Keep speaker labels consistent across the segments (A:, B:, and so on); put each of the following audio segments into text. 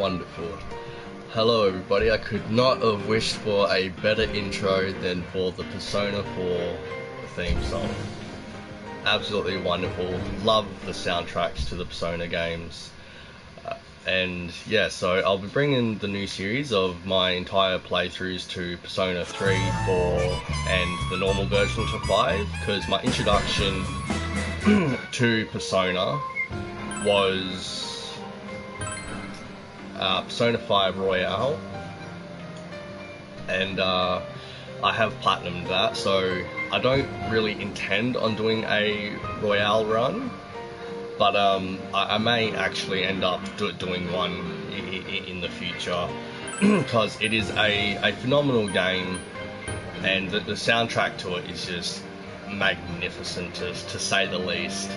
A: Wonderful. Hello everybody, I could not have wished for a better intro than for the Persona 4 theme song. Absolutely wonderful. Love the soundtracks to the Persona games. And yeah, so I'll be bringing the new series of my entire playthroughs to Persona 3, 4 and the normal version to 5, because my introduction to Persona was Persona 5 Royale, and I have platinumed that, so I don't really intend on doing a Royale run, but I may actually end up doing one in the future, because it is a phenomenal game, and the soundtrack to it is just magnificent to say the least.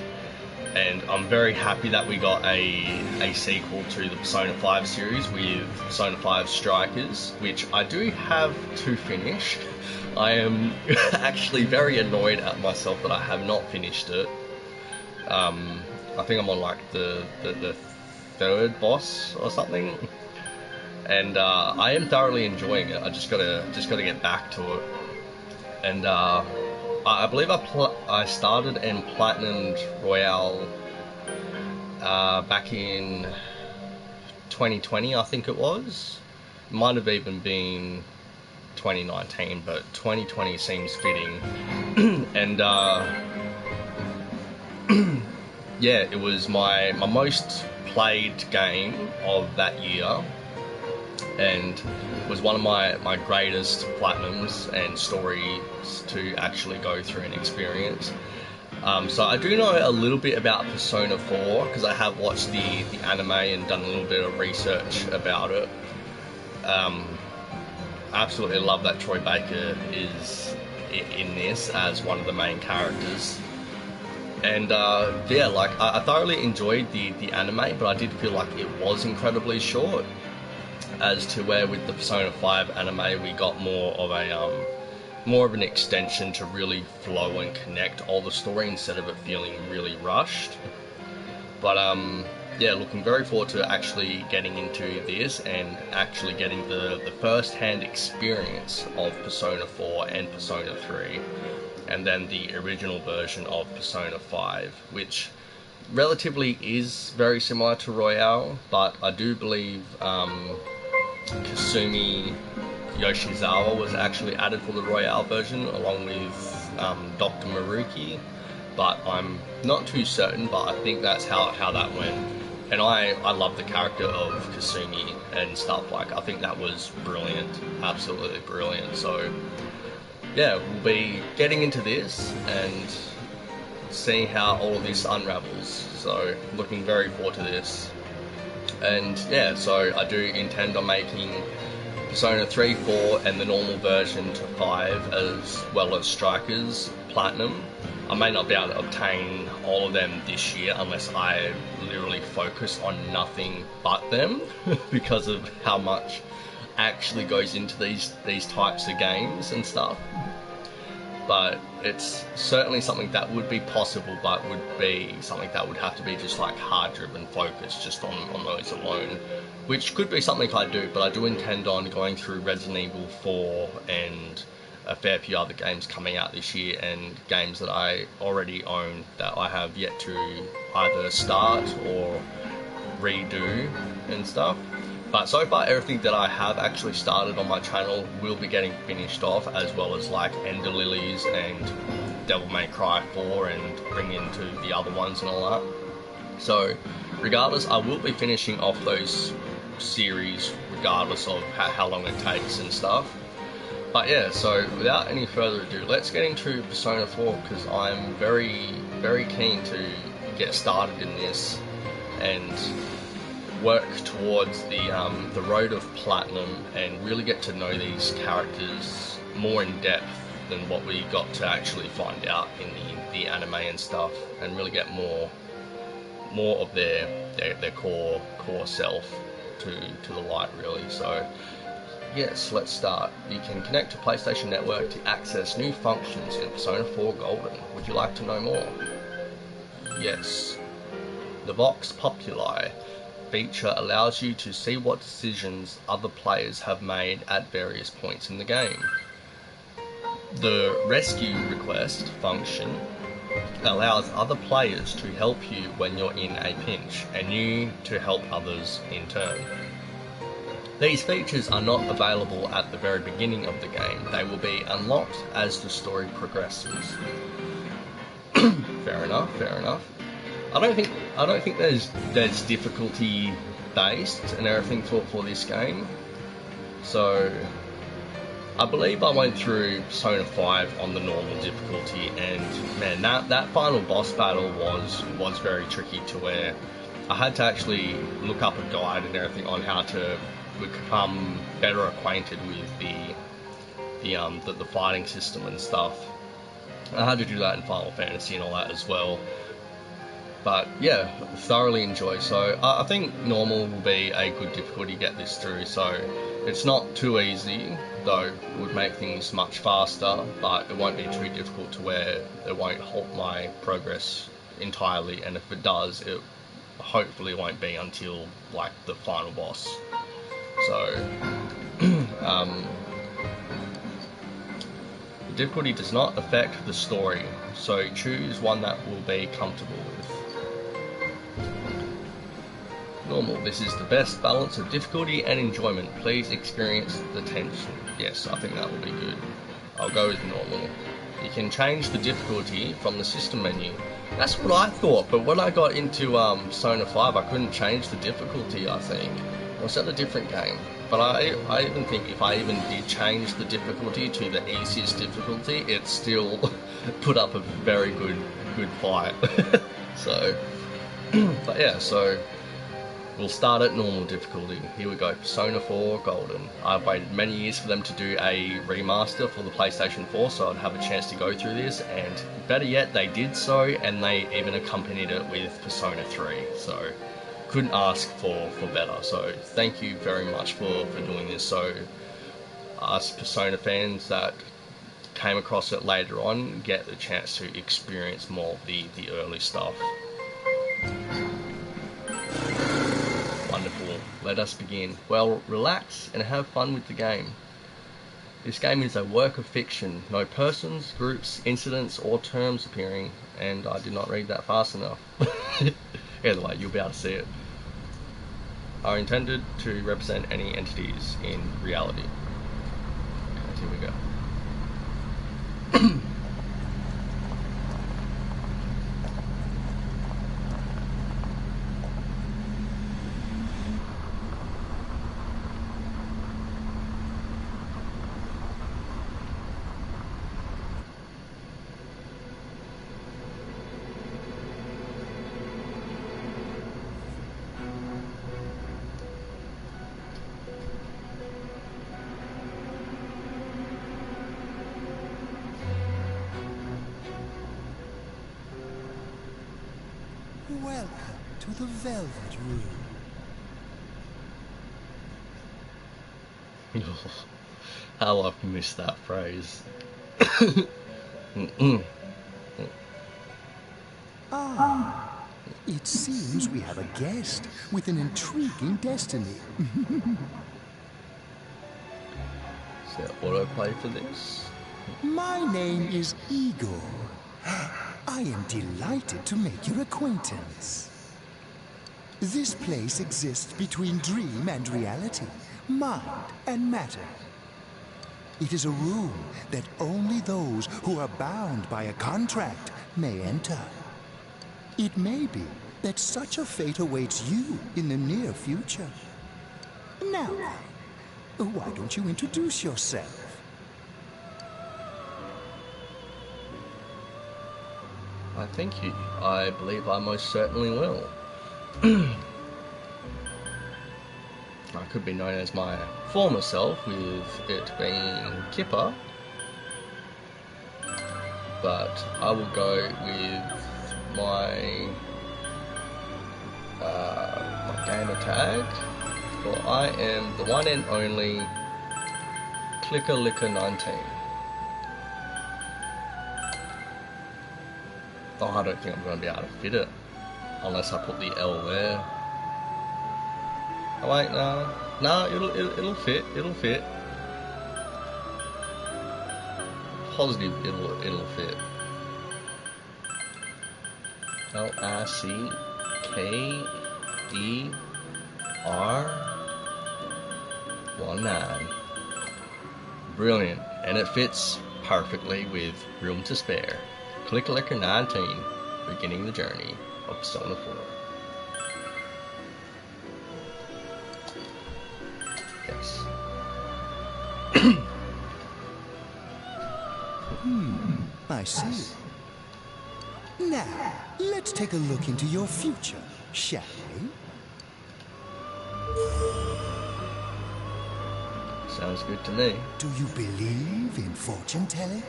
A: And I'm very happy that we got a sequel to the Persona 5 series with Persona 5 Strikers, which I do have to finish. I am actually very annoyed at myself that I have not finished it. I think I'm on like the third boss or something, and I am thoroughly enjoying it. I just gotta get back to it. And I believe I started and platinumed Royale back in 2020, I think it was. Might have even been 2019, but 2020 seems fitting. And yeah, it was my most played game of that year, and was one of my greatest platinums and stories to actually go through and experience. So I do know a little bit about Persona 4 because I have watched the anime and done a little bit of research about it. I absolutely love that Troy Baker is in this as one of the main characters. And yeah, like I thoroughly enjoyed the anime, but I did feel like it was incredibly short, as to where with the Persona 5 anime we got more of an extension to really flow and connect all the story instead of it feeling really rushed. But yeah, looking very forward to actually getting into this and actually getting the first-hand experience of Persona 4 and Persona 3, and then the original version of Persona 5, which relatively is very similar to Royale, but I do believe Kasumi Yoshizawa was actually added for the Royale version along with Dr. Maruki, but I'm not too certain, but I think that's how that went. And I love the character of Kasumi and stuff. Like, I think that was brilliant, absolutely brilliant. So yeah, we'll be getting into this and seeing how all of this unravels, so looking very forward to this. And yeah, so I do intend on making Persona 3, 4 and the normal version to 5, as well as Strikers Platinum. I may not be able to obtain all of them this year unless I literally focus on nothing but them because of how much actually goes into these types of games and stuff. But it's certainly something that would be possible, but would be something that would have to be just like hard-driven focus just on those alone, which could be something I do, but I do intend on going through Resident Evil 4 and a fair few other games coming out this year, and games that I already own that I have yet to either start or redo and stuff. But so far, everything that I have actually started on my channel will be getting finished off, as well as like Ender Lilies and Devil May Cry 4, and bring into the other ones and all that. So regardless, I will be finishing off those series regardless of how long it takes and stuff. But yeah, so without any further ado, let's get into Persona 4, because I'm very, very keen to get started in this and work towards the road of platinum and really get to know these characters more in depth than what we got to actually find out in the anime and stuff, and really get more of their core self to the light, really. So yes, let's start. You can connect to PlayStation Network to access new functions in Persona 4 Golden. Would you like to know more? Yes. The Vox Populi. feature allows you to see what decisions other players have made at various points in the game. The rescue request function allows other players to help you when you're in a pinch, and you to help others in turn. These features are not available at the very beginning of the game. They will be unlocked as the story progresses. Fair enough, fair enough. I don't think there's difficulty based and everything for this game. So I believe I went through Persona 5 on the normal difficulty, and man, that final boss battle was very tricky, to where I had to actually look up a guide and everything on how to become better acquainted with the fighting system and stuff. I had to do that in Final Fantasy and all that as well. But yeah, thoroughly enjoy. So I think normal will be a good difficulty to get this through. So it's not too easy, though it would make things much faster, but it won't be too difficult to where it won't halt my progress entirely. And if it does, it hopefully won't be until like the final boss. So the difficulty does not affect the story, so choose one that will be comfortable with. Normal. This is the best balance of difficulty and enjoyment. Please experience the tension. Yes, I think that will be good. I'll go with normal. You can change the difficulty from the system menu. That's what I thought, but when I got into Persona 5, I couldn't change the difficulty, I think. Or was that a different game? But I even think if I even did change the difficulty to the easiest difficulty, it still put up a very good fight. So, but yeah, so we'll start at normal difficulty. Here we go, Persona 4 Golden. I've waited many years for them to do a remaster for the PlayStation 4, so I'd have a chance to go through this, and better yet, they did so, and they even accompanied it with Persona 3, so couldn't ask for better. So thank you very much for doing this. So us Persona fans that came across it later on get the chance to experience more of the early stuff. Wonderful. Let us begin. Well, relax and have fun with the game. This game is a work of fiction. No persons, groups, incidents, or terms appearing. And I did not read that fast enough. Either way, you'll be able to see it. Are intended to represent any entities in reality. Okay, here we go.
B: Welcome to the Velvet Room.
A: How I've missed that phrase.
B: It seems we have a guest with an intriguing destiny.
A: Is there autoplay for this?
B: My name is Igor. I am delighted to make your acquaintance. This place exists between dream and reality, mind and matter. It is a room that only those who are bound by a contract may enter. It may be that such a fate awaits you in the near future. Now, why don't you introduce yourself?
A: Thank you. I believe I most certainly will. I could be known as my former self, with it being Kipper, but I will go with my my gamer tag. For I am the one and only Clicker Licker 19. Oh, I don't think I'm going to be able to fit it unless I put the L there. Oh wait, no, no, it'll fit. It'll fit. Positive, it'll fit. LICKER19. Brilliant, and it fits perfectly with room to spare. Click Liquor 19, beginning the journey of Persona 4. Yes.
B: I see. Now, let's take a look into your future, shall we?
A: Sounds good to me.
B: Do you believe in fortune telling?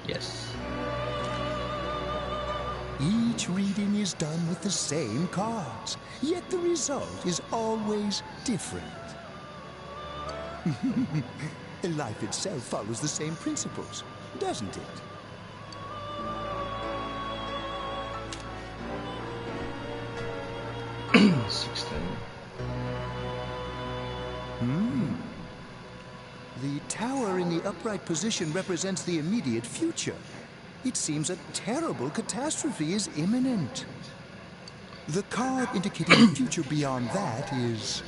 A: Yes.
B: Each reading is done with the same cards, yet the result is always different. Life itself follows the same principles, doesn't it?
A: Hmm. 16.
B: The tower in the upright position represents the immediate future. It seems a terrible catastrophe is imminent. The card indicating the future beyond that is...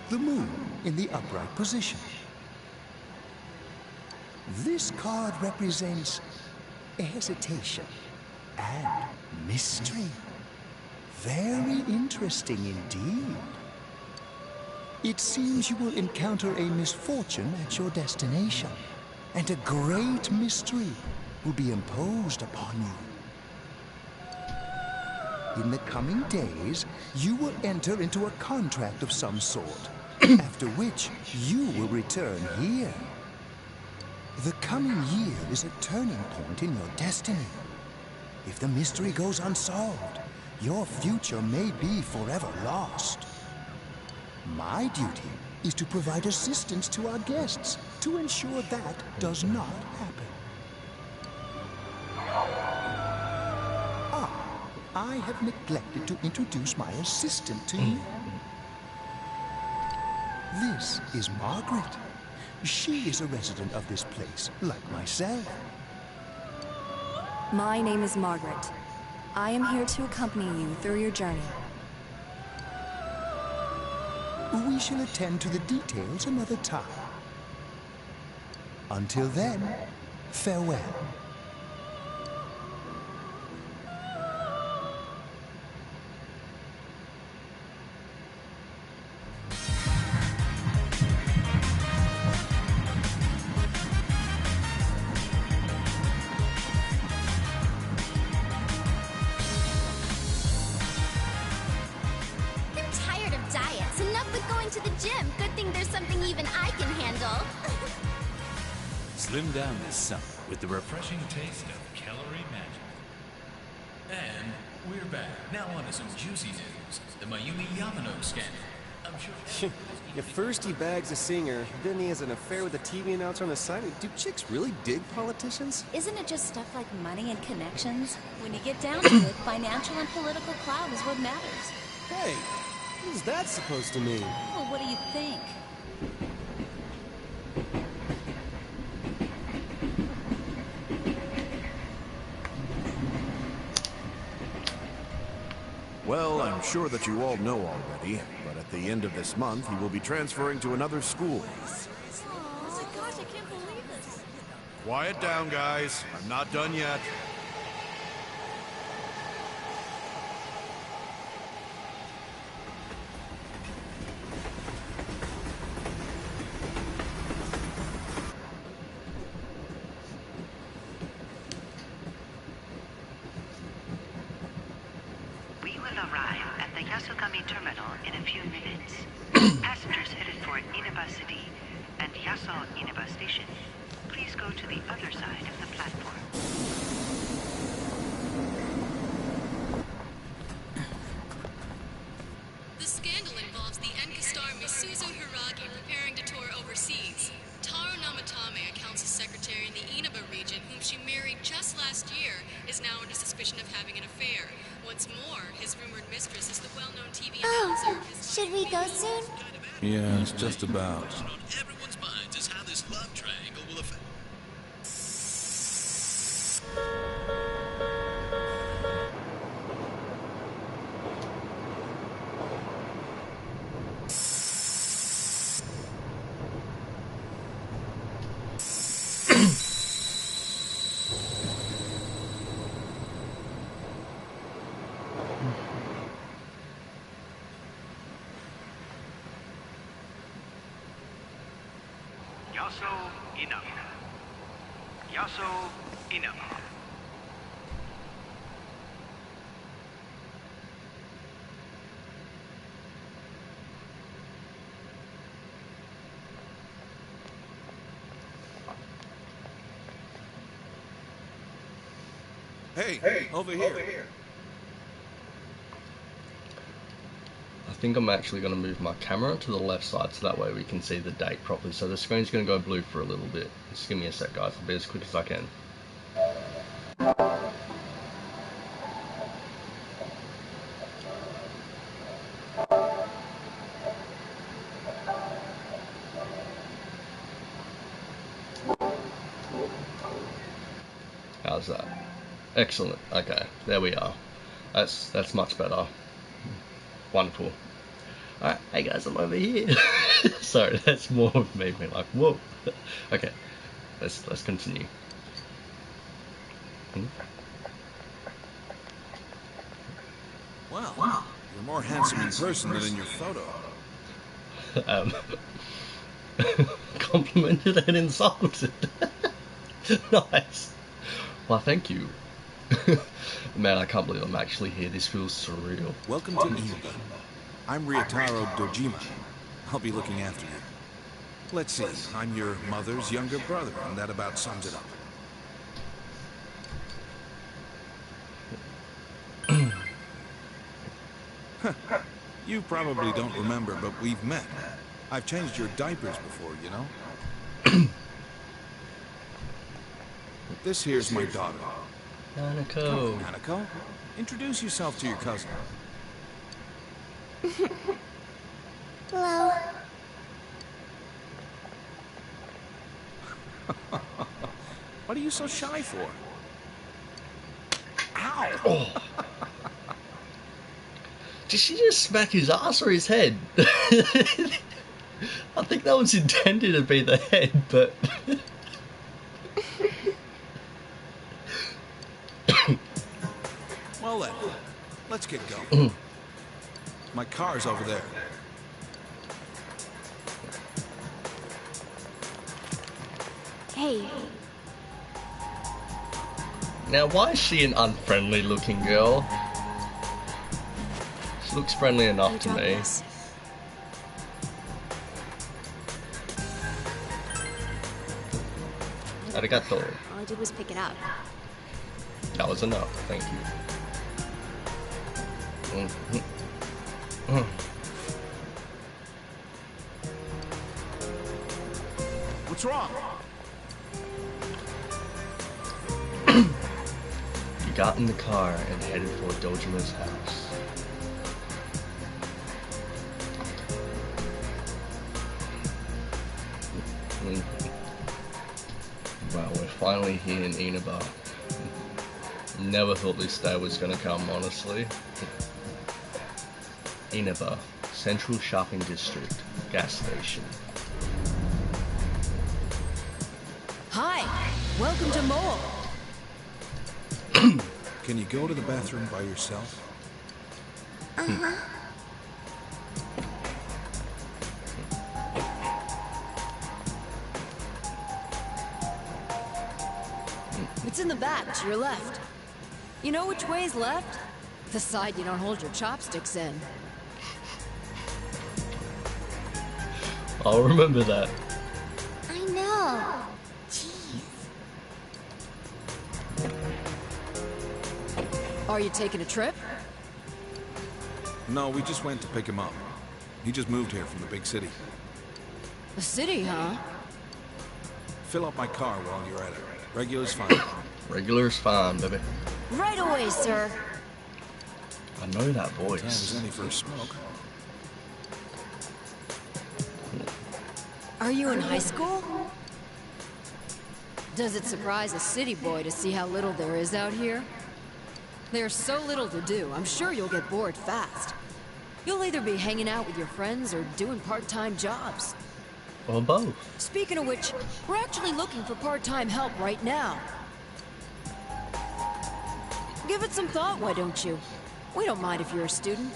B: the moon in the upright position. This card represents hesitation and mystery. Very interesting indeed. It seems you will encounter a misfortune at your destination, and a great mystery will be imposed upon you. In the coming days, you will enter into a contract of some sort, after which you will return here. The coming year is a turning point in your destiny. If the mystery goes unsolved, your future may be forever lost. My duty is to provide assistance to our guests to ensure that does not happen. I have neglected to introduce my assistant to you. This is Margaret. She is a resident of this place, like myself.
C: My name is Margaret. I am here to accompany you through your journey.
B: We shall attend to the details another time. Until then, farewell.
D: Slim down this summer with the refreshing taste of calorie magic. And we're back. Now on to some juicy news. The Mayumi Yamano scandal. I'm sure...
E: At first he bags a singer, then he has an affair with a TV announcer on the side. Do chicks really dig politicians?
C: Isn't it just stuff like money and connections? When you get down to it, financial and political clout is what matters.
E: Hey, what is that supposed to mean?
C: Well, what do you think?
F: Well, I'm sure that you all know already, but at the end of this month, he will be transferring to another school.
C: Oh my gosh, I can't believe this.
F: Quiet down, guys. I'm not done yet.
G: Yasukami Terminal in a few minutes. Passengers headed for Inaba City and Yaso Inaba Station, please go to the other side of the platform.
H: The scandal involves the Enkastar Misuzu Hiragi preparing to tour overseas. Taru Namatame, a council secretary in the Inaba region, whom she married just last year, is now under suspicion of having an affair. What's more, his rumored mistress is the well-known TV announcer.
I: Should we go soon?
F: Yes, just about.
D: On everyone's minds is how this love triangle will affect.
G: Yaso Inaba. Yaso Inaba.
F: Hey, over here.
A: I think I'm actually going to move my camera to the left side so that way we can see the date properly. So the screen's going to go blue for a little bit. Just give me a sec, guys. I'll be as quick as I can. How's that? Excellent. Okay, there we are. That's much better. Wonderful. Alright, hey guys, I'm over here. Sorry, that's more of me being like, whoa. Okay, let's continue.
F: Wow, you're more handsome in person than in your photo.
A: Complimented and insulted. Nice. Well, thank you. Man, I can't believe I'm actually here. This feels surreal.
F: Welcome to Inaba. I'm Ryotaro Dojima. I'll be looking after you. Let's see, I'm your mother's younger brother, and that about sums it up. You probably don't remember, but we've met. I've changed your diapers before, you know? This here's my daughter.
A: Nanako.
F: Nanako, introduce yourself to your cousin.
I: Hello.
F: What are you so shy for? Ow!
A: Oh. Did she just smack his ass or his head? I think that was intended to be the head, but...
F: Well then, let's get going. My car's over there.
I: Hey.
A: Now, why is she an unfriendly looking girl? She looks friendly enough to me. Arigato.
C: All I did was pick it up.
A: That was enough, thank you.
F: What's wrong?
A: He got in the car and headed for Dojima's house. Well, we're finally here in Inaba. Never thought this day was gonna come, honestly. Inaba, Central Shopping District, gas station.
H: Hi, welcome to Mole.
F: Can you go to the bathroom by yourself?
H: It's in the back, to your left. You know which way's left? The side you don't hold your chopsticks in.
A: I'll remember that.
I: I know. Jeez.
H: Are you taking a trip?
F: No, we just went to pick him up. He just moved here from the big city.
H: The city, huh?
F: fill up my car while you're at it. Regular's fine.
A: Regular's fine, baby.
J: Right away, sir.
A: I know that
F: Time
A: voice.
F: as any for a smoke.
J: Are you in high school? Does it surprise a city boy to see how little there is out here? There's so little to do, I'm sure you'll get bored fast. You'll either be hanging out with your friends or doing part-time jobs.
A: Or both.
J: Speaking of which, we're actually looking for part-time help right now. Give it some thought, why don't you? We don't mind if you're a student.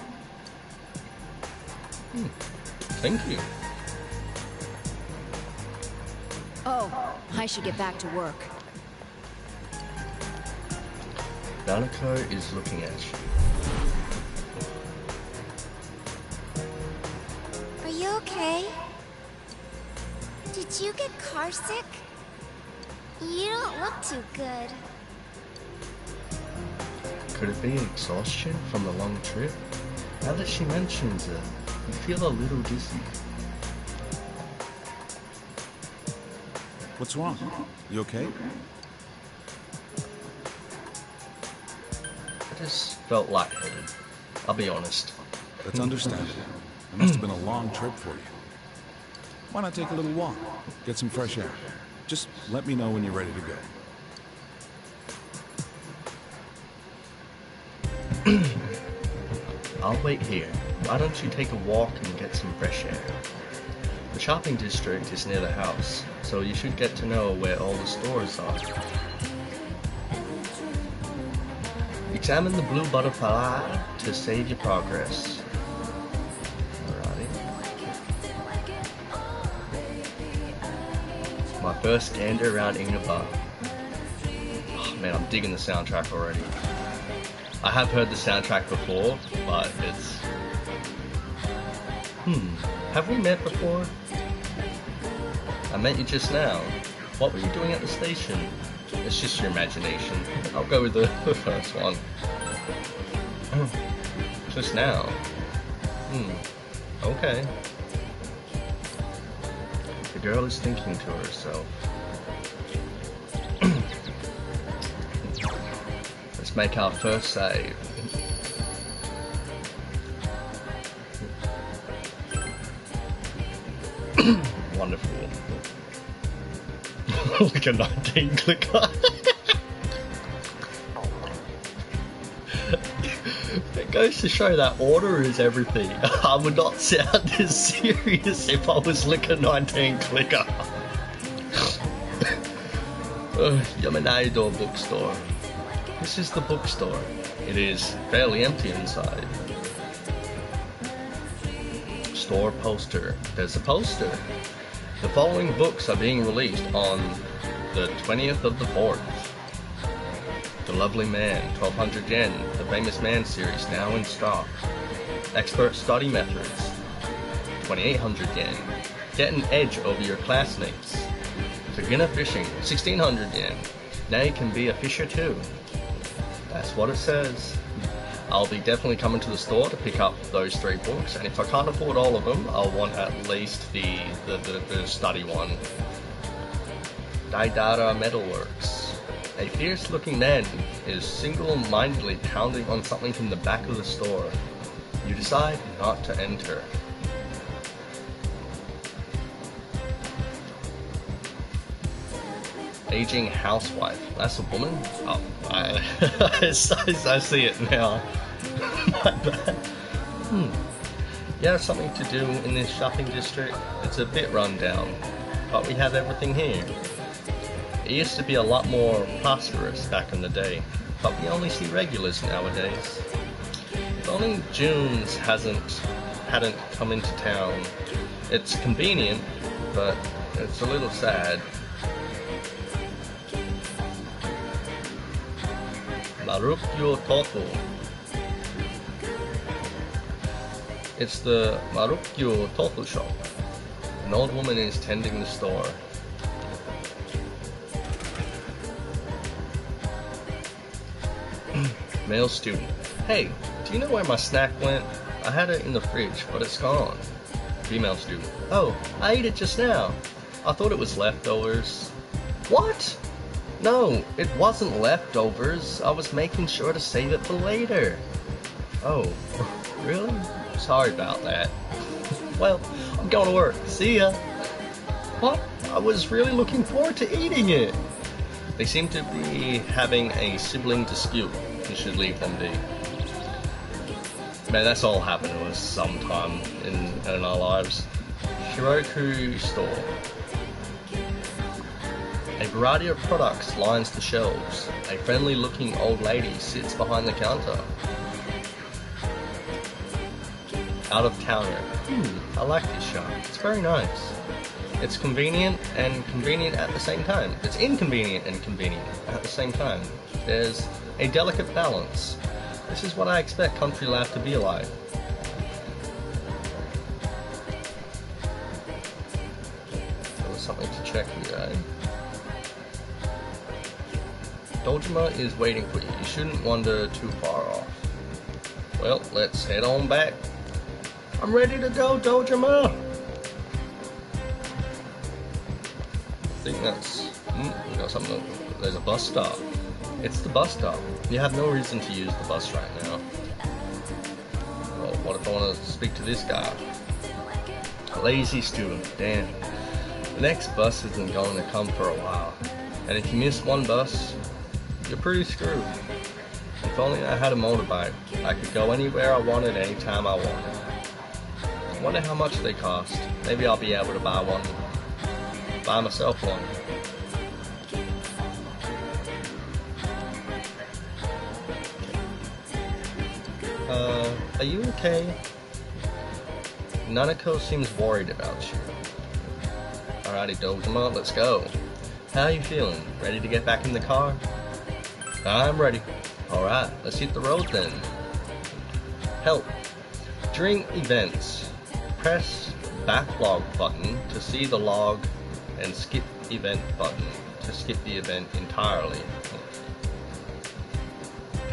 A: Thank you.
J: Oh, I should get back to work.
A: Nanako is looking at you.
I: Are you okay? Did you get car sick? You don't look too good.
A: Could it be exhaustion from the long trip? Now that she mentions it, you feel a little dizzy.
F: What's wrong? You okay?
A: I just felt lightheaded. I'll be honest.
F: That's understandable. It must have been a long trip for you. Why not take a little walk? Get some fresh air. Just let me know when you're ready to go.
A: I'll wait here. Why don't you take a walk and get some fresh air? The shopping district is near the house, so you should get to know where all the stores are. Examine the blue butterfly to save your progress. Alrighty. My first gander around Inaba. Oh man, I'm digging the soundtrack already. I have heard the soundtrack before, but it's... Have we met before? I met you just now. What were you doing at the station? It's just your imagination. I'll go with the first one. Just now. Okay. The girl is thinking to herself. Let's make our first save. Wonderful. Like a 19 clicker. It goes to show that order is everything. I would not sound this serious if I was like a 19 clicker. Yamanaido bookstore. This is the bookstore. It is fairly empty inside. Store poster. There's a poster. The following books are being released on the 20th of the 4th. The Lovely Man, 1200 yen. The Famous Man series now in stock. Expert Study Methods, 2800 yen. Get an edge over your classmates. Beginner Fishing, 1600 yen. Now you can be a fisher too. That's what it says. I'll be definitely coming to the store to pick up those 3 books, and if I can't afford all of them, I'll want at least the study one. Daidara Metalworks. A fierce-looking man is single-mindedly pounding on something from the back of the store. You decide not to enter. Aging housewife. That's a woman? Oh, I see it now. My bad. Yeah, something to do in this shopping district. It's a bit run down, but we have everything here. It used to be a lot more prosperous back in the day, but we only see regulars nowadays. If only June's hadn't come into town. It's convenient, but it's a little sad. Marukyo Toto. It's the Marukyo Toto shop. An old woman is tending the store. Male student. Hey, do you know where my snack went? I had it in the fridge, but it's gone. Female student. Oh, I ate it just now. I thought it was leftovers. What? No, it wasn't leftovers. I was making sure to save it for later. Oh, really? Sorry about that. Well, I'm going to work. See ya. What? I was really looking forward to eating it. They seem to be having a sibling dispute. You should leave them be. Man, that's all happened to us sometime in our lives. Shiroku store. A variety of products lines the shelves. A friendly-looking old lady sits behind the counter. Out of towner. I like this shop. It's very nice. It's convenient and convenient at the same time. It's inconvenient and convenient at the same time. There's a delicate balance. This is what I expect country life to be like. There was something to check here, eh? Dojima is waiting for you. You shouldn't wander too far off. Well, let's head on back. I'm ready to go, Dojima! I think that's... we got something. There's a bus stop. It's the bus stop. You have no reason to use the bus right now. Well, what if I want to speak to this guy? A lazy student. Damn. The next bus isn't going to come for a while. And if you miss one bus, you're pretty screwed. If only I had a motorbike, I could go anywhere I wanted, anytime I wanted. I wonder how much they cost. Maybe I'll be able to buy one. Buy myself one. Are you okay? Nanako seems worried about you. Alrighty, Dojima, let's go. How are you feeling? Ready to get back in the car? I'm ready. Alright, let's hit the road then. Help. During events, press backlog button to see the log and skip event button to skip the event entirely.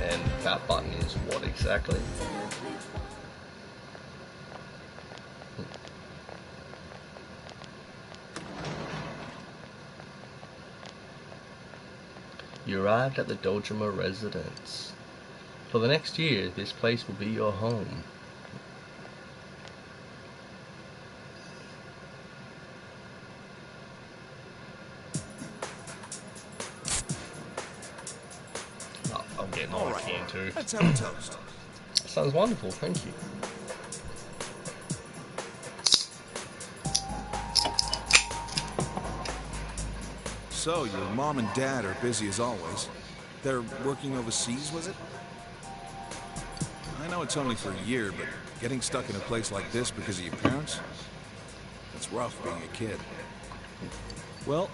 A: And that button is what exactly? You arrived at the Dojima residence. For the next year, this place will be your home. I'll get more right here too.
F: Let's have a toast.
A: Sounds wonderful, thank you.
F: So, your mom and dad are busy as always. They're working overseas, was it? I know it's only for a year, but getting stuck in a place like this because of your parents? It's rough being a kid. Well,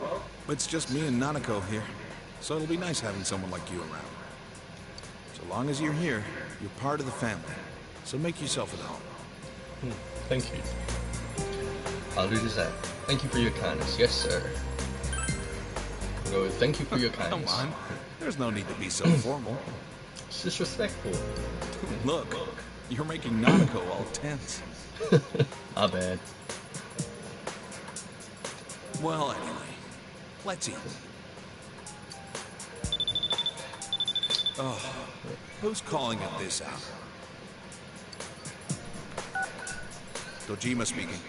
F: it's just me and Nanako here, so it'll be nice having someone like you around. So long as you're here, you're part of the family. So make yourself at home.
A: Thank you. I'll do just that. Thank you for your kindness. Yes, sir. Go, thank you for your kindness.
F: Come on. There's no need to be so formal.
A: It's disrespectful.
F: Look, you're making Nanako all tense.
A: My bad.
F: Well, anyway, let's eat. Oh, who's calling at this hour? Dojima speaking.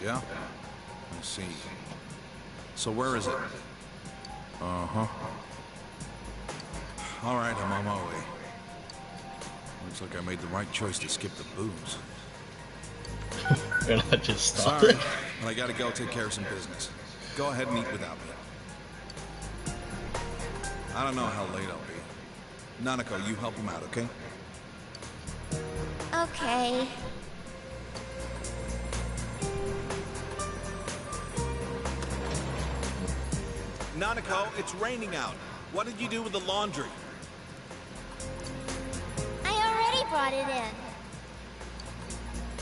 F: Yeah? I see. So where is it? Uh-huh. All right, I'm on my way. Looks like I made the right choice to skip the booze.
A: And I just stopped.
F: Sorry, but I gotta go take care of some business. Go ahead and eat without me. I don't know how late I'll be. Nanako, you help him out, okay?
I: Okay.
F: Nanako, it's raining out. What did you do with the laundry?
I: I already brought it in.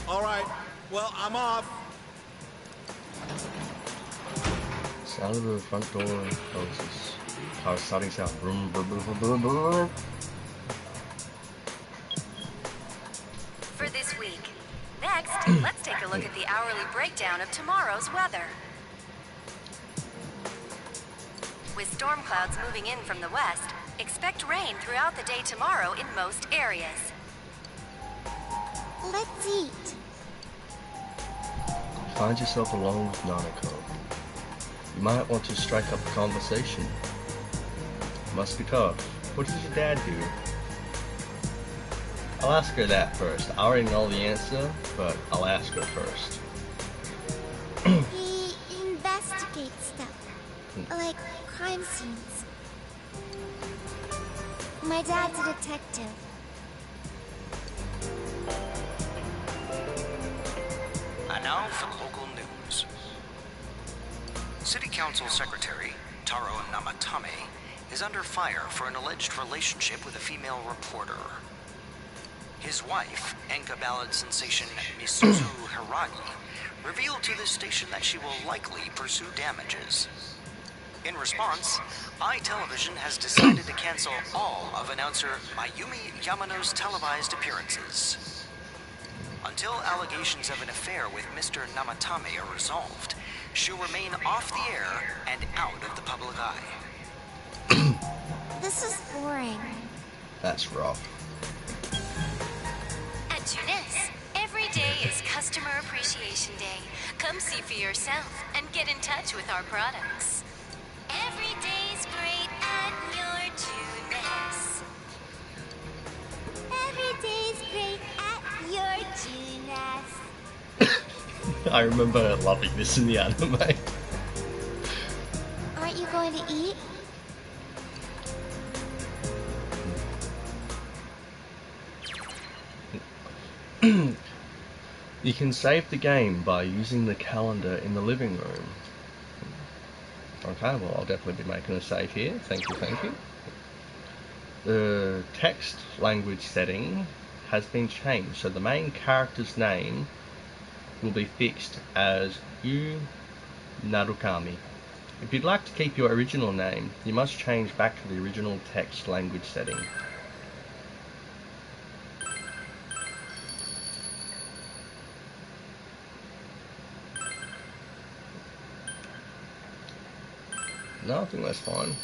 F: All right. Well, I'm off.
A: Sound of the front door closes. Car starting sound. Vroom, vroom, vroom, vroom, vroom.
C: For this week, that
K: Next, let's take a look at the hourly breakdown of tomorrow's weather. With storm clouds moving in from the west, expect rain throughout the day tomorrow in most areas.
I: Let's eat.
A: Find yourself alone with Nanako. You might want to strike up a conversation. It must be tough. What does your dad do? I'll ask her that first. I already know the answer, but I'll ask her first.
I: He investigates stuff, like crime scenes. My dad's a detective.
L: And now for local news. City Council Secretary Taro Namatame is under fire for an alleged relationship with a female reporter. His wife, Enka ballad sensation Misuzu Hiragi, revealed to this station that she will likely pursue damages. In response, iTelevision has decided to cancel all of announcer Mayumi Yamano's televised appearances. Until allegations of an affair with Mr. Namatame are resolved, she'll remain off the air and out of the public eye.
I: This is boring.
A: That's rough.
K: At Tunis, every day is Customer Appreciation Day. Come see for yourself and get in touch with our products. Every day's great at your Tunis.
I: Every day's great at your Tunis.
A: I remember loving this in the anime.
I: Aren't you going to eat?
A: You can save the game by using the calendar in the living room. Okay, well, I'll definitely be making a save here. Thank you, thank you. The text language setting has been changed, so the main character's name will be fixed as Yu Narukami. If you'd like to keep your original name, you must change back to the original text language setting. No, I think that's fine.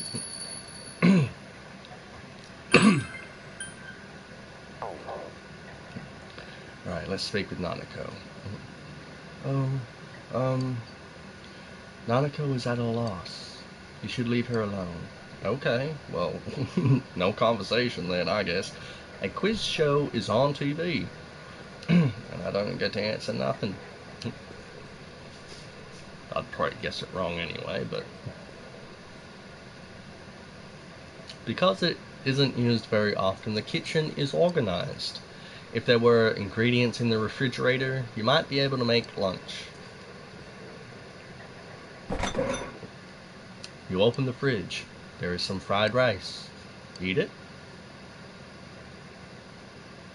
A: Right, let's speak with Nanako. Nanako is at a loss. You should leave her alone. Okay, well, no conversation then, I guess. A quiz show is on TV, and I don't get to answer nothing. I'd probably guess it wrong anyway, but... Because it isn't used very often, the kitchen is organized. If there were ingredients in the refrigerator, you might be able to make lunch. You open the fridge. There is some fried rice. Eat it?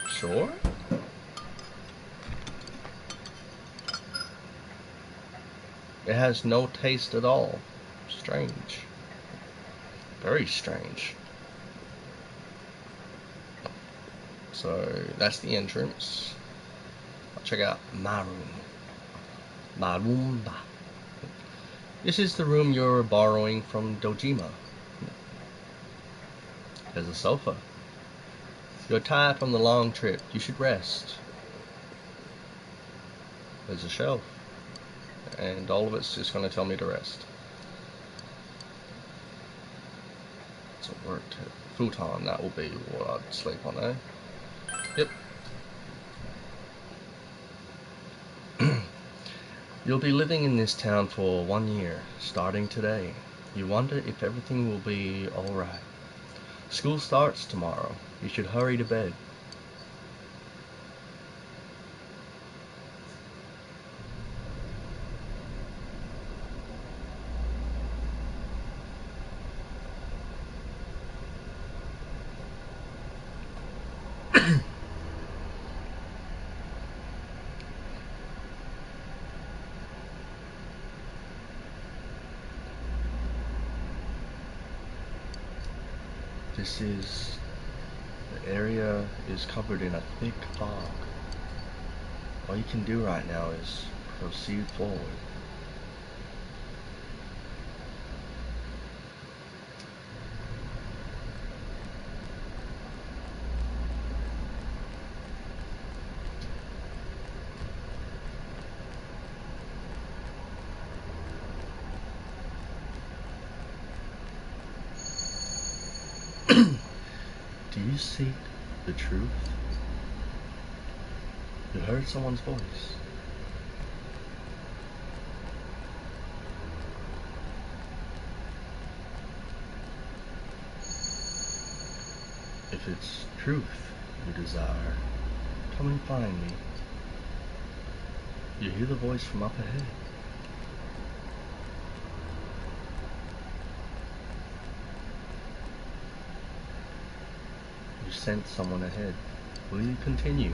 A: Sure. It has no taste at all. Strange. Very strange. So that's the entrance. I'll check out my room. My room. This is the room you're borrowing from Dojima. There's a sofa. You're tired from the long trip. You should rest. There's a shelf. And all of it's just going to tell me to rest. It's a work futon. That will be what I'd sleep on, eh? Yep. You'll be living in this town for 1 year, starting today. You wonder if everything will be alright. School starts tomorrow. You should hurry to bed. The area is covered in a thick fog. All you can do right now is proceed forward. Do you seek the truth? You heard someone's voice. If it's truth you desire, come and find me. You hear the voice from up ahead. You sent someone ahead. Will you continue?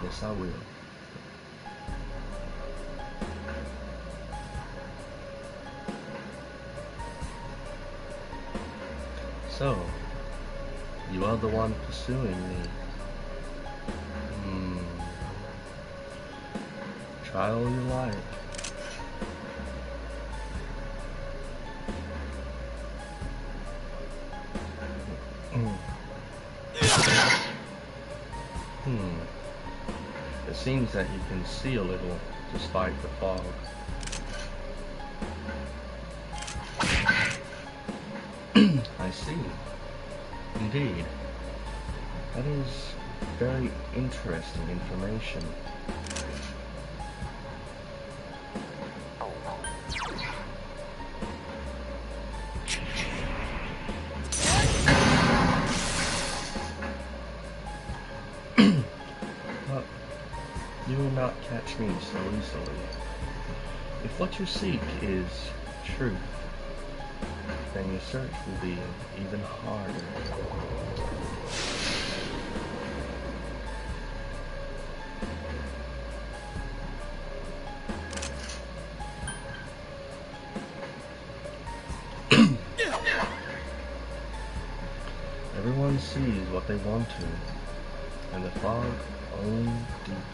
A: Yes, I will. So, you are the one pursuing me. Try all you like. It seems that you can see a little despite the fog. I see. Indeed. That is very interesting information. But you will not catch me so easily. If what you seek is truth, then your search will be even harder. Everyone sees what they want to, and the fog only deepens.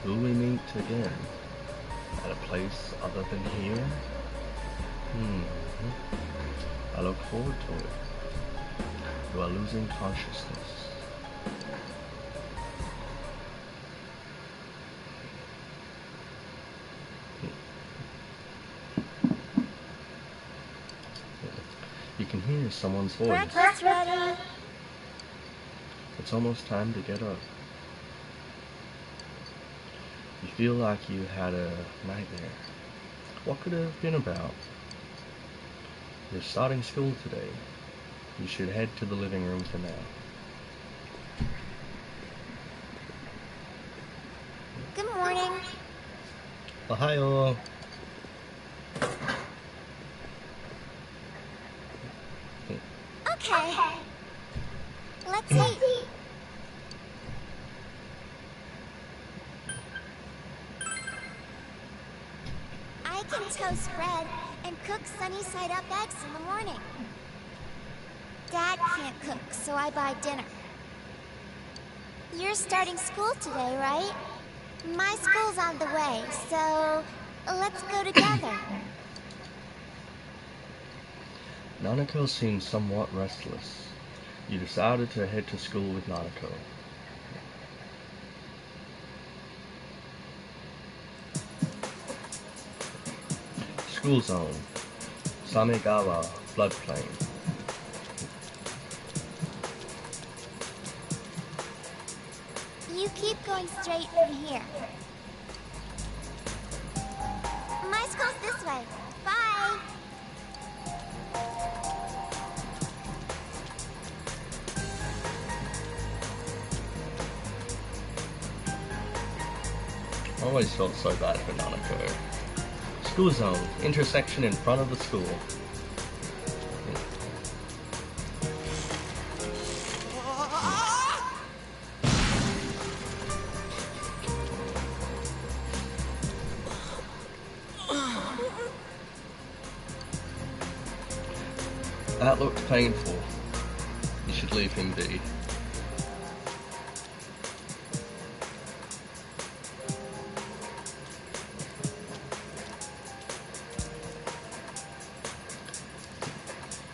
A: Will we meet again? At a place other than here? I look forward to it. You are losing consciousness. You can hear someone's voice.
I: Breakfast ready.
A: It's almost time to get up. You feel like you had a nightmare. What could it have been about? You're starting school today. You should head to the living room for now.
I: Good morning.
A: Ohio.
I: Okay. Let's eat. I can toast bread and cook sunny-side up eggs in the morning. Dad can't cook, so I buy dinner. You're starting school today, right? My school's on the way, so let's go together.
A: Nanako seemed somewhat restless. You decided to head to school with Nanako. School zone. Samegawa floodplain.
I: You keep going straight from here. My school's this way. Bye!
A: I always felt so bad for Nanako. School zone. Intersection in front of the school. That looks painful. You should leave him be.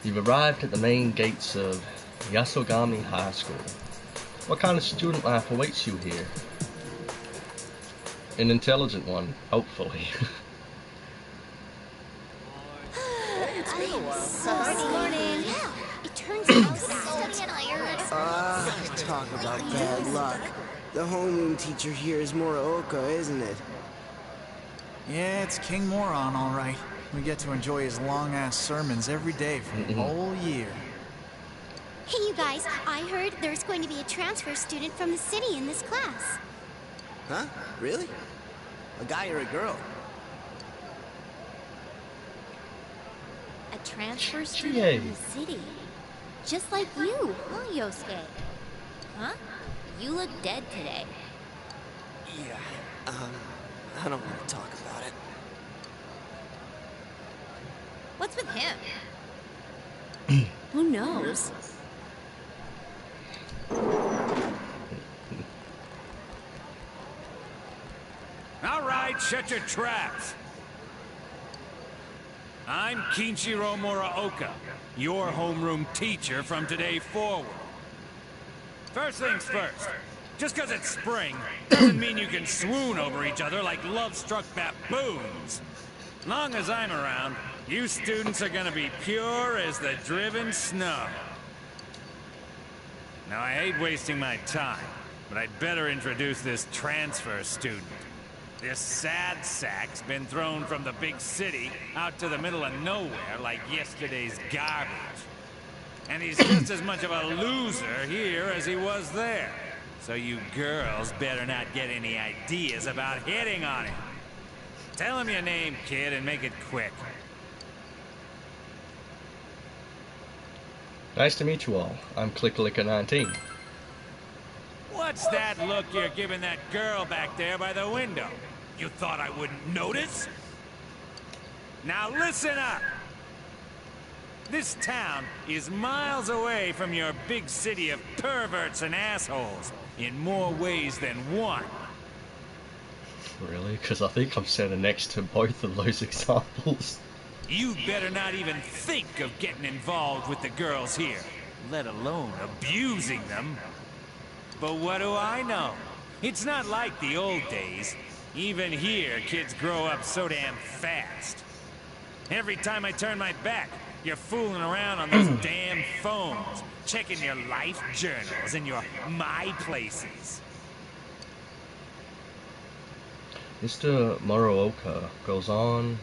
A: You've arrived at the main gates of Yasogami High School. What kind of student life awaits you here? An intelligent one, hopefully.
I: It turns out studying iron.
M: Talk about bad luck. The homeroom teacher here is Muraoka, isn't it?
N: Yeah, it's King Moron, all right. We get to enjoy his long-ass sermons every day for the whole year.
I: Hey, you guys, I heard there's going to be a transfer student from the city in this class.
M: Huh? Really? A guy or a girl?
C: A transfer student from the city. Just like you, huh, Yosuke? Huh? You look dead today.
M: Yeah, I don't want to talk about it.
C: What's with him? Who knows?
D: All right, shut your traps. I'm Kinshiro Muraoka, your homeroom teacher from today forward. First things first, just because it's spring doesn't mean you can swoon over each other like love-struck baboons. Long as I'm around, you students are gonna be pure as the driven snow. Now, I hate wasting my time, but I'd better introduce this transfer student. This sad sack's been thrown from the big city out to the middle of nowhere like yesterday's garbage. And he's just as much of a loser here as he was there. So you girls better not get any ideas about hitting on him. Tell him your name, kid, and make it quick.
A: Nice to meet you all. I'm Clicklicker19.
D: What's that look you're giving that girl back there by the window? You thought I wouldn't notice? Now listen up! This town is miles away from your big city of perverts and assholes in more ways than one.
A: Really? Because I think I'm standing next to both of those examples.
D: You better not even think of getting involved with the girls here, let alone abusing them. But what do I know? It's not like the old days. Even here, kids grow up so damn fast. Every time I turn my back, you're fooling around on those damn phones, checking your life journals and your My Places.
A: Mr. Muraoka goes on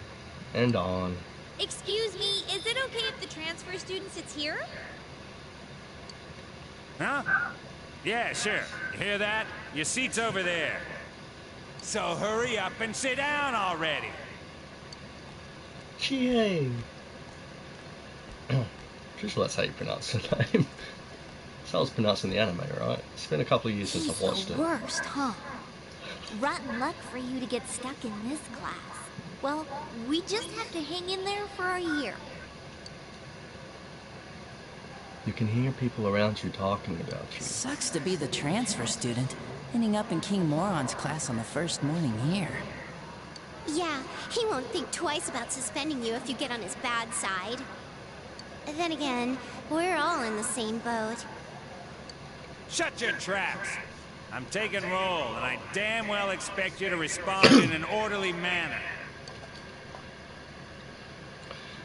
A: and on.
C: Excuse me, is it okay if the transfer student sits here?
D: Huh? Yeah, sure. You hear that? Your seat's over there. So hurry up and sit down already.
A: Yay! Pretty sure that's how you pronounce the name. That's how it's pronounced in the anime, right? It's been a couple of years since I've watched it.
C: He's the worst, huh? Rotten luck for you to get stuck in this class. Well, we just have to hang in there for a year.
A: You can hear people around you talking about you.
O: Sucks to be the transfer student, ending up in King Moron's class on the first morning here.
I: Yeah, he won't think twice about suspending you if you get on his bad side. Then again, we're all in the same boat.
D: Shut your traps! I'm taking roll, and I damn well expect you to respond in an orderly manner.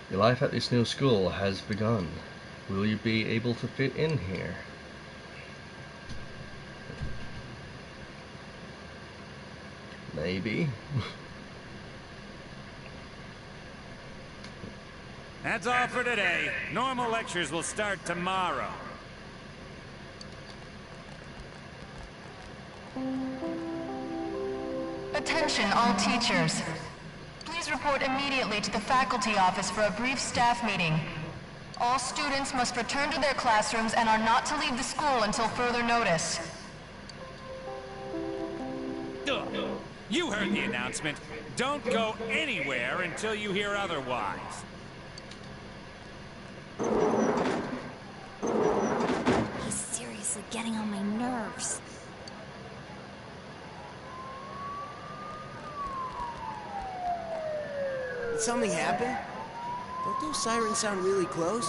A: Your life at this new school has begun. Will you be able to fit in here? Maybe.
D: That's all for today. Normal lectures will start tomorrow.
P: Attention all teachers. Please report immediately to the faculty office for a brief staff meeting. All students must return to their classrooms and are not to leave the school until further notice.
D: Ugh. You heard the announcement. Don't go anywhere until you hear otherwise.
C: seriously getting on my nerves.
M: Did something happen? Don't those sirens sound really close?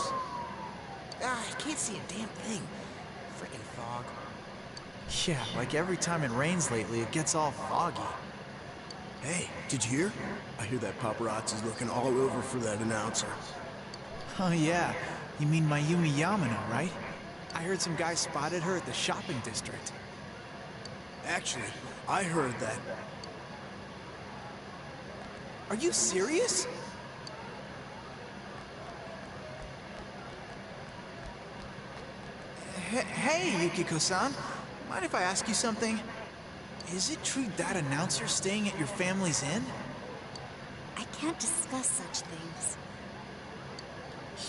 M: Ah, I can't see a damn thing. Frickin' fog.
N: Yeah, like every time it rains lately, it gets all foggy.
E: Hey, did you hear? I hear that paparazzi's looking all over for that announcer.
N: Oh yeah, you mean Mayumi Yamano, right? I heard some guy spotted her at the shopping district.
E: Actually, I heard that.
N: Are you serious? Hey, Yukiko-san. Mind if I ask you something? Is it true that announcer's staying at your family's inn?
C: I can't discuss such things.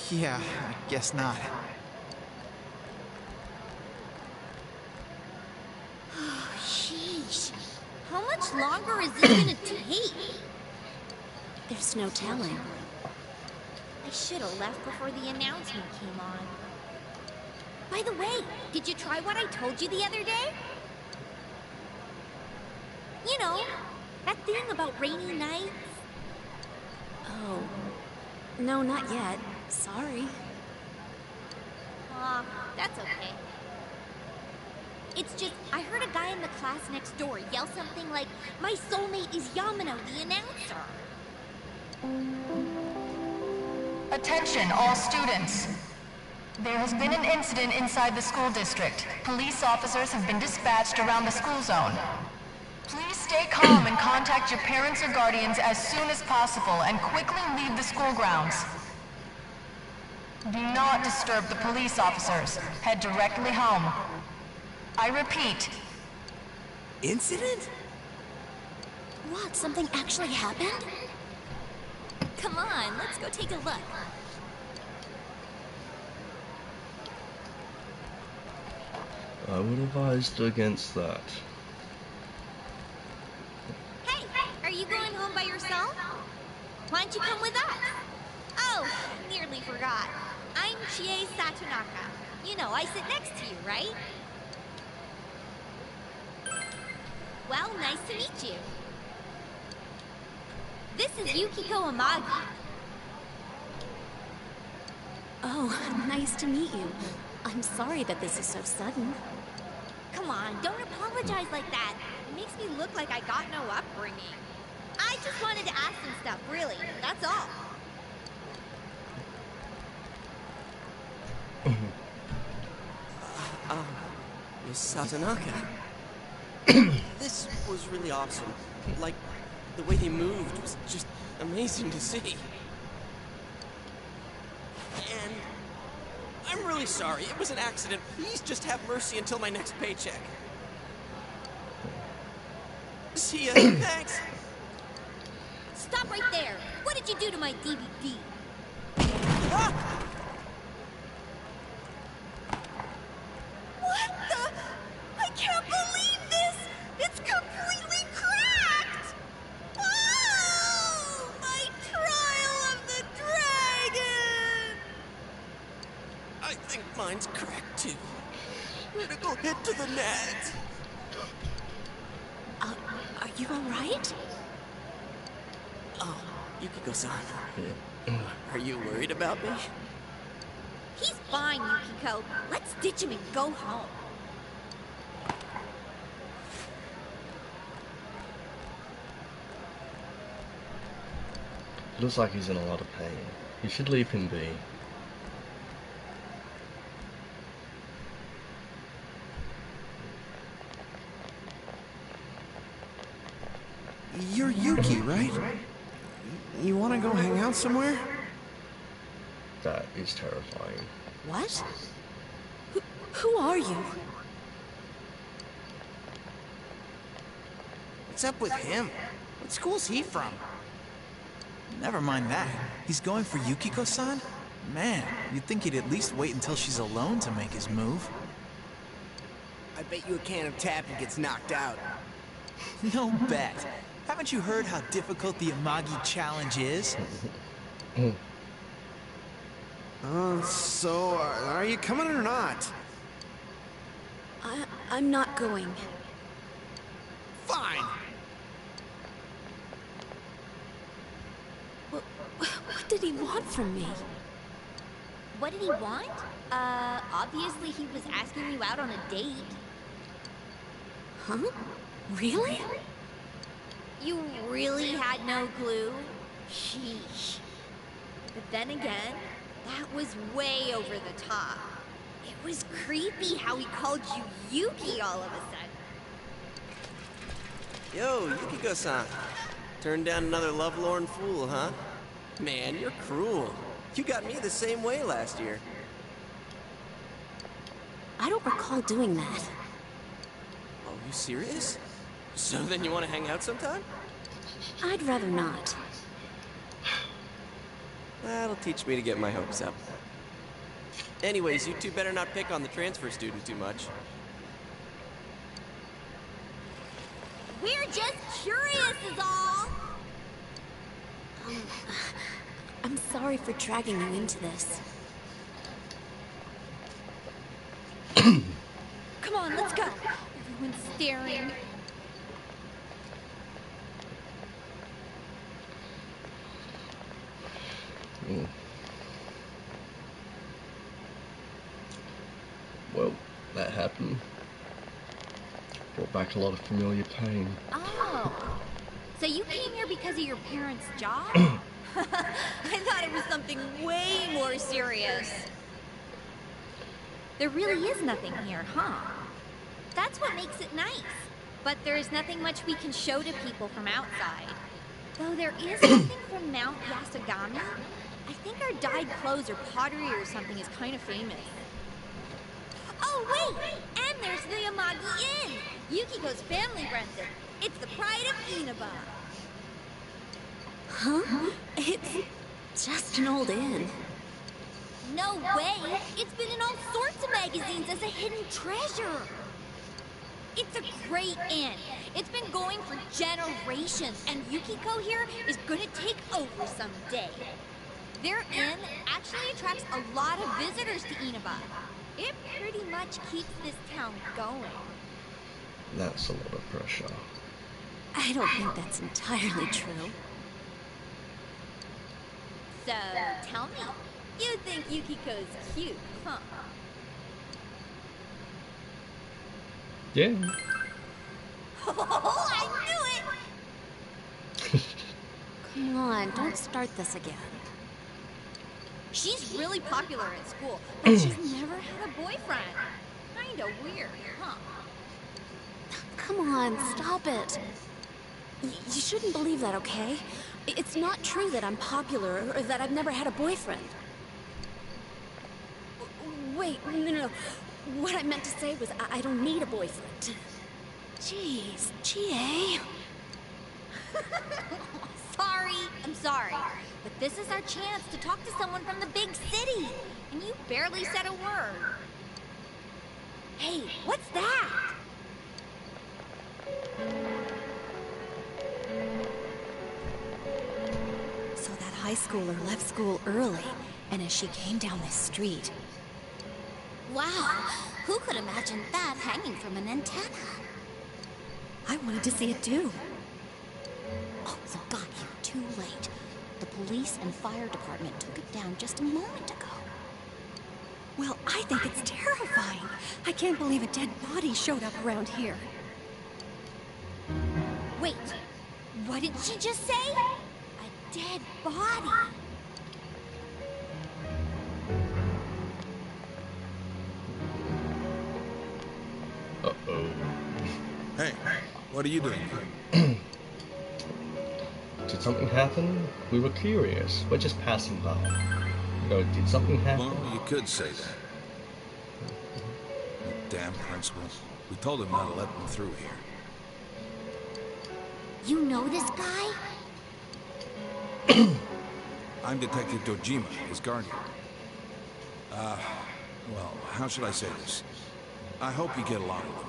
N: Yeah, I guess not.
C: Sheesh. How much longer is this gonna take? There's no telling. I should have left before the announcement came on. By the way, did you try what I told you the other day? You know, that thing about rainy nights?
J: Oh. No, not yet. Sorry.
C: Aw, that's okay. It's just, I heard a guy in the class next door yell something like, "My soulmate is Yamano, the announcer."
P: Attention, all students. There has been an incident inside the school district. Police officers have been dispatched around the school zone. Please stay calm and contact your parents or guardians as soon as possible and quickly leave the school grounds. Do not disturb the police officers. Head directly home. I repeat.
M: Incident?
C: What, something actually happened? Come on, let's go take a look.
A: I would advise against that.
C: Hey, are you going home by yourself? Why don't you come with us? Oh, nearly forgot. I'm Chie Satonaka. You know, I sit next to you, right? Well, nice to meet you. This is Yukiko Amagi.
J: Oh, nice to meet you. I'm sorry that this is so sudden.
C: Come on, don't apologize like that. It makes me look like I got no upbringing. I just wanted to ask some stuff, really. That's all.
M: Miss Satonaka. This was really awesome. Like, the way they moved was just amazing to see. And I'm really sorry. It was an accident. Please just have mercy until my next paycheck. See ya. Thanks.
C: Stop right there. What did you do to my DVD?
M: Ah!
C: What the? I can't believe this! It's completely cracked! Oh! My Trial of the Dragon!
M: I think mine's cracked too. Critical hit to the net.
J: Are you alright?
M: Oh, Yukiko-san. Are you worried about me?
C: He's fine, Yukiko. Let's ditch him and go home.
A: Looks like he's in a lot of pain. You should leave him be.
E: You're Yuki, right? You want to go hang out somewhere?
A: That is terrifying.
J: What? Who are you?
M: What's up with him? What school's he from?
N: Never mind that. He's going for Yukiko-san? Man, you'd think he'd at least wait until she's alone to make his move.
M: I bet you a can of taffy gets knocked out.
N: No bet. Haven't you heard how difficult the Amagi challenge is?
E: So, are you coming or not?
J: I'm not going.
M: Fine.
J: What did he want from me?
C: What did he want? Obviously he was asking you out on a date.
J: Huh? Really?
C: You really had no clue? Sheesh. But then again, that was way over the top. It was creepy how he called you Yuki all of a sudden.
M: Yo, Yukiko-san. Turned down another lovelorn fool, huh? Man, you're cruel. You got me the same way last year.
J: I don't recall doing that.
M: Oh, you serious? So then you want to hang out sometime?
J: I'd rather not.
M: That'll teach me to get my hopes up. Anyways, you two better not pick on the transfer student too much.
C: We're just curious is all.
J: I'm sorry for dragging you into this.
C: Come on, let's go. Everyone's staring.
A: Well, that happened. Brought back a lot of familiar pain.
C: Oh. So you came here because of your parents' job? I thought it was something way more serious. There really is nothing here, huh? That's what makes it nice. But there is nothing much we can show to people from outside. Though there is something from Mount Yasogami. I think our dyed clothes or pottery or something is kind of famous. Oh, wait! And there's the Amagi Inn! Yukiko's family runs it. It's the pride of Inaba.
J: Huh? It's just an old inn.
C: No way! It's been in all sorts of magazines as a hidden treasure! It's a great inn. It's been going for generations, and Yukiko here is gonna take over someday. Their inn actually attracts a lot of visitors to Inaba. It pretty much keeps this town going.
A: That's a lot of pressure.
J: I don't think that's entirely true.
C: So, tell me, you think Yukiko's cute, huh?
A: Yeah.
C: Oh, I knew it!
J: Come on, don't start this again.
C: She's really popular at school, but she's never had a boyfriend. Kinda weird, huh?
J: Come on, stop it. You shouldn't believe that, okay? It's not true that I'm popular or that I've never had a boyfriend. Wait, no. What I meant to say was I don't need a boyfriend. Jeez, GA.
C: I'm sorry. But this is our chance to talk to someone from the big city. And you barely said a word. Hey, what's that?
J: So that high schooler left school early, and as she came down this street...
C: Wow, who could imagine that hanging from an antenna?
J: I wanted to see it too. Oh, look, got here too late. The police and fire department took it down just a moment ago. Well, I think it's terrifying. I can't believe a dead body showed up around here.
C: Wait, what did she just say? A dead body.
A: Uh-oh.
F: Hey, what are you doing?
A: Did something happen? We were curious. We're just passing by. Did something happen?
F: Well, you could say that. You damn principal. We told him not to let them through here.
C: You know this guy?
F: I'm Detective Dojima, his guardian. Well, how should I say this? I hope you get along with him.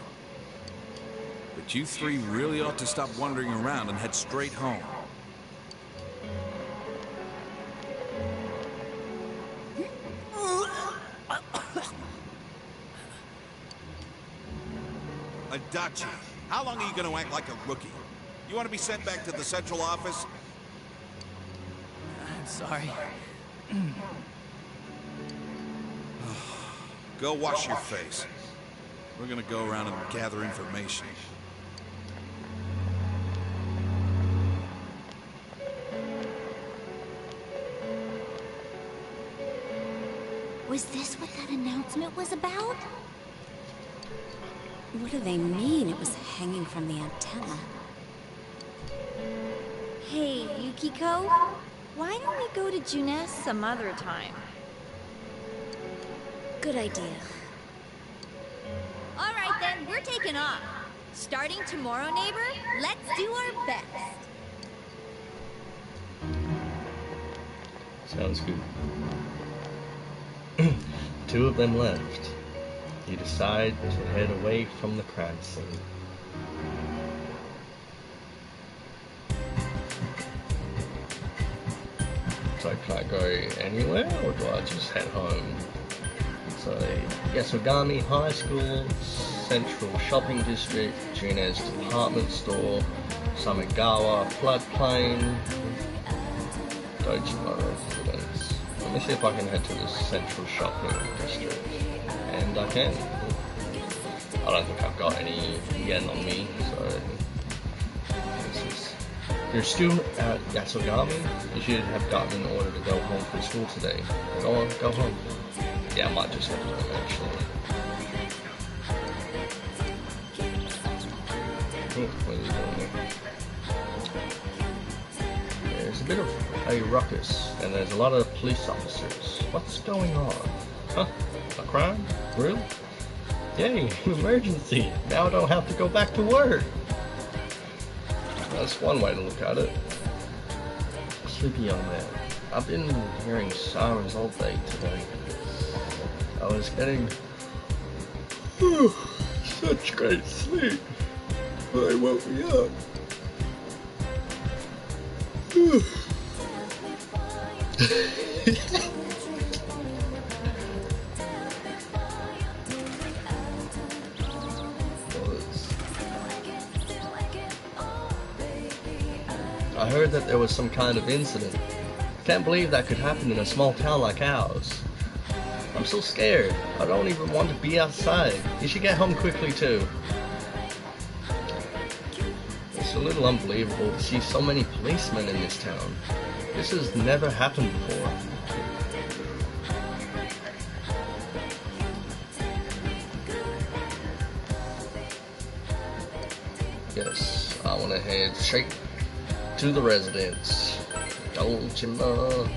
F: But you three really ought to stop wandering around and head straight home. How long are you gonna act like a rookie? You want to be sent back to the central office?
O: I'm sorry.
F: Go wash your face. We're gonna go around and gather information.
C: Was this what that announcement was about?
J: What do they mean it was hanging from the antenna?
C: Hey, Yukiko, why don't we go to Junes some other time?
J: Good idea.
C: All right then, we're taking off. Starting tomorrow, neighbor, let's do our best.
A: Sounds good. Two of them left. You decide to head away from the crime scene. So can I go anywhere, or do I just head home? So, Yasogami High School, Central Shopping District, Junes Department Store, Samigawa Floodplain, Dojima Residence. Let me see if I can head to the Central Shopping District. And I can. I don't think I've got any yen on me, so... You're a student at Yasogami? You should have gotten an order to go home from school today. Go on, go home. Yeah, I might just head home, actually. What is going on? There's a bit of a ruckus, and there's a lot of police officers. What's going on? Huh? A crime? Really? Yay, emergency! Now I don't have to go back to work! That's one way to look at it. Sleepy young man. I've been hearing sirens all day today. I was getting such great sleep. They woke me up. I heard that there was some kind of incident. Can't believe that could happen in a small town like ours. I'm so scared. I don't even want to be outside. You should get home quickly too. It's a little unbelievable to see so many policemen in this town. This has never happened before. Yes, I want to head straight to the residence. Dojima.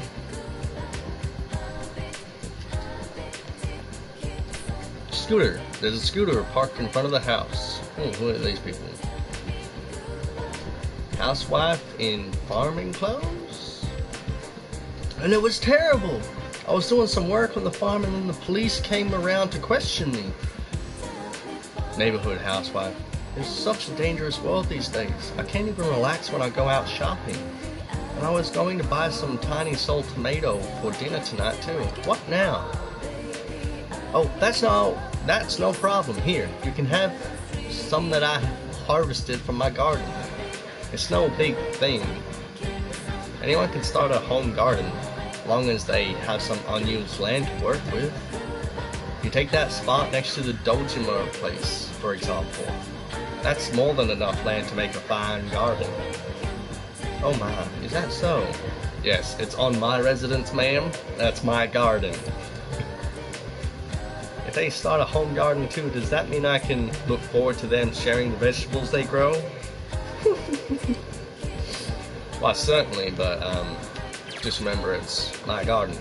A: Scooter. There's a scooter parked in front of the house. Who are these people? Housewife in farming clothes? And it was terrible. I was doing some work on the farm and then the police came around to question me. Neighborhood housewife. It's such a dangerous world these days. I can't even relax when I go out shopping. And I was going to buy some tiny sold tomato for dinner tonight too. What now? Oh, that's no problem. Here, you can have some that I harvested from my garden. It's no big thing. Anyone can start a home garden, as long as they have some unused land to work with. You take that spot next to the Dojima place, for example. That's more than enough land to make a fine garden. Oh my, is that so? Yes, it's on my residence, ma'am. That's my garden. If they start a home garden too, does that mean I can look forward to them sharing the vegetables they grow? Why, certainly, but just remember it's my garden.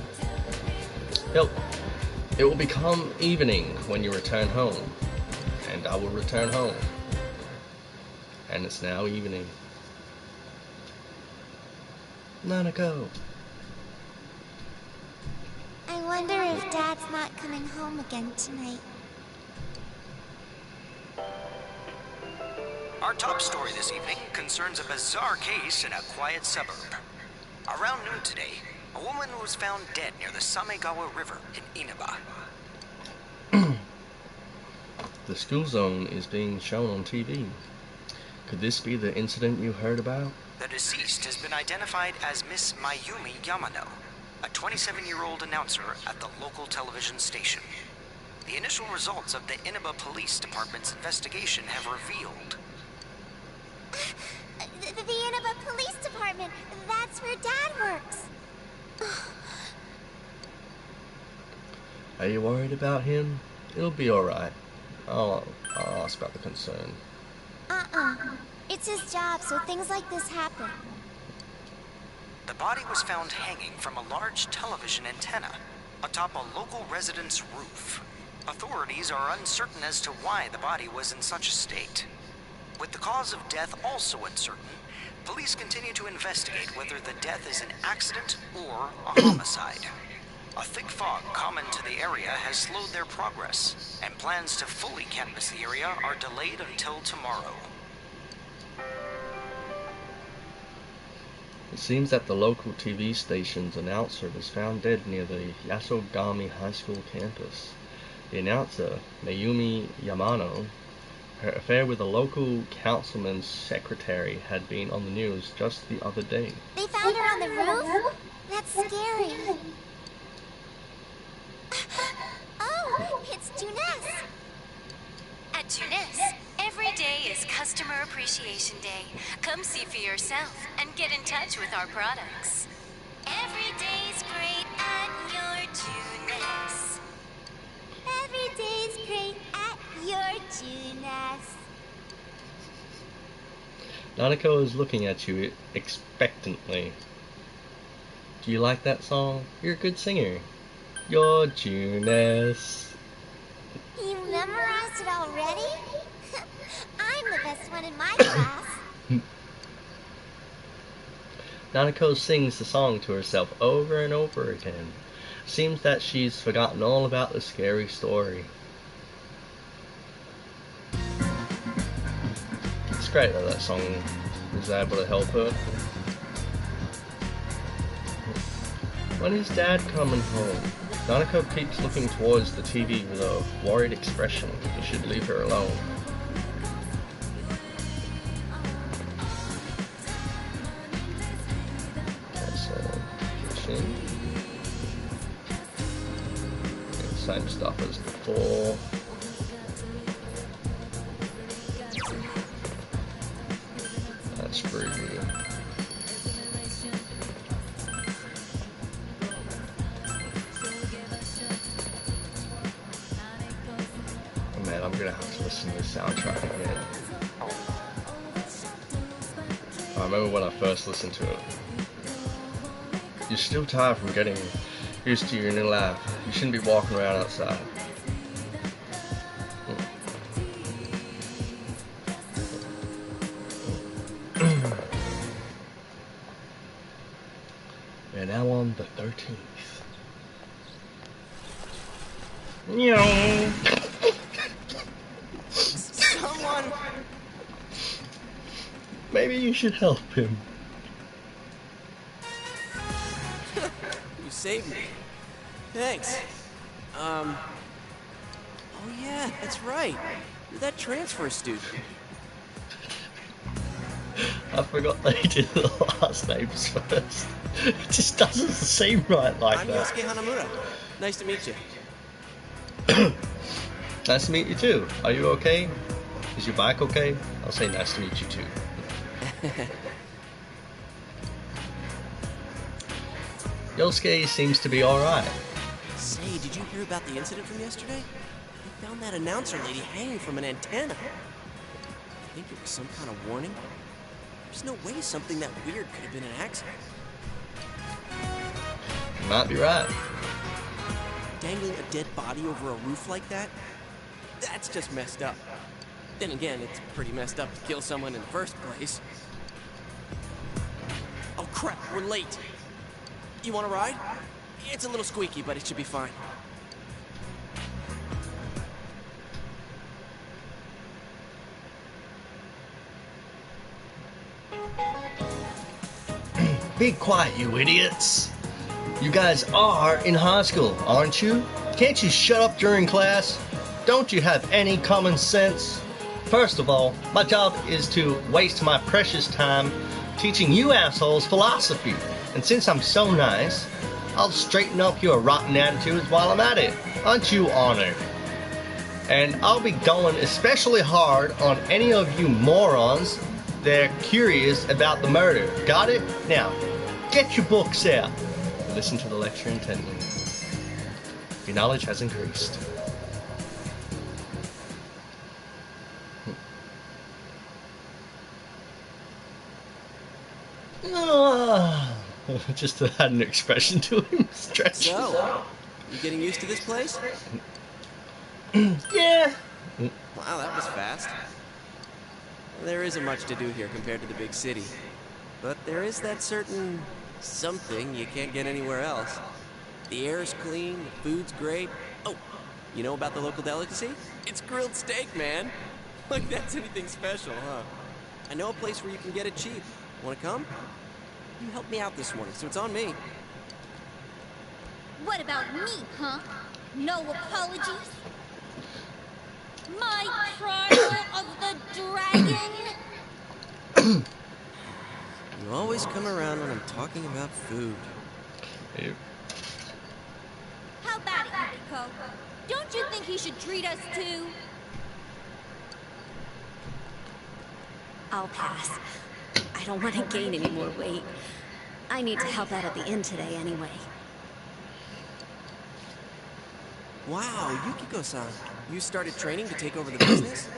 A: It will become evening when you return home, and I will return home. And it's now evening. Nanako.
I: I wonder if Dad's not coming home again tonight.
L: Our top story this evening concerns a bizarre case in a quiet suburb. Around noon today, a woman was found dead near the Samegawa River in Inaba.
A: The school zone is being shown on TV. Could this be the incident you heard about?
L: The deceased has been identified as Miss Mayumi Yamano, a 27-year-old announcer at the local television station. The initial results of the Inaba Police Department's investigation have revealed...
I: The Inaba Police Department, that's where Dad works.
A: Are you worried about him? It'll be alright. I'll ask about the concern.
I: It's his job, so things like this happen.
L: The body was found hanging from a large television antenna atop a local resident's roof. Authorities are uncertain as to why the body was in such a state. With the cause of death also uncertain, police continue to investigate whether the death is an accident or a homicide. A thick fog common to the area has slowed their progress, and plans to fully canvass the area are delayed until tomorrow.
A: It seems that the local TV station's announcer was found dead near the Yasogami High School campus. The announcer, Mayumi Yamano, her affair with a local councilman's secretary had been on the news just the other day.
I: They found her on the roof? That's scary. Oh, it's Juness.
K: At Juness, every day is Customer Appreciation Day. Come see for yourself and get in touch with our products. Every day's great at your Juness.
I: Every day's great at your Juness.
A: Nanako is looking at you expectantly. Do you like that song? You're a good singer. Your Juness.
I: You memorized it already? I'm the best one in my class.
A: Nanako sings the song to herself over and over again. Seems that she's forgotten all about the scary story. It's great that that song was able to help her. When is Dad coming home? Nanako keeps looking towards the TV with a worried expression. You should leave her alone. That's kitchen. Same stuff as before. That's pretty good. Oh man, I'm gonna have to listen to the soundtrack again. I remember when I first listened to it. You're still tired from getting used to your new life. You shouldn't be walking around outside. We're now on the 13th.
M: Someone!
A: Maybe you should help him.
M: You saved me. Thanks. Oh yeah, that's right. You're that transfer student.
A: I forgot they did the last names first. It just doesn't seem right like
M: I'm
A: that.
M: Yosuke Hanamura. Nice to meet you.
A: Nice to meet you too. Are you okay? Is your bike okay? I'll say nice to meet you too. Yosuke seems to be alright.
M: Say, did you hear about the incident from yesterday? They found that announcer lady hanging from an antenna. I think it was some kind of warning. There's no way something that weird could have been an accident.
A: You might be right.
M: Dangling a dead body over a roof like that? That's just messed up. Then again, it's pretty messed up to kill someone in the first place. Oh crap, we're late. You want to ride? It's a little squeaky, but it should be fine.
A: Be quiet, you idiots. You guys are in high school, aren't you? Can't you shut up during class? Don't you have any common sense? First of all, my job is to waste my precious time teaching you assholes philosophy. And since I'm so nice, I'll straighten up your rotten attitudes while I'm at it. Aren't you honored? And I'll be going especially hard on any of you morons that are curious about the murder. Got it? Now, get your books out. Listen to the lecture intently. Your knowledge has increased. Just to add an expression to him. Stretch.
M: So, you getting used to this place?
A: Yeah.
M: Wow, that was fast. There isn't much to do here compared to the big city. But there is that certain something you can't get anywhere else. The air's clean, the food's great. Oh, you know about the local delicacy? It's grilled steak, man. Like that's anything special, huh? I know a place where you can get it cheap. Wanna come? You helped me out this morning, so it's on me.
C: What about me, huh? No apologies? My trial of the dragon?
M: You always come around when I'm talking about food.
A: Yep.
C: How about it, Yukiko? Don't you think he should treat us too?
Q: I'll pass. I don't want to gain any more weight. I need to help out at the inn today anyway.
M: Wow, Yukiko-san. You started training to take over the business?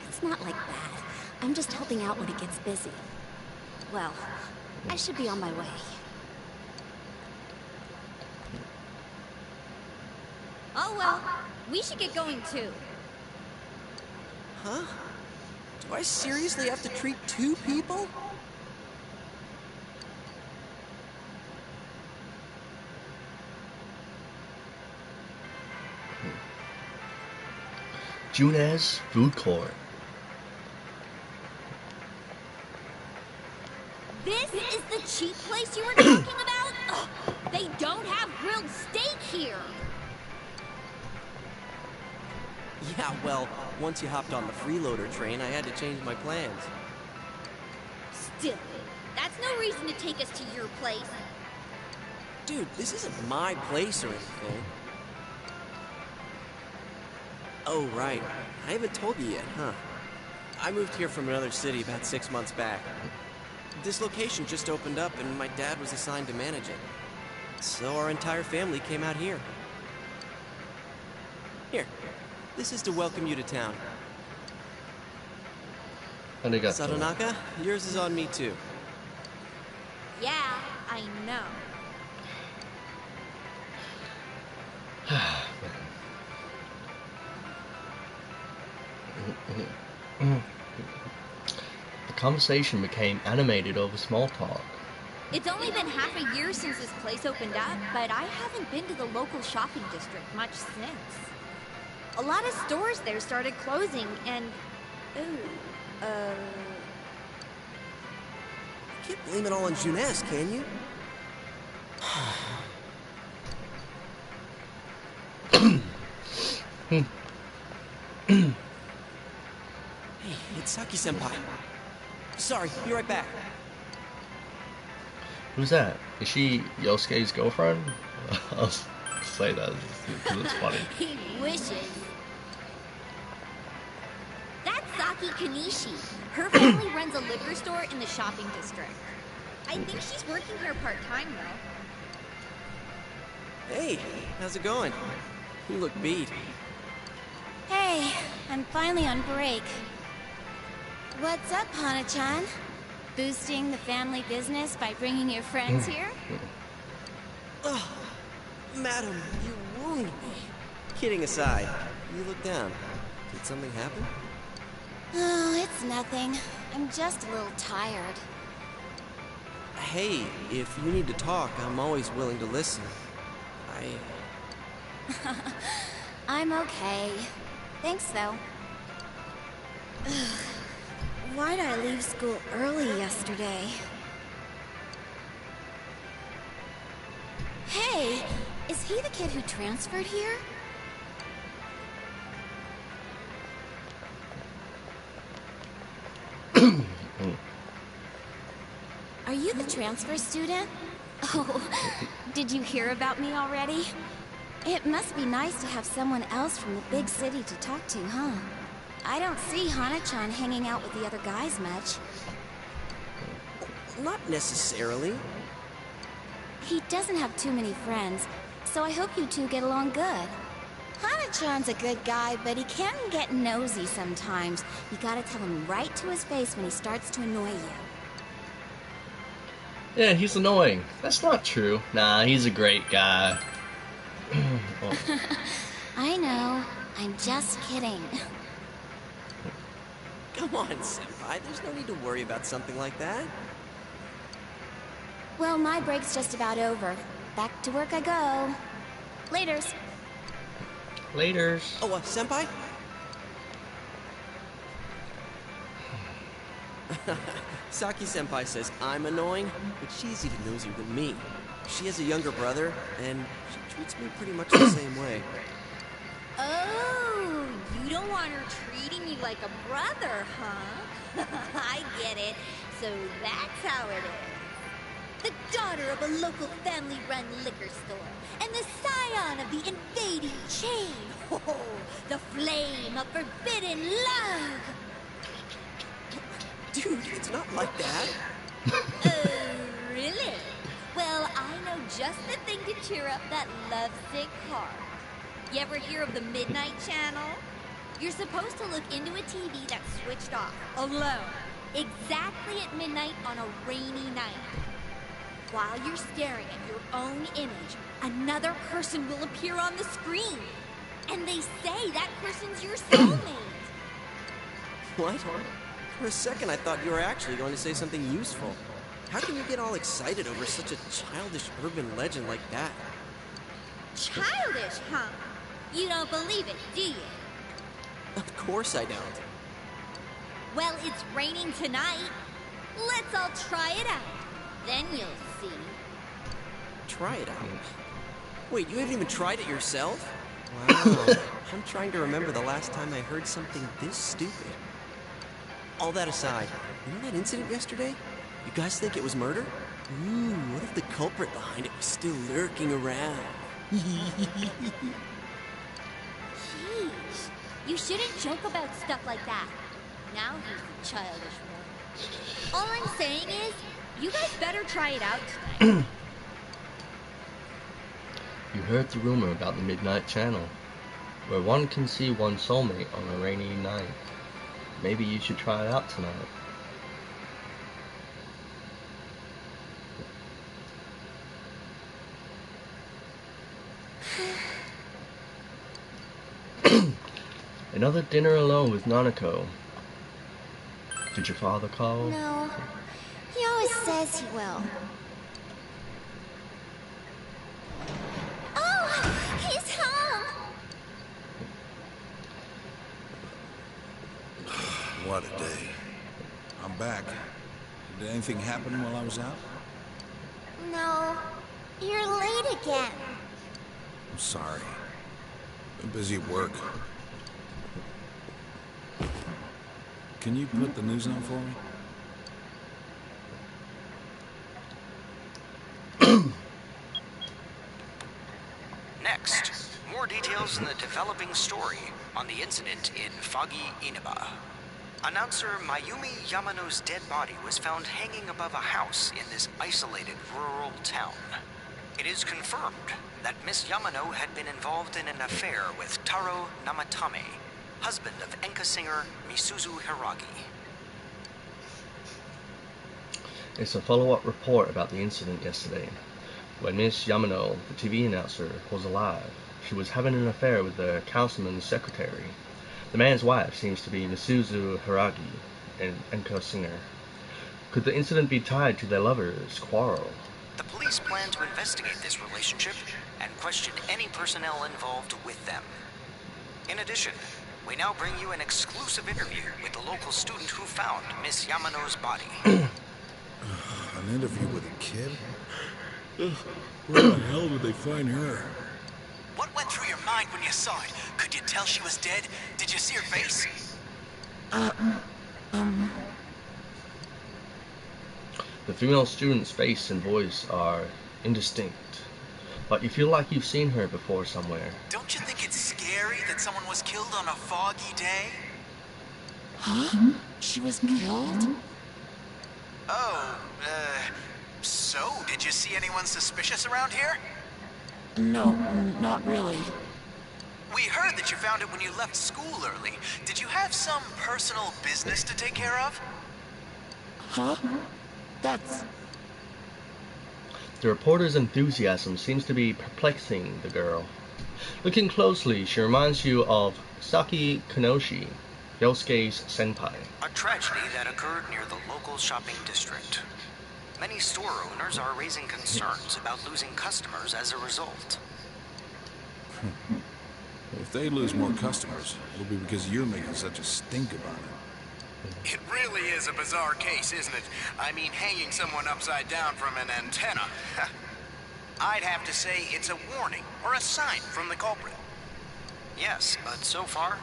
Q: It's not like that. I'm just helping out when it gets busy. Well, I should be on my way.
C: Oh well, we should get going too.
M: Huh? Do I seriously have to treat 2 people?
A: Junes Food Court.
C: This is the cheap place you were talking about? Ugh, they don't have grilled steak here.
M: Yeah, well, once you hopped on the freeloader train, I had to change my plans.
C: Still, that's no reason to take us to your place.
M: Dude, this isn't my place or anything. Oh, right. I haven't told you yet, huh? I moved here from another city about 6 months back. This location just opened up and my dad was assigned to manage it. So our entire family came out here. Here, this is to welcome you to town. Sadonaka, yours is on me too.
C: Yeah, I know.
A: The conversation became animated over small talk.
C: It's only been half a year since this place opened up, but I haven't been to the local shopping district much since. A lot of stores there started closing, and...
M: You can't blame it all on Junes, can you? Hey, it's Saki-senpai. Sorry, be right back.
A: Who's that? Is she Yosuke's girlfriend? I'll say that because it's funny.
C: He wishes. That's Saki Kanishi. Her family runs a liquor store in the shopping district. I think she's working here part-time, though.
M: Hey, how's it going? You look beat.
I: Hey, I'm finally on break. What's up, Hana-chan? Boosting the family business by bringing your friends here?
M: Oh, madam, you wound me. Kidding aside, you look down. Did something happen?
I: Oh, it's nothing. I'm just a little tired.
M: Hey, if you need to talk, I'm always willing to listen.
I: I'm okay. Thanks, though. Why'd I leave school early yesterday? Hey, is he the kid who transferred here? Are you the transfer student? Oh, did you hear about me already? It must be nice to have someone else from the big city to talk to, huh? I don't see Hana-chan hanging out with the other guys much.
M: Not necessarily.
I: He doesn't have too many friends, so I hope you two get along good. Hana-chan's a good guy, but he can get nosy sometimes. You gotta tell him right to his face when he starts to annoy you.
A: Yeah, he's annoying. That's not true. Nah, he's a great guy.
I: I know. I'm just kidding.
M: Come on, Senpai. There's no need to worry about something like that.
I: Well, my break's just about over. Back to work I go. Laters.
A: Laters.
M: Oh, Senpai? Saki-senpai says I'm annoying, but she's even nosier than me. She has a younger brother, and she treats me pretty much the same way.
C: Oh, you don't want her treating you like a brother, huh? I get it. So that's how it is. The daughter of a local family-run liquor store, and the scion of the invading chain. Oh, the flame of forbidden love.
M: Dude, it's not like that.
C: Really? Well, I know just the thing to cheer up that lovesick heart. You ever hear of the Midnight Channel? You're supposed to look into a TV that's switched off, alone, exactly at midnight on a rainy night. While you're staring at your own image, another person will appear on the screen. And they say that person's your soulmate.
M: What? For a second, I thought you were actually going to say something useful. How can you get all excited over such a childish urban legend like that?
C: Childish, huh? You don't believe it, do you?
M: Of course I don't.
C: Well, it's raining tonight. Let's all try it out. Then you'll see.
M: Try it out? Wait, you haven't even tried it yourself? Wow. I'm trying to remember the last time I heard something this stupid. All that aside, you know that incident yesterday? You guys think it was murder? Ooh, what if the culprit behind it was still lurking around?
C: Jeez, you shouldn't joke about stuff like that. Now he's the childish one. All I'm saying is, you guys better try it out tonight.
A: You heard the rumor about the Midnight Channel, where one can see one's soulmate on a rainy night. Maybe you should try it out tonight. Another dinner alone with Nanako. Did your father call?
I: No. He always says he will. Oh! He's home!
F: What a day. I'm back. Did anything happen while I was out?
I: No. You're late again.
F: I'm sorry. Been busy at work. Can you put the news on for me?
L: Next, more details in the developing story on the incident in foggy Inaba. Announcer Mayumi Yamano's dead body was found hanging above a house in this isolated rural town. It is confirmed that Miss Yamano had been involved in an affair with Taro Namatame, husband of enka singer Misuzu Hiragi.
A: It's a follow-up report about the incident yesterday. When Miss Yamano, the TV announcer, was alive, she was having an affair with the councilman's secretary. The man's wife seems to be Misuzu Hiragi, an enka singer. Could the incident be tied to their lovers' quarrel?
L: The police plan to investigate this relationship and question any personnel involved with them. In addition, we now bring you an exclusive interview with the local student who found Miss Yamano's body.
F: An interview with a kid? Where the hell did they find her?
R: What went through your mind when you saw it? Could you tell she was dead? Did you see her face?
A: The female student's face and voice are indistinct, but you feel like you've seen her before somewhere.
R: Don't you think it's scary that someone was killed on a foggy day?
B: Huh? She was killed?
R: Oh, so did you see anyone suspicious around here?
B: No, not really.
R: We heard that you found it when you left school early. Did you have some personal business to take care of?
B: Huh? That's...
A: The reporter's enthusiasm seems to be perplexing the girl. Looking closely, she reminds you of Saki Kanoshi, Yosuke's senpai.
L: A tragedy that occurred near the local shopping district. Many store owners are raising concerns about losing customers as a result.
F: If they lose more customers, it'll be because you're making such a stink about it.
R: It really is a bizarre case, isn't it? I mean, hanging someone upside down from an antenna. I'd have to say it's a warning or a sign from the culprit.
L: Yes, but so far,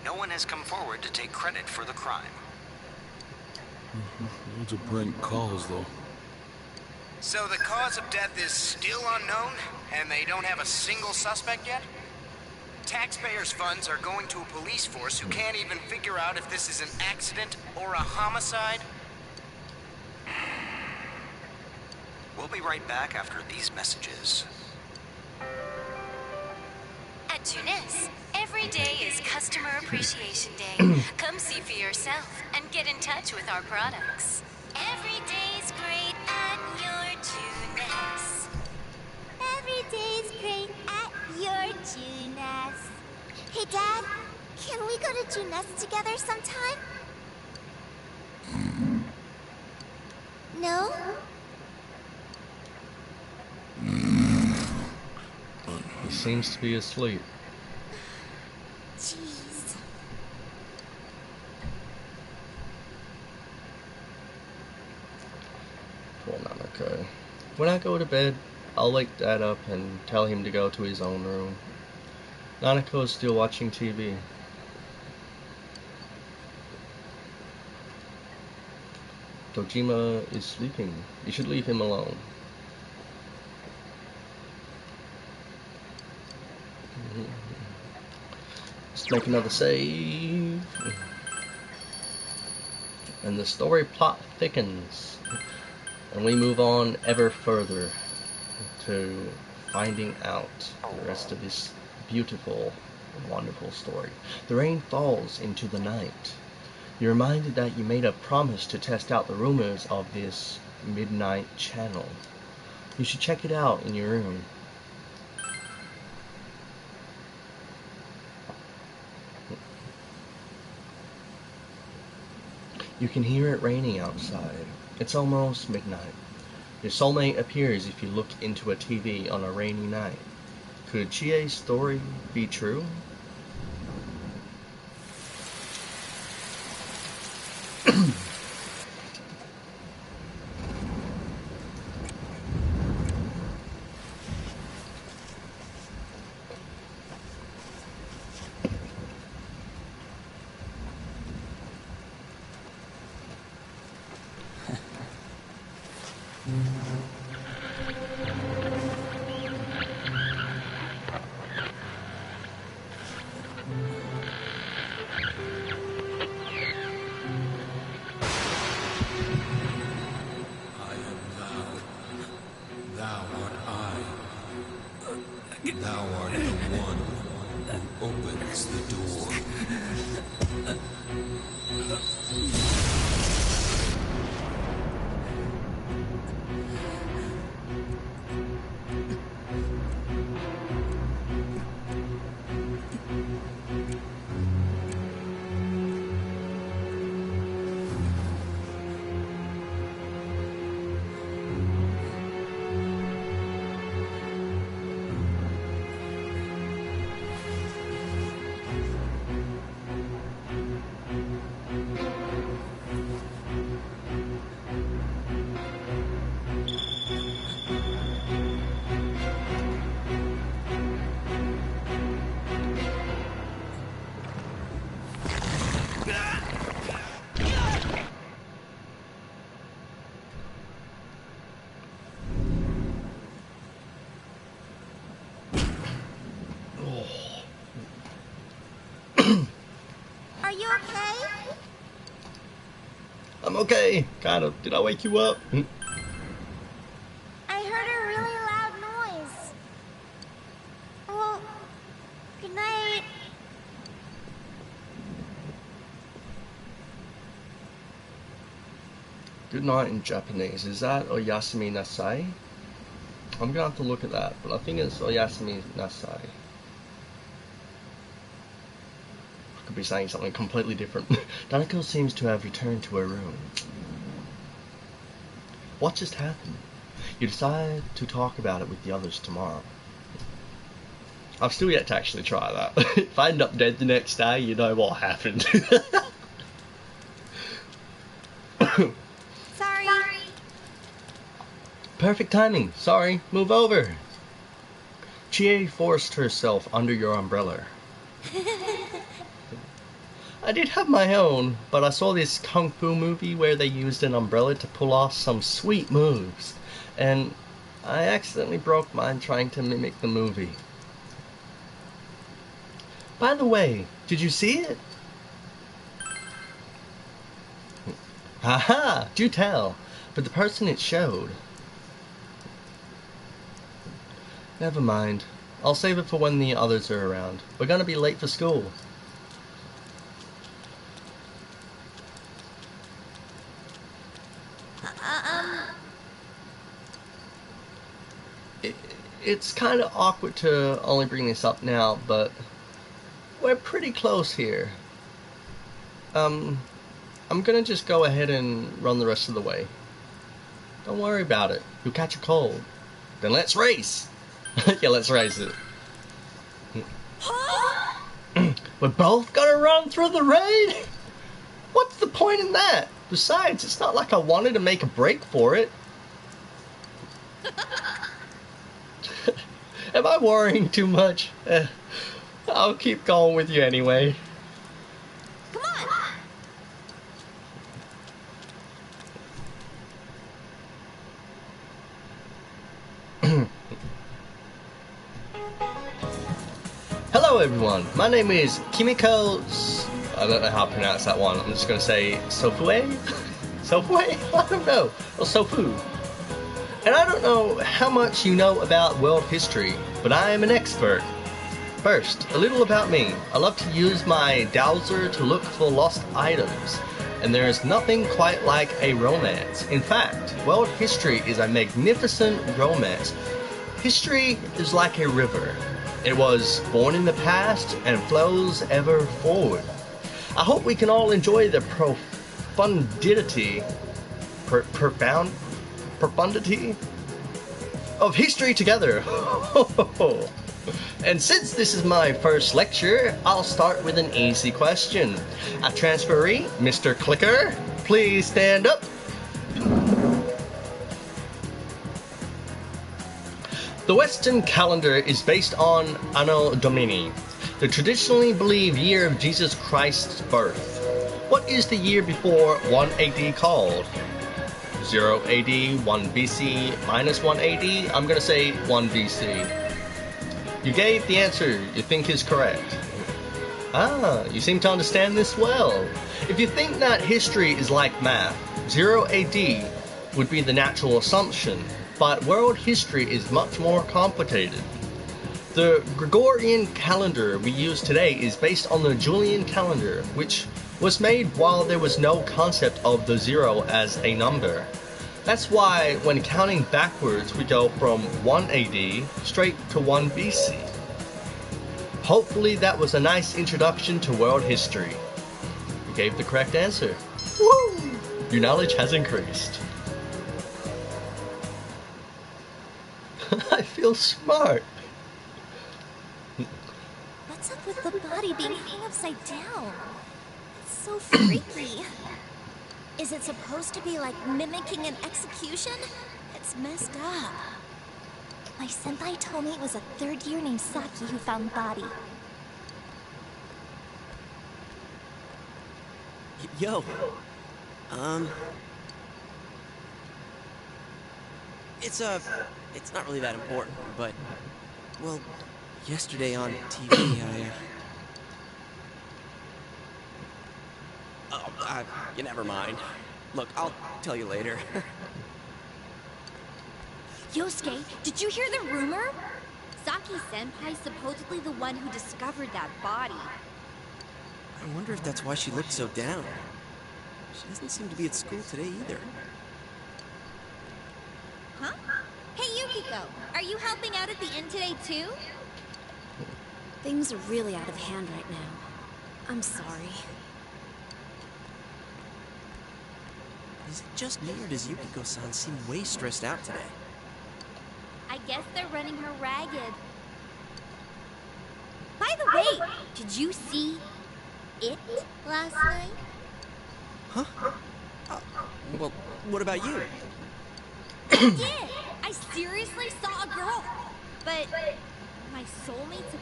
L: no one has come forward to take credit for the crime.
F: Loads of prank calls, though.
R: So the cause of death is still unknown, and they don't have a single suspect yet? Taxpayers' funds are going to a police force who can't even figure out if this is an accident or a homicide?
L: We'll be right back after these messages.
K: At Junes, every day is Customer Appreciation Day. Come see for yourself and get in touch with our products. Every day's great at your Junes.
C: Every day's great at your Junes. Hey, Dad, can we go to Junes together sometime? No?
A: He seems to be asleep.
C: Jeez.
A: Poor Nanako. When I go to bed, I'll wake Dad up and tell him to go to his own room. Nanako is still watching TV. Dojima is sleeping. You should leave him alone. Let's make another save. And the story plot thickens. And we move on ever further to finding out the rest of this beautiful and wonderful story. The rain falls into the night. You're reminded that you made a promise to test out the rumors of this midnight channel. You should check it out in your room. You can hear it raining outside. It's almost midnight. Your soulmate appears if you look into a TV on a rainy night. Could Chie's story be true?
S: Thou art the one who opens the door.
A: I'm okay. Kind of. Did I wake you up?
C: I heard a really loud noise. Well, good night.
A: Good night in Japanese. Is that Oyasumi Nasai? I'm gonna have to look at that, but I think it's Oyasumi Nasai. I could be saying something completely different. Danako seems to have returned to her room. What just happened? You decide to talk about it with the others tomorrow. I've still yet to actually try that. If I end up dead the next day, you know what happened.
C: Sorry.
A: Perfect timing. Sorry. Move over. Chie forced herself under your umbrella. I did have my own, but I saw this kung fu movie where they used an umbrella to pull off some sweet moves, and I accidentally broke mine trying to mimic the movie. By the way, did you see it? Haha, do tell, but the person it showed. Never mind. I'll save it for when the others are around. We're gonna be late for school. It's kind of awkward to only bring this up now, but we're pretty close here. I'm gonna just go ahead and run the rest of the way. Don't worry about it. You'll catch a cold. Then let's race! Yeah, let's race it. We're both gonna run through the rain? What's the point in that? Besides, it's not like I wanted to make a break for it. Am I worrying too much? I'll keep going with you anyway.
C: Come on.
A: Hello everyone, my name is Kimiko... I don't know how to pronounce that one. I'm just going to say Sofue? Sofue? I don't know. Or Sofu. And I don't know how much you know about world history, but I am an expert. First, a little about me. I love to use my dowser to look for lost items, and there is nothing quite like a romance. In fact, world history is a magnificent romance. History is like a river. It was born in the past and flows ever forward. I hope we can all enjoy the profundity of history together. And since this is my first lecture, I'll start with an easy question. A transferee, Mr. Clicker, please stand up. The Western calendar is based on Anno Domini, the traditionally believed year of Jesus Christ's birth. What is the year before 1 AD called? 0 AD, 1 BC, minus 1 AD? I'm gonna say 1 BC. You gave the answer you think is correct. Ah, you seem to understand this well. If you think that history is like math, 0 AD would be the natural assumption, but world history is much more complicated. The Gregorian calendar we use today is based on the Julian calendar, which was made while there was no concept of the 0 as a number. That's why when counting backwards we go from 1 AD straight to 1 BC. Hopefully that was a nice introduction to world history. You gave the correct answer. Woo! Your knowledge has increased. I feel smart.
C: What's up with the body being hung upside down? It's so freaky. Is it supposed to be like mimicking an execution? It's messed up. My senpai told me it was a third year named Saki who found the body.
M: Yo. It's not really that important, but, well, yesterday on TV, you never mind. Look, I'll tell you later.
C: Yosuke, did you hear the rumor? Saki-senpai's supposedly the one who discovered that body.
M: I wonder if that's why she looked so down. She doesn't seem to be at school today either.
C: Huh? Hey, Yukiko, are you helping out at the inn today, too?
Q: Things are really out of hand right now. I'm sorry.
M: Is it just me, or does Yukiko-san seem way stressed out today?
C: I guess they're running her ragged. By the way, did you see it last night?
M: Huh? Well, what about you?
C: I did! I seriously saw a girl. But my soulmate's a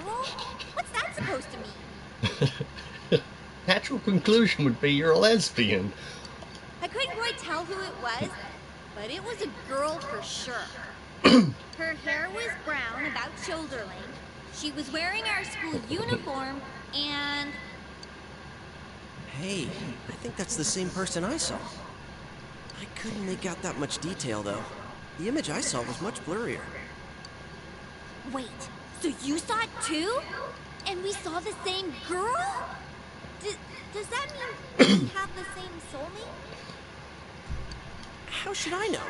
C: girl? What's that supposed to mean?
A: Natural conclusion would be you're a lesbian.
C: I couldn't quite tell who it was, but it was a girl for sure. Her hair was brown, about shoulder length. She was wearing our school uniform, and...
M: Hey, I think that's the same person I saw. I couldn't make out that much detail, though. The image I saw was much blurrier.
C: Wait, so you saw it too? And we saw the same girl? Does that mean we have the same soulmate?
M: How should I know?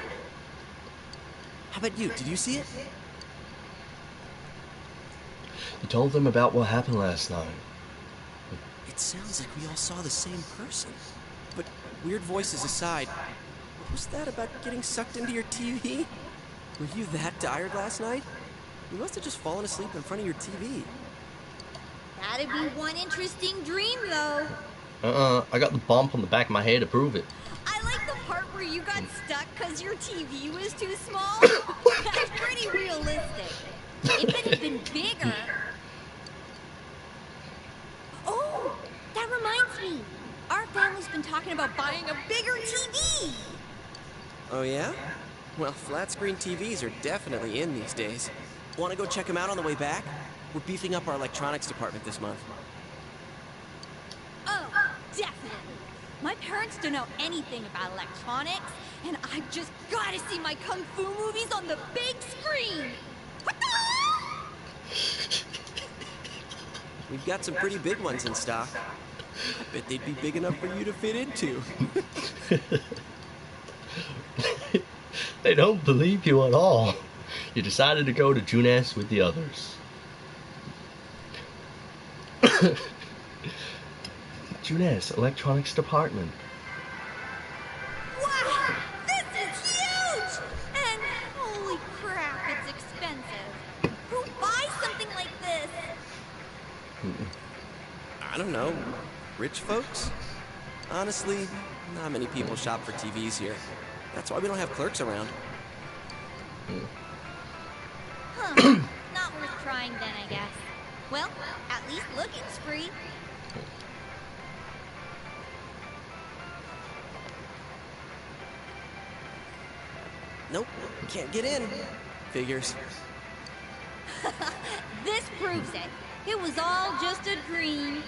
M: How about you? Did you see it?
A: You told them about what happened last night.
M: It sounds like we all saw the same person. But weird voices aside, what was that about getting sucked into your TV? Were you that tired last night? You must have just fallen asleep in front of your TV.
C: That'd be one interesting dream, though.
A: I got the bump on the back of my head to prove it.
C: I like the part where you got stuck because your TV was too small. That's pretty realistic. If it had been bigger... Oh, that reminds me. Our family's been talking about buying a bigger TV.
M: Oh, yeah? Well, flat-screen TVs are definitely in these days. Want to go check them out on the way back? We're beefing up our electronics department this month.
C: Oh, definitely. My parents don't know anything about electronics, and I've just got to see my kung fu movies on the big screen. What the?
M: We've got some pretty big ones in stock. I bet they'd be big enough for you to fit into.
A: They don't believe you at all. You decided to go to Junes with the others. Junes, electronics department.
C: Wow, this is huge! And holy crap, it's expensive. Who buys something like this?
M: I don't know. Rich folks? Honestly, not many people shop for TVs here. That's why we don't have clerks around.
C: Huh, not worth trying then, I guess. Well, at least look, it's free.
M: Nope, can't get in. Figures.
C: This proves it. It was all just a dream.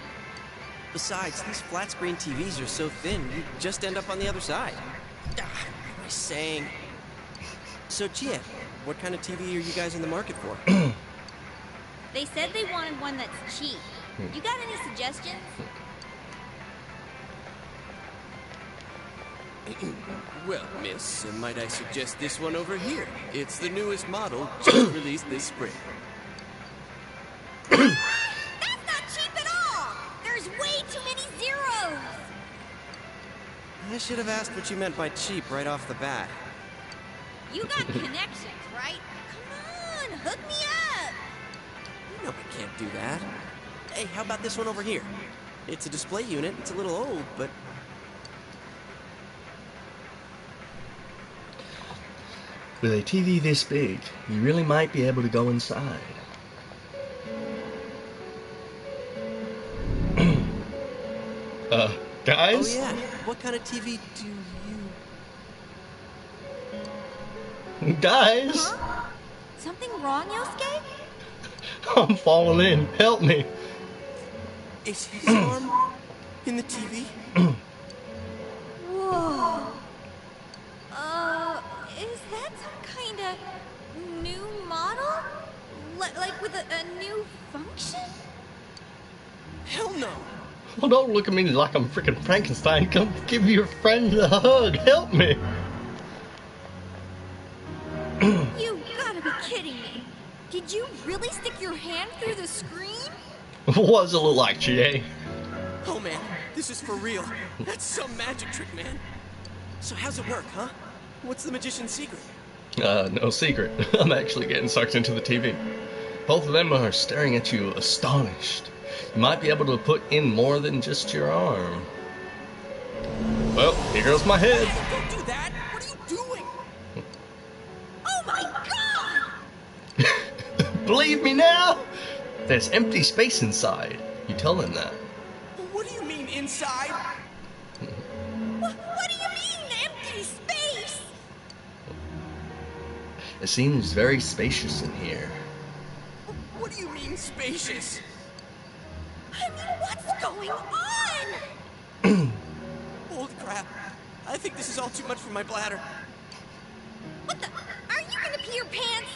M: Besides, these flat-screen TVs are so thin, you just end up on the other side. What am I saying? So, Chie, what kind of TV are you guys in the market for?
C: They said they wanted one that's cheap. You got any suggestions?
M: Well, miss, might I suggest this one over here? It's the newest model, just released this spring.
C: That's not cheap at all! There's way too many zeros!
M: I should have asked what you meant by cheap right off the bat.
C: You got connections, right? Come on, hook me up!
M: You know I can't do that. Hey, how about this one over here? It's a display unit, it's a little old, but...
A: With a TV this big, you really might be able to go inside. Guys?
M: Oh yeah, what kind of TV do you...
A: Guys?
C: Huh? Something wrong, Yosuke?
A: I'm falling in. Help me.
M: Is his arm in the TV?
C: Whoa. a new function?
M: Hell no!
A: Well, don't look at me like I'm freaking Frankenstein. Come give your friend a hug. Help me.
C: You gotta be kidding me. Did you really stick your hand through the screen?
A: What does it look like, GA?
M: Oh man, this is for real. That's some magic trick, man. So how's it work, huh? What's the magician's secret?
A: No secret. I'm actually getting sucked into the TV. Both of them are staring at you, astonished. You might be able to put in more than just your arm. Well, here goes my head.
M: Hey, don't do that! What are you doing?
C: Oh my god!
A: Believe me now? There's empty space inside. You tell them that.
M: What do you mean, inside?
C: What do you mean, empty space?
A: It seems very spacious in here.
M: What do you mean, spacious?
C: I mean, what's going on?
M: Holy crap. I think this is all too much for my bladder.
C: What the? Are you gonna pee your pants?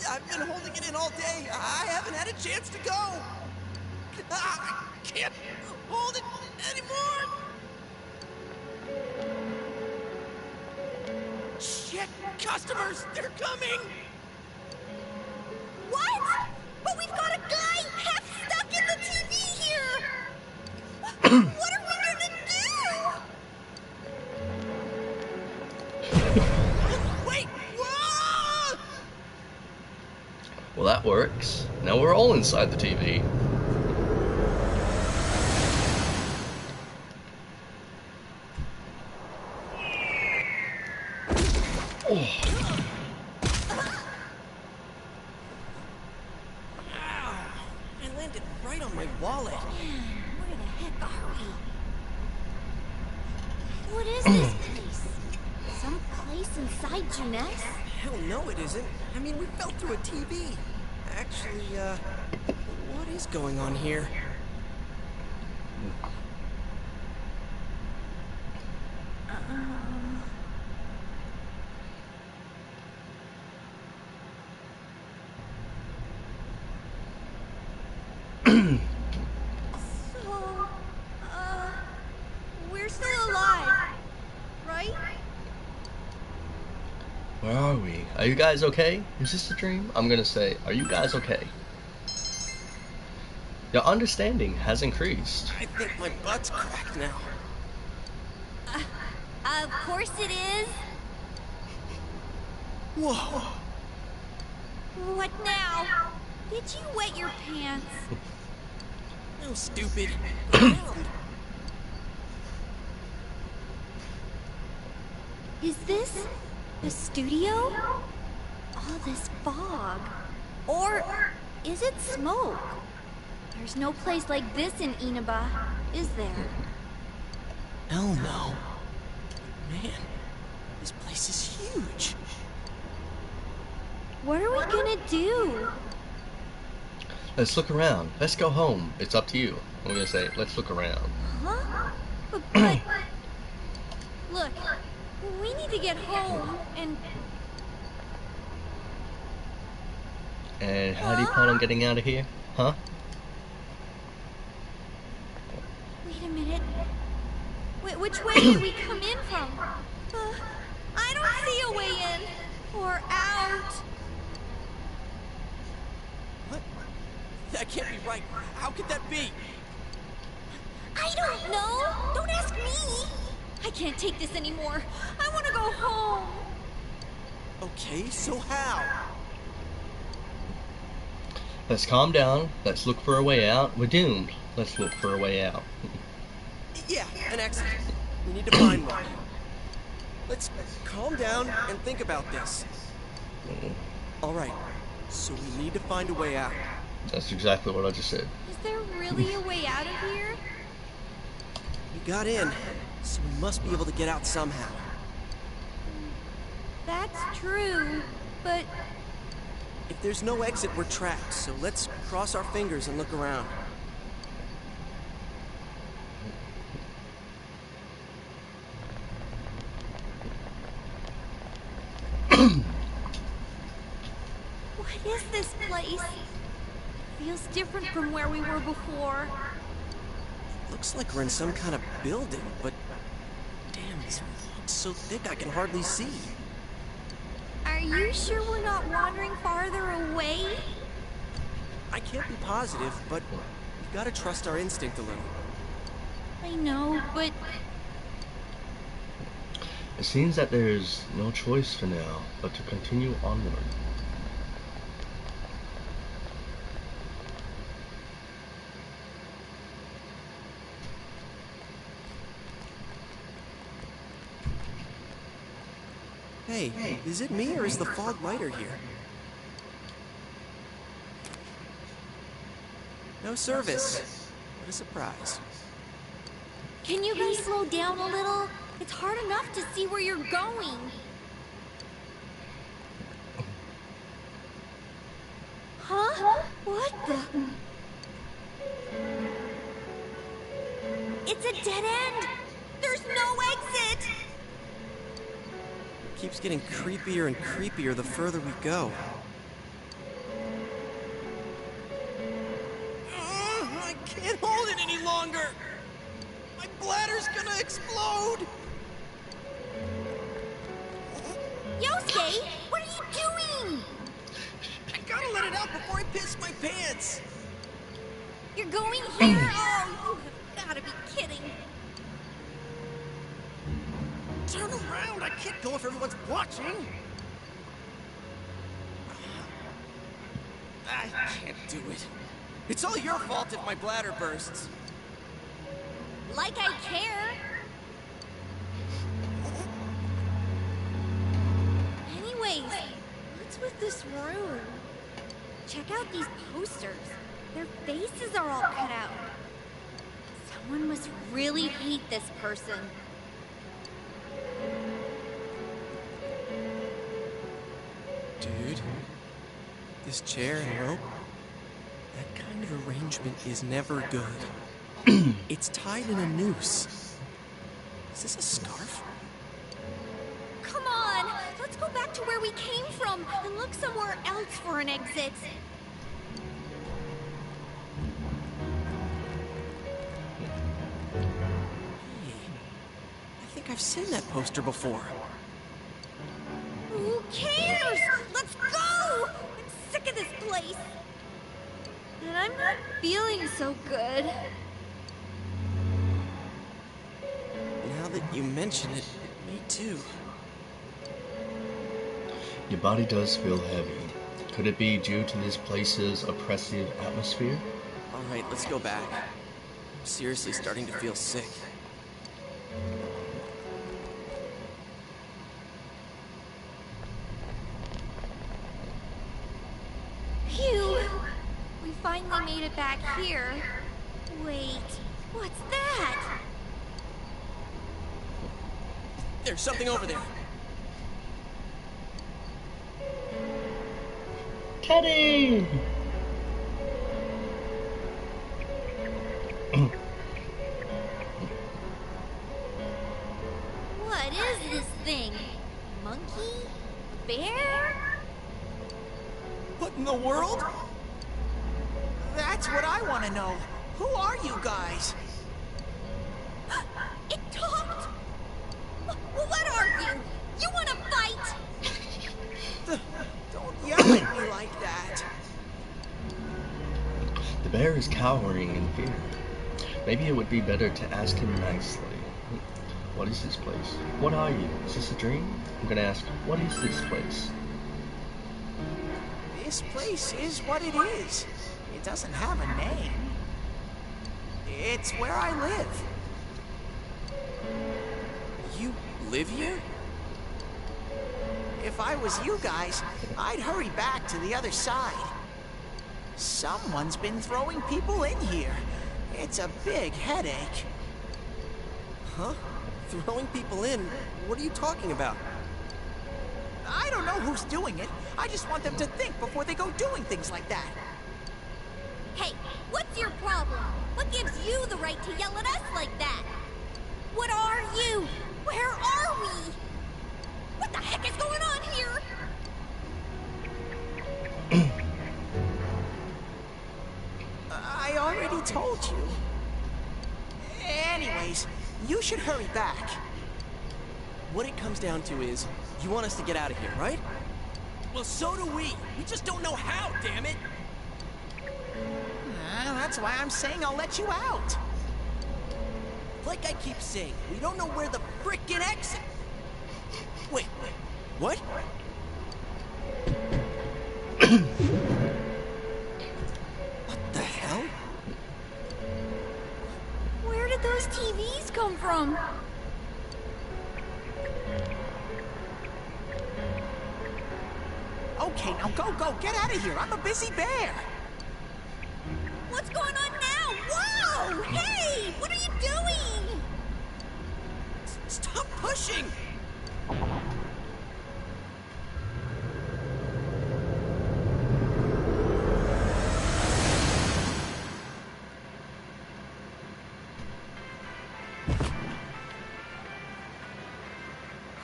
M: I've been holding it in all day. I haven't had a chance to go. I can't hold it anymore. Shit, customers, they're coming.
C: What? But we've got a guy half stuck in the TV here. What are we gonna do?
M: Wait! Whoa!
A: Well, that works. Now we're all inside the TV. Oh.
M: I landed right on my wallet.
C: Where the heck are we? What is this place? Some place inside Junes?
M: Hell no, it isn't. I mean, we fell through a TV. Actually, what is going on here?
C: We're still alive, right?
A: Where are we? Are you guys okay? Is this a dream? I'm gonna say, are you guys okay? Your understanding has increased.
M: I think my butt's cracked now.
C: Of course it is.
M: Whoa.
C: What now? Did you wet your pants?
M: No, stupid. Around.
C: Is this the studio? All this fog. Or is it smoke? There's no place like this in Inaba, is there?
M: Hell no. Man, this place is huge.
C: What are we gonna do?
A: Let's look around. Let's go home. It's up to you. I'm gonna say, let's look around.
C: Huh? But look, we need to get home and...
A: And how do you plan on getting out of here? Huh?
C: Wait a minute. Which way did we come in from? I don't see a way in or out.
M: What? That can't be right. How could that be?
C: I don't know. Don't ask me. I can't take this anymore. I want to go home.
M: Okay, so how?
A: Let's calm down. Let's look for a way out. We're doomed. Let's look for a way out.
M: Yeah, an exit. We need to find one. Let's calm down and think about this. All right, so we need to find a way out.
A: That's exactly what I just said.
C: Is there really a way out of here?
M: We got in, so we must be able to get out somehow.
C: That's true, but...
M: If there's no exit, we're trapped, so let's cross our fingers and look around.
C: What is this place? place. It feels different from where we were before.
M: Looks like we're in some kind of building, but damn, this fog's so thick I can hardly see.
C: Are you sure we're not wandering farther away?
M: I can't be positive, but we've got to trust our instinct a little.
C: I know, but
A: It seems that there is no choice for now but to continue onward.
M: Hey, is it me or is the fog lighter here? No service. What a surprise.
C: can you guys slow down a little? It's hard enough to see where you're going. Huh? What the? It's a dead end! There's no exit!
M: Keeps getting creepier and creepier the further we go. I can't hold it any longer! My bladder's gonna explode!
C: Yosuke, what are you doing?
M: I gotta let it out before I piss my pants!
C: You're going here? Oh, you have gotta be kidding.
M: Turn around! I can't go if everyone's watching! I can't do it. It's all your fault if my bladder bursts.
C: Like I care. Anyways, what's with this room? Check out these posters. Their faces are all cut out. Someone must really hate this person.
M: Dude, this chair and rope, that kind of arrangement is never good. It's tied in a noose. Is this a scarf?
C: Come on, let's go back to where we came from and look somewhere else for an exit.
M: I think I've seen that poster before.
C: Who cares? Let's go! I'm sick of this place. And I'm not feeling so good.
M: Now that you mention it, me too.
A: Your body does feel heavy. Could it be due to this place's oppressive atmosphere?
M: Alright, let's go back. I'm seriously starting to feel sick.
C: Phew! We finally made it back here. Wait, what's that?
M: There's something over there.
A: Teddy!
C: What is this thing? Monkey? Bear?
N: What in the world? That's what I want to know. Who are you guys?
C: It talked! What are you? You want to fight?
N: Don't yell at me like that.
A: The bear is cowering in fear. Maybe it would be better to ask him nicely. What is this place? What are you? Is this a dream? I'm gonna ask, what is this place?
N: This place is what it is. It doesn't have a name. It's where I live.
M: You live here?
N: If I was you guys, I'd hurry back to the other side. Someone's been throwing people in here. It's a big headache.
M: Huh? Throwing people in? What are you talking about?
N: I don't know who's doing it. I just want them to think before they go doing things like that.
C: Hey, what's your problem? What gives you the right to yell at us like that? What are you? Where are we? What the heck is going on here?
N: told you. Anyways, you should hurry back.
M: What it comes down to is, you want us to get out of here, right? Well, so do we. We just don't know how, damn it.
N: That's why I'm saying I'll let you out.
M: Like I keep saying, we don't know where the frickin' exit... Wait, what? What the hell?
C: Where did those TVs come from?
N: Okay, now go, get out of here. I'm a busy bear.
C: What's going on now? Whoa! Hey! What are you doing?
M: Stop pushing!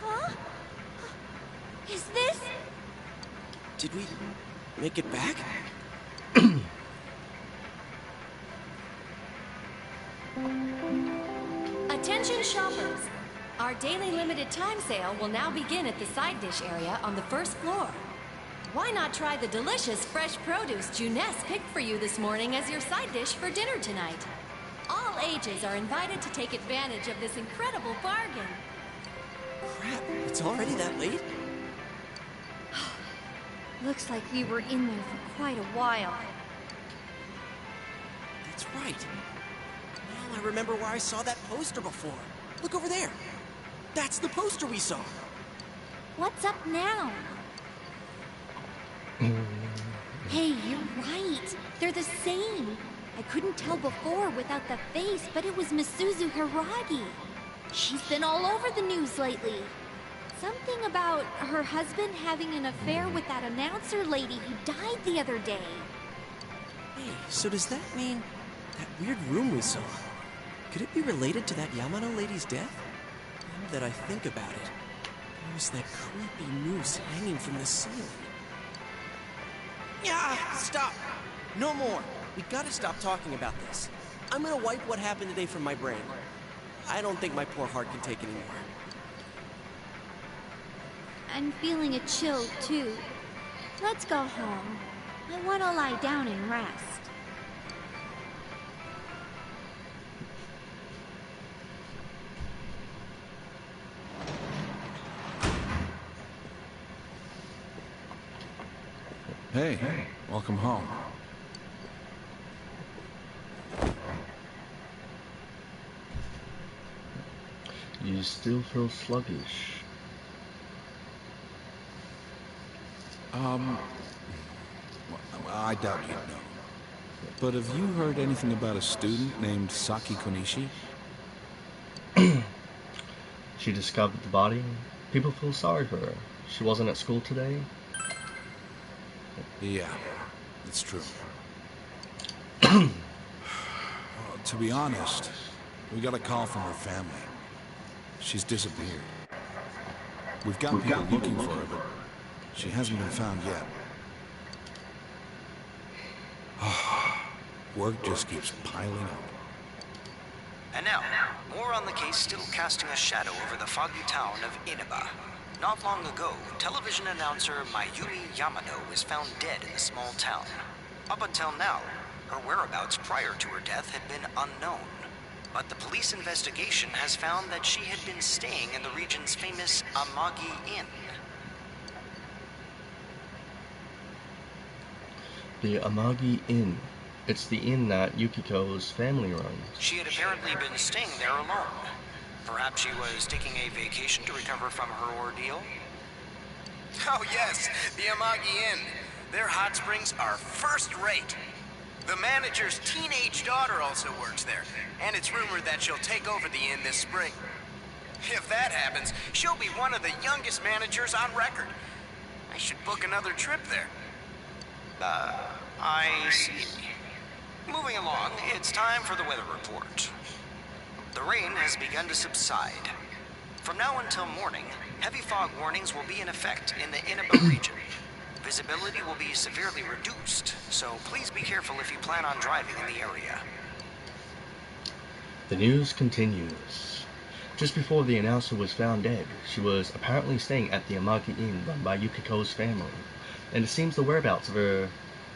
C: Huh? Is this...
M: Did we make it back?
T: Attention shoppers! Our daily limited time sale will now begin at the side dish area on the first floor. Why not try the delicious fresh produce Juness picked for you this morning as your side dish for dinner tonight? All ages are invited to take advantage of this incredible bargain.
M: Crap, it's already that late?
C: Looks like we were in there for quite a while.
M: That's right. Now I remember where I saw that poster before. Look over there. That's the poster we saw.
C: What's up now? Hey, you're right. They're the same. I couldn't tell before without the face, but it was Misuzu Hiragi. She's been all over the news lately. Something about her husband having an affair with that announcer lady who died the other day.
M: Hey, so does that mean that weird room we saw? Could it be related to that Yamano lady's death? Now that I think about it, there was that creepy noose hanging from the ceiling. Yeah, stop! No more! We gotta stop talking about this. I'm gonna wipe what happened today from my brain. I don't think my poor heart can take anymore.
C: I'm feeling a chill, too. Let's go home. I want to lie down and rest.
F: Hey, welcome home.
A: You still feel sluggish?
F: Well, I doubt you'd know. But have you heard anything about a student named Saki Konishi?
A: She discovered the body. People feel sorry for her. She wasn't at school today.
F: Yeah, it's true. Well, to be honest, we got a call from her family. She's disappeared. We've got people looking for her, but she hasn't been found yet. Work just keeps piling up.
L: And now, more on the case still casting a shadow over the foggy town of Inaba. Not long ago, television announcer Mayumi Yamano was found dead in the small town. Up until now, her whereabouts prior to her death had been unknown. But the police investigation has found that she had been staying in the region's famous Amagi Inn.
A: The Amagi Inn. It's the inn that Yukiko's family runs.
L: She had apparently been staying there alone. Perhaps she was taking a vacation to recover from her ordeal?
R: Oh yes, the Amagi Inn. Their hot springs are first rate. The manager's teenage daughter also works there, and it's rumored that she'll take over the inn this spring. If that happens, she'll be one of the youngest managers on record. I should book another trip there.
L: I see. Moving along, it's time for the weather report. The rain has begun to subside. From now until morning, heavy fog warnings will be in effect in the Inaba region. Visibility will be severely reduced, so please be careful if you plan on driving in the area.
A: The news continues. Just before the announcer was found dead, she was apparently staying at the Amagi Inn run by Yukiko's family, and it seems the whereabouts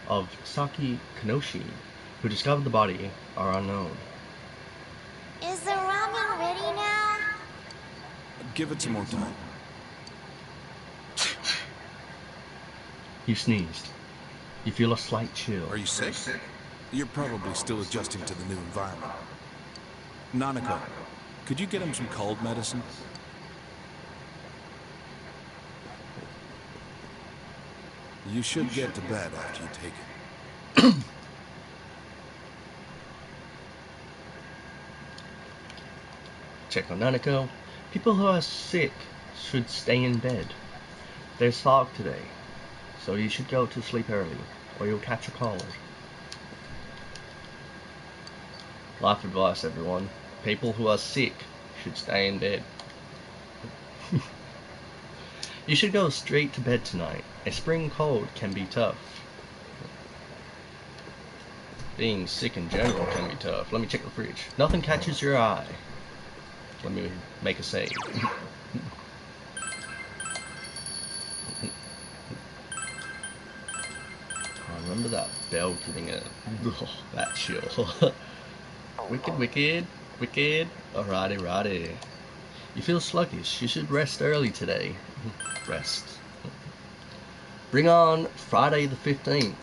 A: of Saki Kanoshi, who discovered the body, are unknown.
C: Is the ramen ready now?
F: Give it some more time.
A: You sneezed. You feel a slight chill.
F: Are you sick? You're probably still adjusting to the new environment. Nanako, could you get him some cold medicine? You should get to bed after you take it.
A: Check on Nanako. People who are sick should stay in bed. There's fog today, so you should go to sleep early, or you'll catch a cold. Life advice, everyone. People who are sick should stay in bed. You should go straight to bed tonight. A spring cold can be tough. Being sick in general can be tough. Let me check the fridge. Nothing catches your eye. Let me make a save. I remember that bell giving it that chill. Wicked, wicked, wicked. Alrighty, righty. You feel sluggish. You should rest early today. Rest. Bring on Friday the 15th.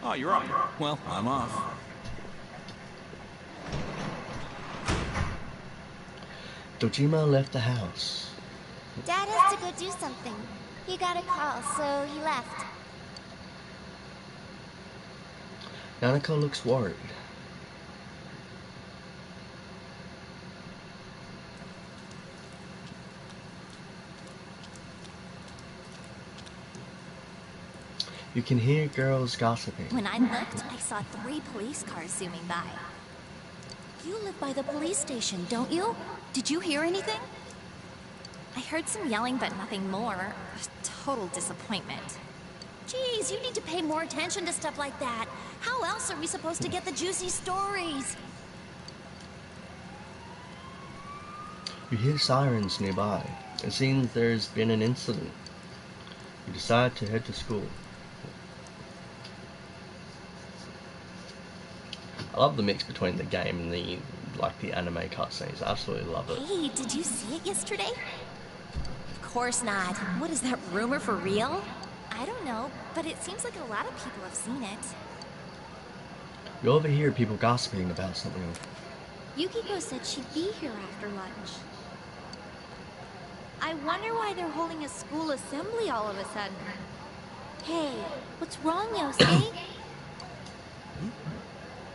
F: Oh, you're up. Well, I'm off.
A: Dojima left the house.
C: Dad has to go do something. He got a call, so he left.
A: Nanako looks worried. You can hear girls gossiping.
I: When I looked, I saw 3 police cars zooming by. You live by the police station, don't you? Did you hear anything? I heard some yelling, but nothing more. A total disappointment. Geez, you need to pay more attention to stuff like that. How else are we supposed to get the juicy stories?
A: You hear sirens nearby. It seems there's been an incident. You decide to head to school. I love the mix between the game and the anime cutscenes. I absolutely love it.
I: Hey, did you see it yesterday? Of course not. What is that rumor for real? I don't know, but it seems like a lot of people have seen it.
A: You overhear people gossiping about something.
C: Yukiko said she'd be here after lunch. I wonder why they're holding a school assembly all of a sudden. Hey, what's wrong, Yosuke?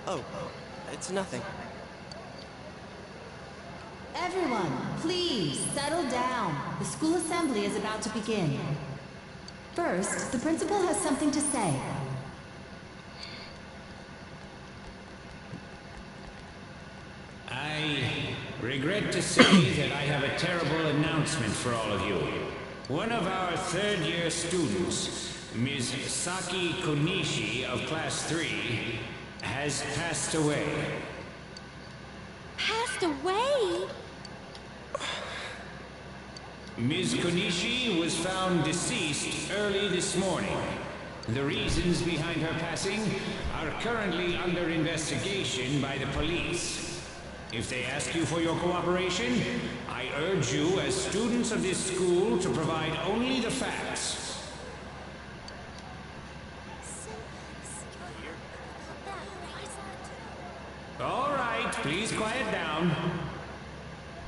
M: Oh, it's nothing.
U: Everyone, please settle down. The school assembly is about to begin. First, the principal has something to say.
D: I regret to say that I have a terrible announcement for all of you. One of our third-year students, Ms. Saki Konishi of Class 3, has passed away.
C: Passed away?
D: Ms. Konishi was found deceased early this morning. The reasons behind her passing are currently under investigation by the police. If they ask you for your cooperation, I urge you as students of this school to provide only the facts. All right, please quiet down.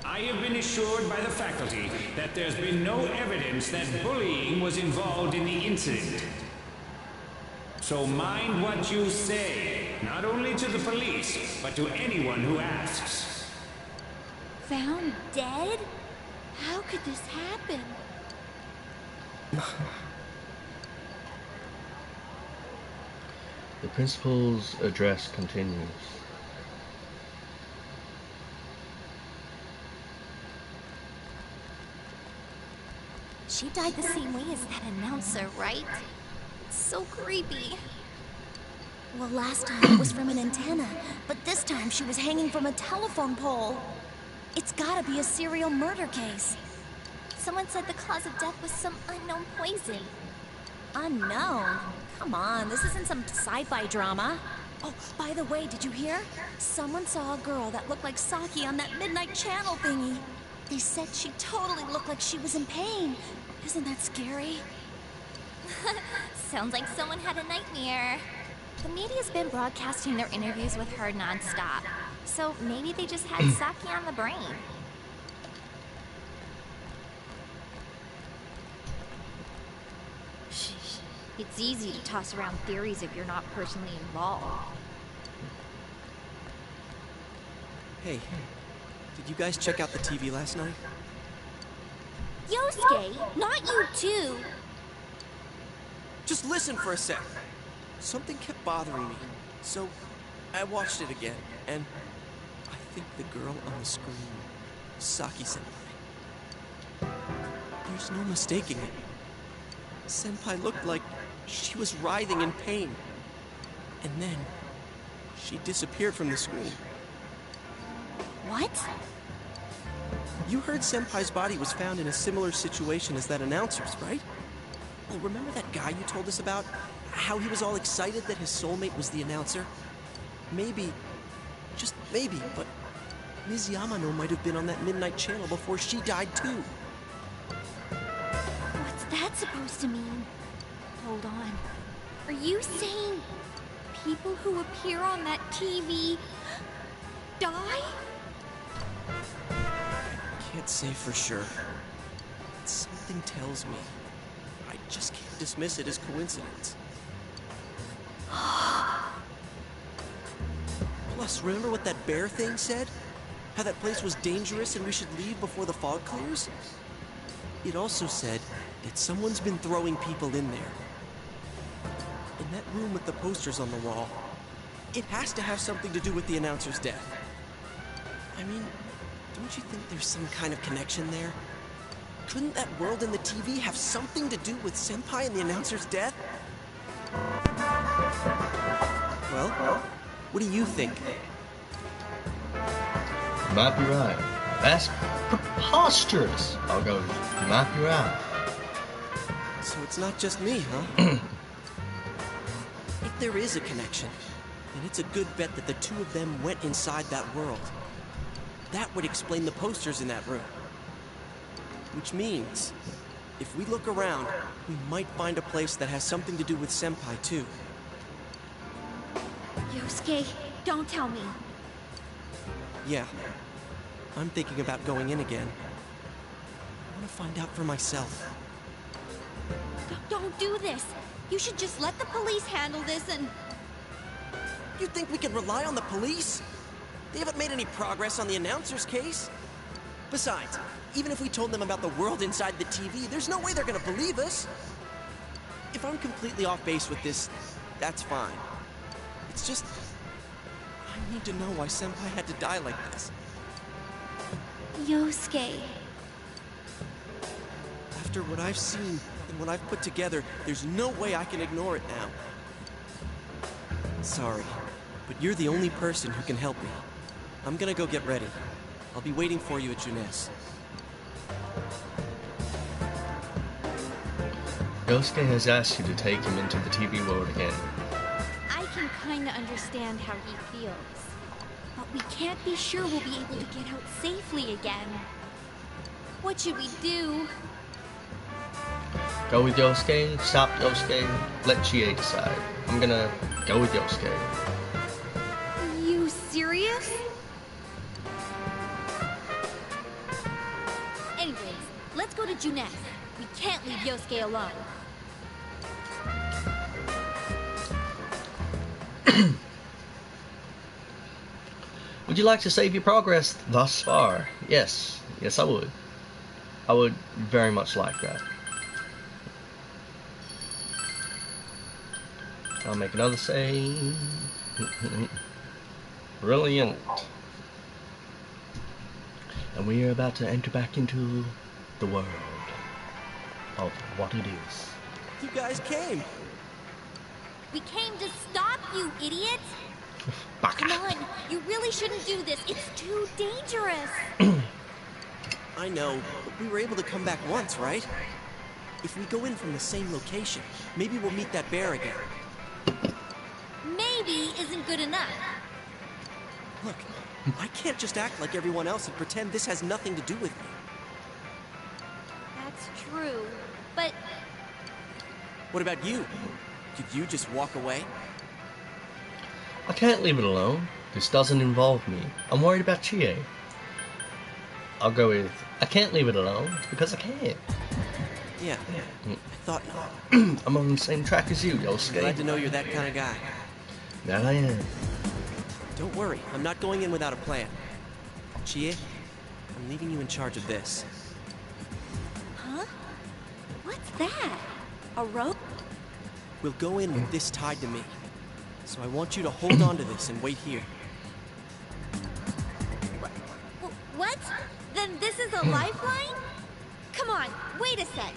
D: I have been assured by the faculty that there's been no evidence that bullying was involved in the incident. So mind what you say, not only to the police, but to anyone who asks.
C: Found dead? How could this happen?
A: The principal's address continues.
C: She died the same way as that announcer, right? It's so creepy. Well, last time it was from an antenna, but this time she was hanging from a telephone pole. It's gotta be a serial murder case. Someone said the cause of death was some unknown poison. Unknown? Come on, this isn't some sci-fi drama. Oh, by the way, did you hear? Someone saw a girl that looked like Saki on that Midnight Channel thingy. They said she totally looked like she was in pain. Isn't that scary? Sounds like someone had a nightmare. The media's been broadcasting their interviews with her non-stop. So maybe they just had Saki on the brain. It's easy to toss around theories if you're not personally involved.
M: Hey, did you guys check out the TV last night?
C: Yosuke, not you too.
M: Just listen for a sec. Something kept bothering me, so I watched it again, and I think the girl on the screen was Saki-senpai. There's no mistaking it. Senpai looked like she was writhing in pain. And then, she disappeared from the screen.
C: What?
M: You heard Senpai's body was found in a similar situation as that announcer's, right? Well, remember that guy you told us about? How he was all excited that his soulmate was the announcer? Maybe, just maybe, but Ms. Yamano might have been on that Midnight Channel before she died too.
C: What's that supposed to mean? Hold on. Are you saying people who appear on that TV die?
M: Can't say for sure. But something tells me I just can't dismiss it as coincidence. Plus, remember what that bear thing said? How that place was dangerous and we should leave before the fog clears? It also said that someone's been throwing people in there. In that room with the posters on the wall. It has to have something to do with the announcer's death. I mean, don't you think there's some kind of connection there? Couldn't that world in the TV have something to do with Senpai and the announcer's death? Well, what do you think?
A: You might be right. That's preposterous. I'll go, you might be right.
M: So it's not just me, huh? If there is a connection, then it's a good bet that the two of them went inside that world. That would explain the posters in that room. Which means, if we look around, we might find a place that has something to do with Senpai, too.
C: Yosuke, don't tell me.
M: Yeah. I'm thinking about going in again. I want to find out for myself.
C: Don't do this. You should just let the police handle this and...
M: You think we can rely on the police? They haven't made any progress on the announcer's case. Besides, even if we told them about the world inside the TV, there's no way they're gonna believe us. If I'm completely off base with this, that's fine. It's just... I need to know why Senpai had to die like this.
C: Yosuke.
M: After what I've seen and what I've put together, there's no way I can ignore it now. Sorry, but you're the only person who can help me. I'm gonna go get ready. I'll be waiting for you at Junes.
A: Yosuke has asked you to take him into the TV world again.
C: I can kinda understand how he feels. But we can't be sure we'll be able to get out safely again. What should we do?
A: Go with Yosuke, stop Yosuke, let Chie decide. I'm gonna go with Yosuke.
C: You serious? Anyways, let's go to Junes. We can't leave Yosuke alone.
A: Would you like to save your progress thus far? Yes. Yes, I would. I would very much like that. I'll make another save. Brilliant. And we are about to enter back into the world of what it is.
M: You guys came.
C: We came to stop you, idiot! Come on, you really shouldn't do this. It's too dangerous.
M: I know, but we were able to come back once, right? If we go in from the same location, maybe we'll meet that bear again.
C: Maybe isn't good enough.
M: Look, I can't just act like everyone else and pretend this has nothing to do with me.
C: That's true, but...
M: What about you? Could you just walk away?
A: I can't leave it alone. This doesn't involve me. I'm worried about Chie. I'll go with, I can't leave it alone because I can't.
M: Yeah, I thought not.
A: I'm on the same track as you, Yosuke.
M: Glad to know you're that kind of guy.
A: That I am.
M: Don't worry, I'm not going in without a plan. Chie, I'm leaving you in charge of this.
C: Huh? What's that? A rope?
M: We'll go in with this tied to me. So I want you to hold on to this and wait here.
C: What? Then this is a lifeline? Come on, wait a sec.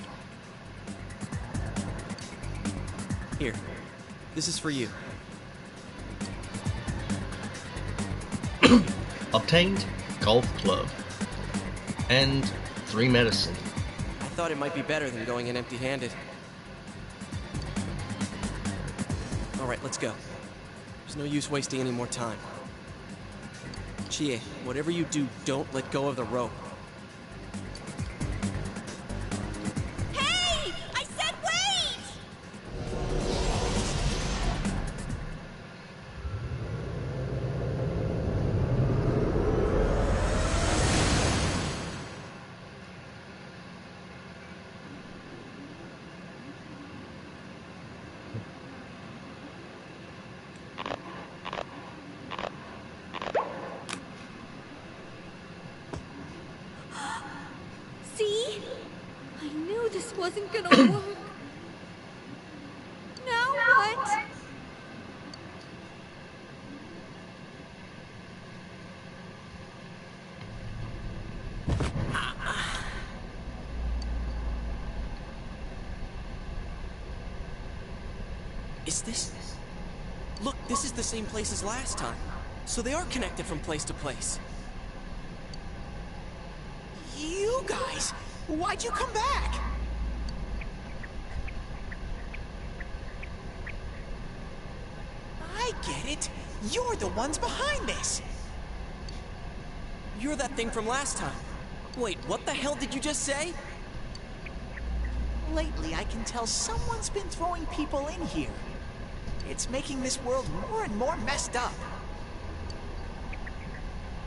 M: Here, this is for you.
A: Obtained golf club and 3 medicine.
M: I thought it might be better than going in empty-handed. All right, let's go. There's no use wasting any more time. Chie, whatever you do, don't let go of the rope.
C: Hey! I said wait! See? I knew this wasn't gonna work. Now what?
M: Is this... Look, this is the same place as last time. So they are connected from place to place.
N: You guys, why'd you come back? I get it. You're the ones behind this.
M: You're that thing from last time. Wait, what the hell did you just say?
N: Lately, I can tell someone's been throwing people in here. It's making this world more and more messed up.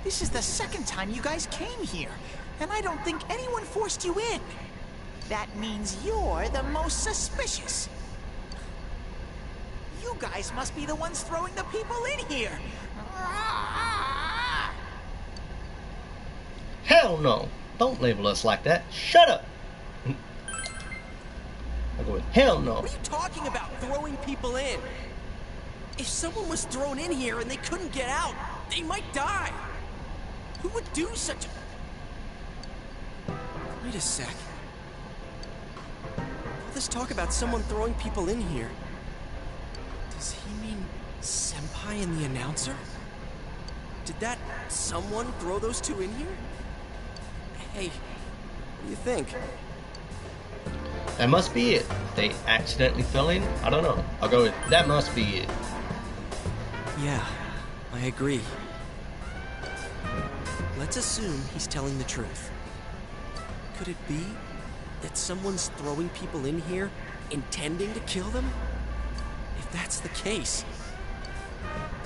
N: This is the second time you guys came here, and I don't think anyone forced you in. That means you're the most suspicious. You guys must be the ones throwing the people in here.
A: Hell no! Don't label us like that. Shut up! I go with hell no.
M: What are you talking about, throwing people in? If someone was thrown in here and they couldn't get out, they might die. Who would do such a... Wait a sec. All this talk about someone throwing people in here. Does he mean Senpai and the announcer? Did that someone throw those two in here? Hey, what do you think?
A: That must be it. They accidentally fell in? I don't know. I'll go with that must be it.
M: Yeah, I agree. Let's assume he's telling the truth. Could it be that someone's throwing people in here intending to kill them? If that's the case...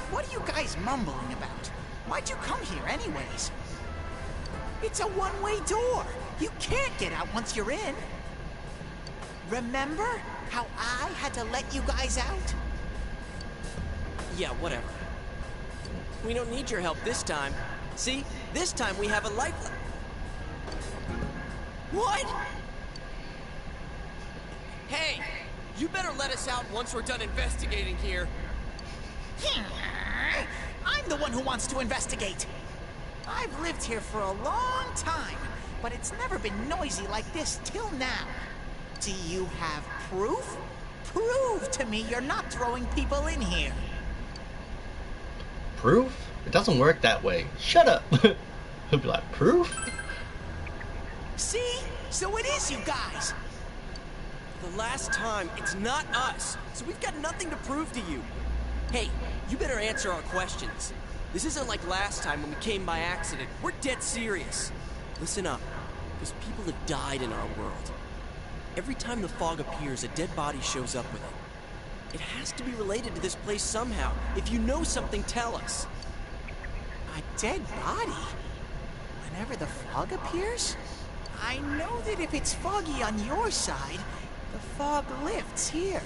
N: What are you guys mumbling about? Why'd you come here anyways? It's a one-way door. You can't get out once you're in. Remember how I had to let you guys out?
M: Yeah, whatever. We don't need your help this time. See? This time we have a lifeline. What? Hey! You better let us out once we're done investigating here.
N: I'm the one who wants to investigate. I've lived here for a long time, but it's never been noisy like this till now. Do you have proof? Prove to me you're not throwing people in here.
A: Proof? It doesn't work that way. Shut up. He'll be like, proof?
N: See? So it is you guys.
M: For the last time, it's not us, so we've got nothing to prove to you. Hey, you better answer our questions. This isn't like last time when we came by accident. We're dead serious. Listen up, because people have died in our world. Every time the fog appears, a dead body shows up with it. It has to be related to this place somehow. If you know something, tell us.
N: A dead body? Whenever the fog appears? I know that if it's foggy on your side, the fog lifts here.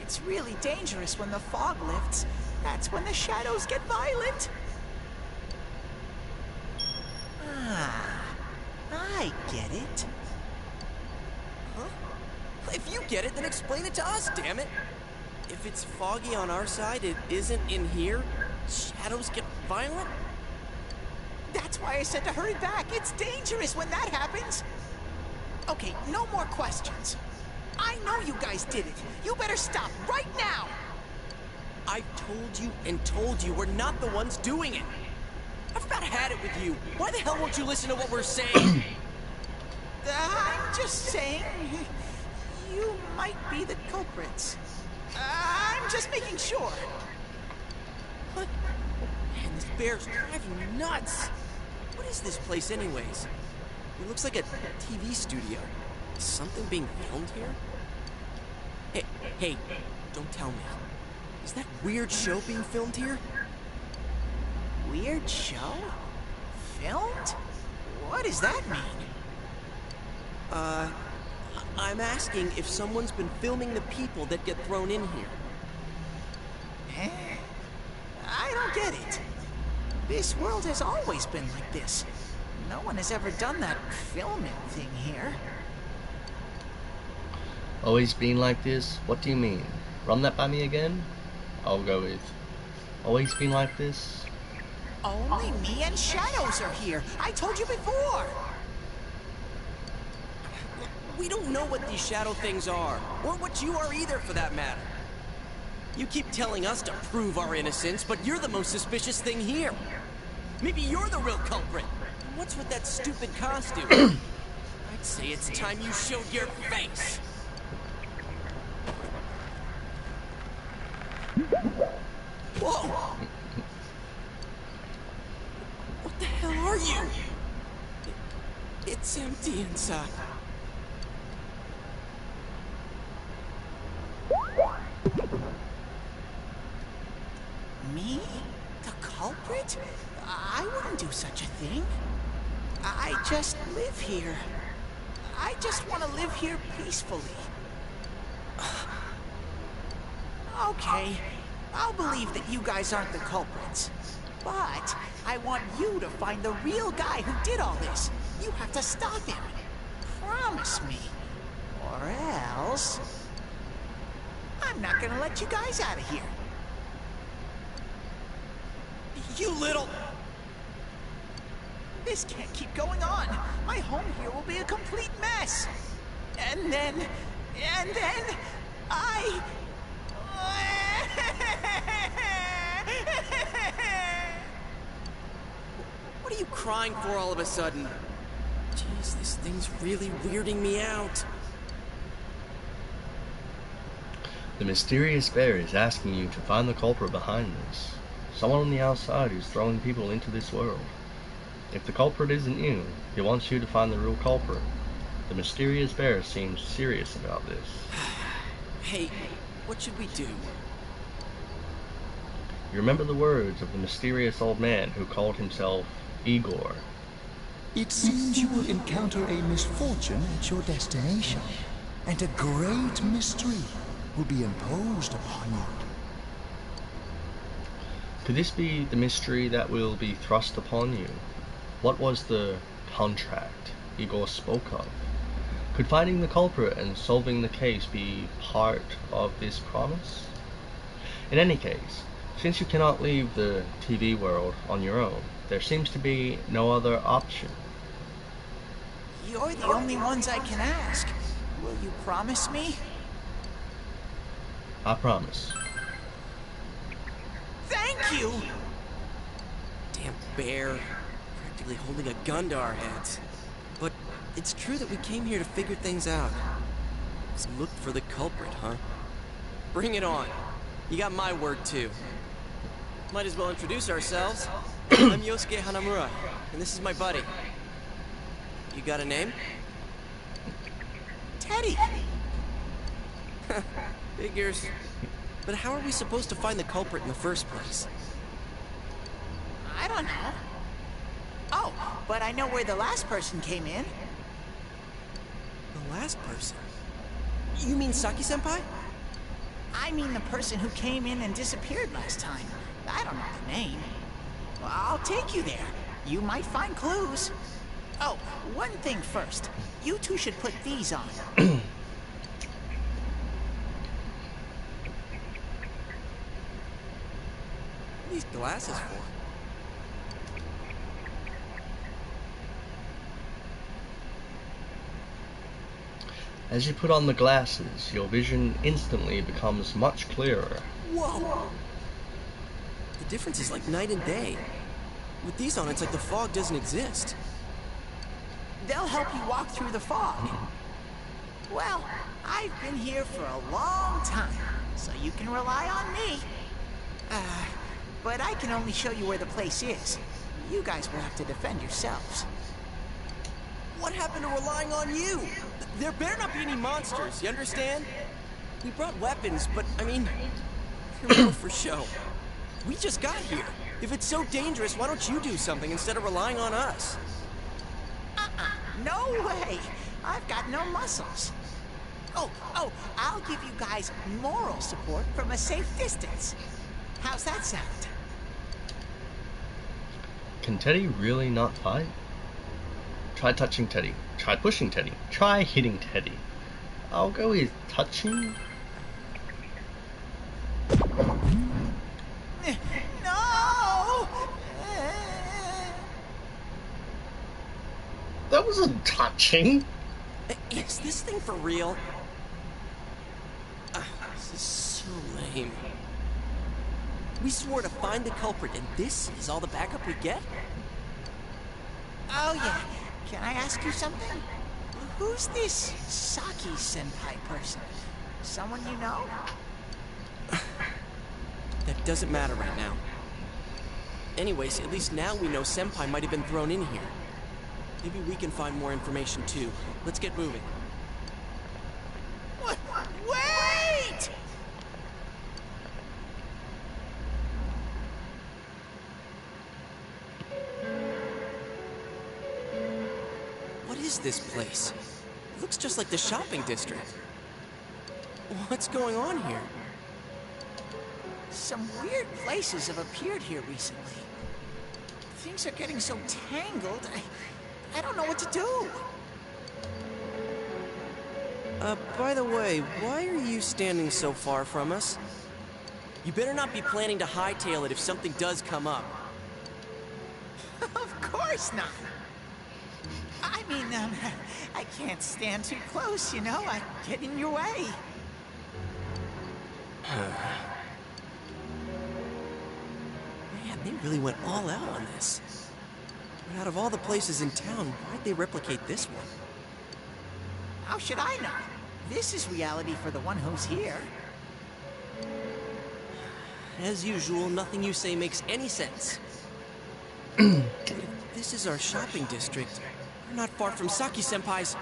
N: It's really dangerous when the fog lifts. That's when the shadows get violent. Ah, I get it.
M: Huh? If you get it, then explain it to us, damn it. If it's foggy on our side, it isn't in here. Shadows get violent?
N: That's why I said to hurry back. It's dangerous when that happens. Okay, no more questions. I know you guys did it. You better stop right now.
M: I've told you and told you we're not the ones doing it. I've about had it with you. Why the hell won't you listen to what we're saying?
N: I'm just saying, you might be the culprits. I'm just making sure.
M: What? Man, this bear's driving me nuts. What is this place anyways? It looks like a TV studio. Is something being filmed here? Hey, don't tell me. Is that weird show being filmed here?
N: Weird show? Filmed? What does that mean?
M: I'm asking if someone's been filming the people that get thrown in here.
N: I don't get it. This world has always been like this. No one has ever done that filming thing here.
A: Always been like this? What do you mean? Run that by me again? I'll go with always been like this.
N: Only me and Shadows are here. I told you before.
M: We don't know what these shadow things are, or what you are either for that matter. You keep telling us to prove our innocence, but you're the most suspicious thing here. Maybe you're the real culprit. And what's with that stupid costume? I'd say it's time you showed your face. Whoa! What the hell are you? It's empty inside.
N: Me? The culprit? I wouldn't do such a thing. I just live here. I just want to live here peacefully. Okay, I'll believe that you guys aren't the culprits. But I want you to find the real guy who did all this. You have to stop him. Promise me. Or else... I'm not gonna let you guys out of here.
M: You little...
N: This can't keep going on. My home here will be a complete mess. And then I...
M: What are you crying for all of a sudden? Jeez, this thing's really weirding me out.
A: The mysterious bear is asking you to find the culprit behind this. Someone on the outside who's throwing people into this world. If the culprit isn't you, he wants you to find the real culprit. The mysterious bear seems serious about this.
M: Hey, what should we do?
A: You remember the words of the mysterious old man who called himself Igor.
B: It seems you will encounter a misfortune at your destination, and a great mystery will be imposed upon you.
A: Could this be the mystery that will be thrust upon you? What was the contract Igor spoke of? Could finding the culprit and solving the case be part of this promise? In any case, since you cannot leave the TV world on your own, there seems to be no other option.
N: You're the only ones I can ask. Will you promise me?
A: I promise.
N: Thank you!
M: Damn bear. Practically holding a gun to our heads. But it's true that we came here to figure things out. Let's look for the culprit, huh? Bring it on. You got my word, too. Might as well introduce ourselves. I'm Yosuke Hanamura, and this is my buddy. You got a name?
N: Teddy!
M: Figures. But how are we supposed to find the culprit in the first place?
N: I don't know. Oh, but I know where the last person came in.
M: The last person? You mean Saki-senpai?
N: I mean the person who came in and disappeared last time. I don't know the name. Well, I'll take you there. You might find clues. Oh, one thing first. You two should put these on.
M: These glasses for?
A: As you put on the glasses, your vision instantly becomes much clearer.
M: Whoa! The difference is like night and day. With these on, it's like the fog doesn't exist.
N: They'll help you walk through the fog. Well, I've been here for a long time, so you can rely on me. But I can only show you where the place is. You guys will have to defend yourselves.
M: What happened to relying on you? There better not be any monsters, you understand? We brought weapons, but, I mean, you're more for show. We just got here. If it's so dangerous, why don't you do something instead of relying on us?
N: No way! I've got no muscles. Oh, I'll give you guys moral support from a safe distance. How's that sound?
A: Can Teddy really not fight? Try touching Teddy. Try pushing Teddy. Try hitting Teddy. I'll go with touching.
N: No!
A: That wasn't touching.
M: Is this thing for real? This is so lame. We swore to find the culprit, and this is all the backup we get?
N: Oh yeah, can I ask you something? Who's this Saki-senpai person? Someone you know?
M: That doesn't matter right now. Anyways, at least now we know Senpai might have been thrown in here. Maybe we can find more information too. Let's get moving.
N: What? Wait!
M: What is this place? It looks just like the shopping district. What's going on here?
N: Some weird places have appeared here recently. Things are getting so tangled, I don't know what to do.
M: By the way, why are you standing so far from us? You better not be planning to hightail it if something does come up.
N: Of course not. I mean, I can't stand too close, you know? I get in your way.
M: Man, they really went all out on this. But out of all the places in town, why'd they replicate this one?
N: How should I know? This is reality for the one who's here.
M: As usual, nothing you say makes any sense. This is our shopping district. We're not far from Saki-senpai's.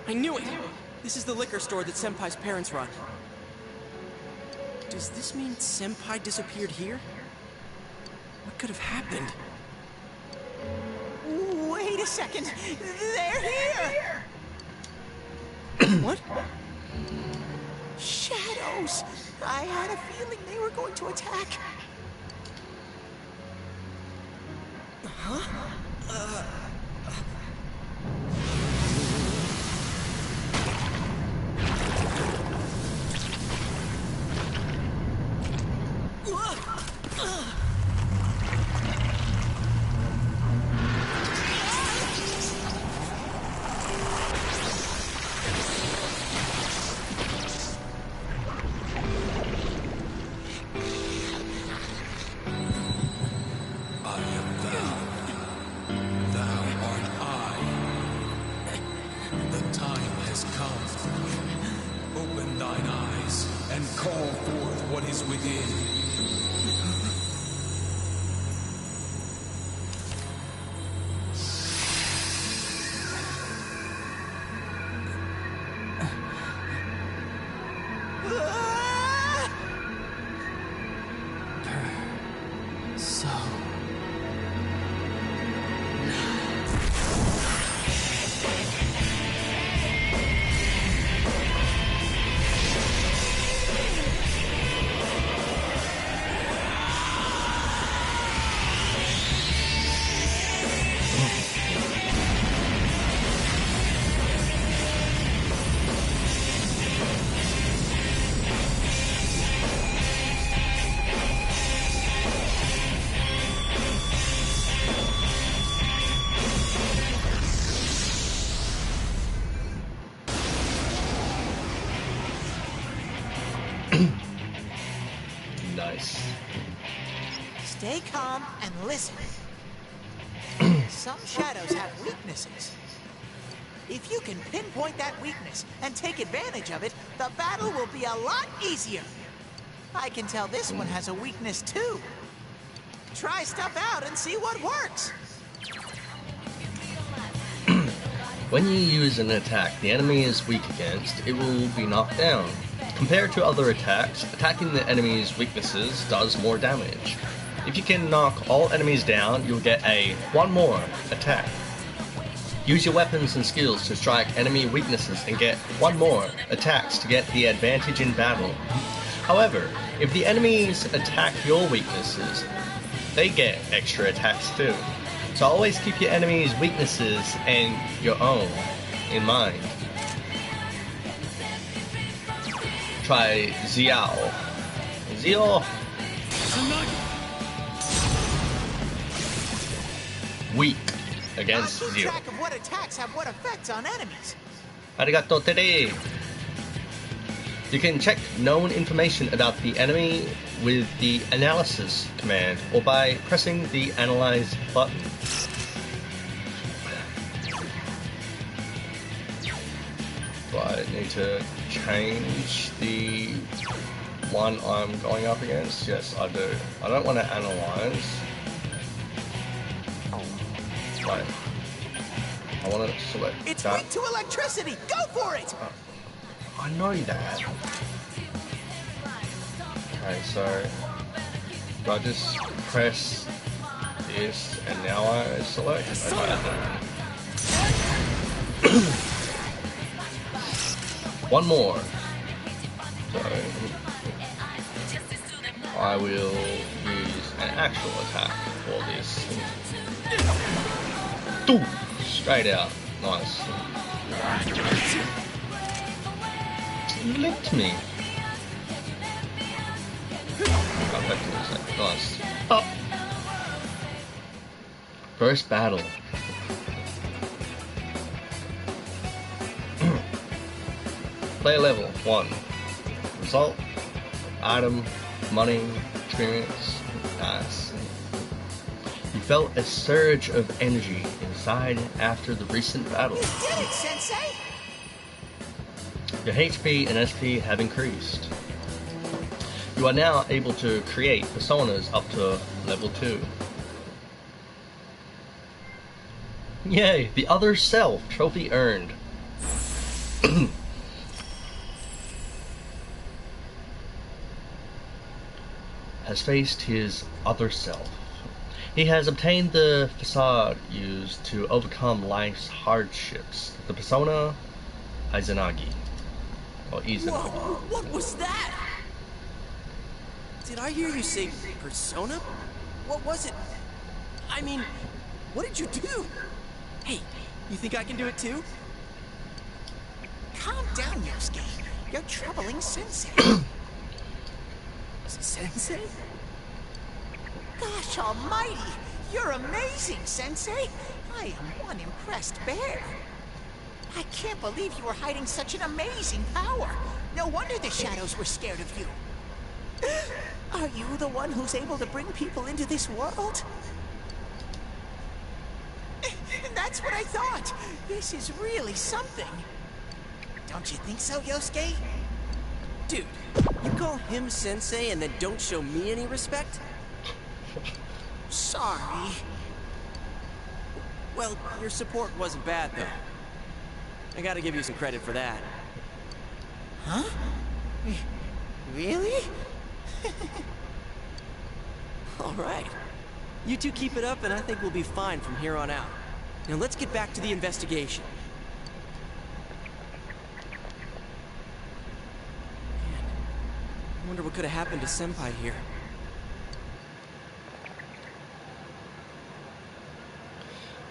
M: I knew it! This is the liquor store that Senpai's parents run. Does this mean Senpai disappeared here? What could have happened?
N: Wait a second! They're here!
M: What?
N: Shadows! I had a feeling they were going to attack.
A: Nice.
N: Stay calm and listen. Some shadows have weaknesses. If you can pinpoint that weakness and take advantage of it, the battle will be a lot easier. I can tell this one has a weakness too. Try stuff out and see what works.
A: When you use an attack the enemy is weak against, it will be knocked down. Compared to other attacks, attacking the enemy's weaknesses does more damage. If you can knock all enemies down, you'll get a one more attack. Use your weapons and skills to strike enemy weaknesses and get one more attacks to get the advantage in battle. However, if the enemies attack your weaknesses, they get extra attacks too. So always keep your enemy's weaknesses and your own in mind. Try Xiao. Xiao. Weak against
N: I'll keep
A: Zio.
N: track of what attacks have what effects on enemies.
A: Arigato today. You can check known information about the enemy with the analysis command or by pressing the analyze button. Do I need to change the one I'm going up against? Yes, I do. I don't want to analyze. Right. I want to select
N: It's
A: that.
N: weak to electricity. Go for it.
A: I know that. Okay, so do I just press this and now I select? Okay. One more. So I will use an actual attack for this. Boom! Straight out. Nice. You licked me. Nice. Up. First battle. Player level 1. Result. Item. Money. Experience. Nice. You felt a surge of energy inside after the recent battle.
N: You did it, Sensei!
A: Your HP and SP have increased. You are now able to create personas up to level 2. Yay, the other self trophy earned. Has faced his other self. He has obtained the facade used to overcome life's hardships. The persona Izanagi. Or Izanagi.
M: Whoa, what was that? Did I hear you say persona? What was it? I mean, What did you do? Hey, you think I can do it too?
N: Calm down, Yosuke. You're troubling Sensei.
M: Sensei?
N: Gosh almighty! You're amazing, Sensei! I am one impressed bear. I can't believe you were hiding such an amazing power. No wonder the shadows were scared of you. Are you the one who's able to bring people into this world? That's what I thought. This is really something. Don't you think so, Yosuke?
M: Dude, you call him Sensei and then don't show me any respect?
N: Sorry.
M: Well, your support wasn't bad, though. I gotta give you some credit for that.
N: Huh? Really?
M: All right. You two keep it up and I think we'll be fine from here on out. Now let's get back to the investigation. Man, I wonder what could have happened to Senpai here.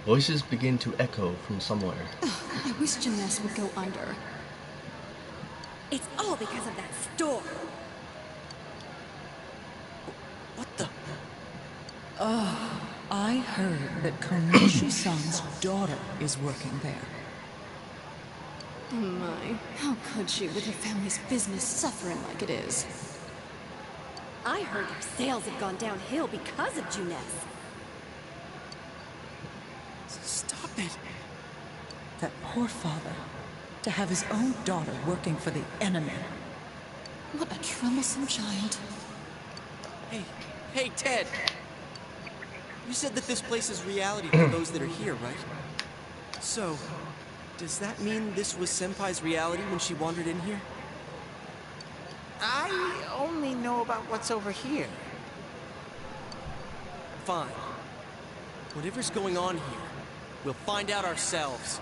A: Voices begin to echo from somewhere.
T: I wish Jeunesse would go under.
Q: It's all because of that store.
M: What the?
O: Oh, I heard that Konoshi-san's daughter is working there.
T: Oh my, how could she with her family's business suffering like it is?
Q: I heard their sales have gone downhill because of Jeunesse.
M: Stop it.
O: That poor father, to have his own daughter working for the enemy.
T: What a troublesome child.
M: Hey, Ted! You said that this place is reality for those that are here, right? So, does that mean this was Senpai's reality when she wandered in here?
N: I only know about what's over here.
M: Fine. Whatever's going on here, we'll find out ourselves.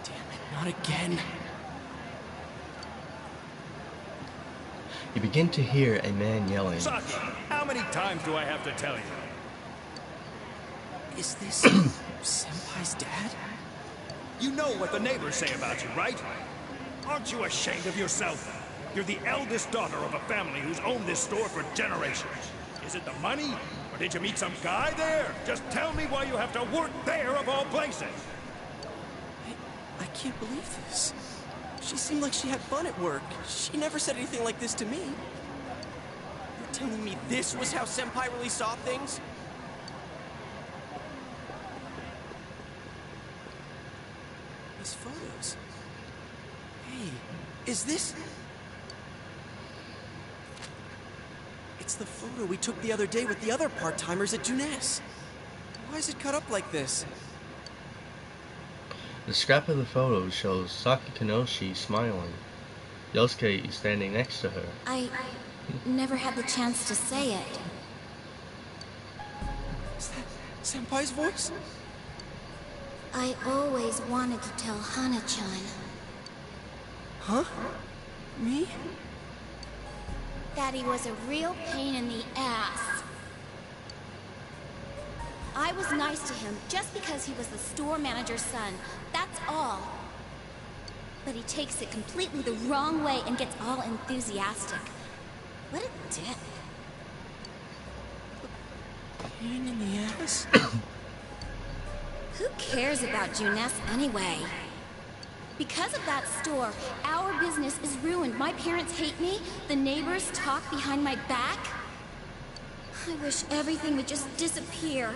M: Damn it, not again.
A: You begin to hear a man yelling.
D: Saki, how many times do I have to tell you?
M: Is this Senpai's dad?
D: You know what the neighbors say about you, right? Aren't you ashamed of yourself? You're the eldest daughter of a family who's owned this store for generations. Is it the money? Or did you meet some guy there? Just tell me why you have to work there of all places.
M: I can't believe this. She seemed like she had fun at work. She never said anything like this to me. You're telling me this was how Senpai really saw things? These photos. Hey, is this... It's the photo we took the other day with the other part-timers at Jeunesse. Why is it cut up like this?
A: The scrap of the photo shows Saki Kanoshi smiling. Yosuke is standing next to her.
I: I never had the chance to say it.
M: Is that Senpai's voice?
I: I always wanted to tell Hana-chan.
M: Huh? Me?
I: That he was a real pain in the ass. I was nice to him just because he was the store manager's son. That's all. But he takes it completely the wrong way and gets all enthusiastic. What a dick.
M: Pain in the ass?
I: Who cares about Jeunesse anyway? Because of that store, our business is ruined. My parents hate me. The neighbors talk behind my back. I wish everything would just disappear.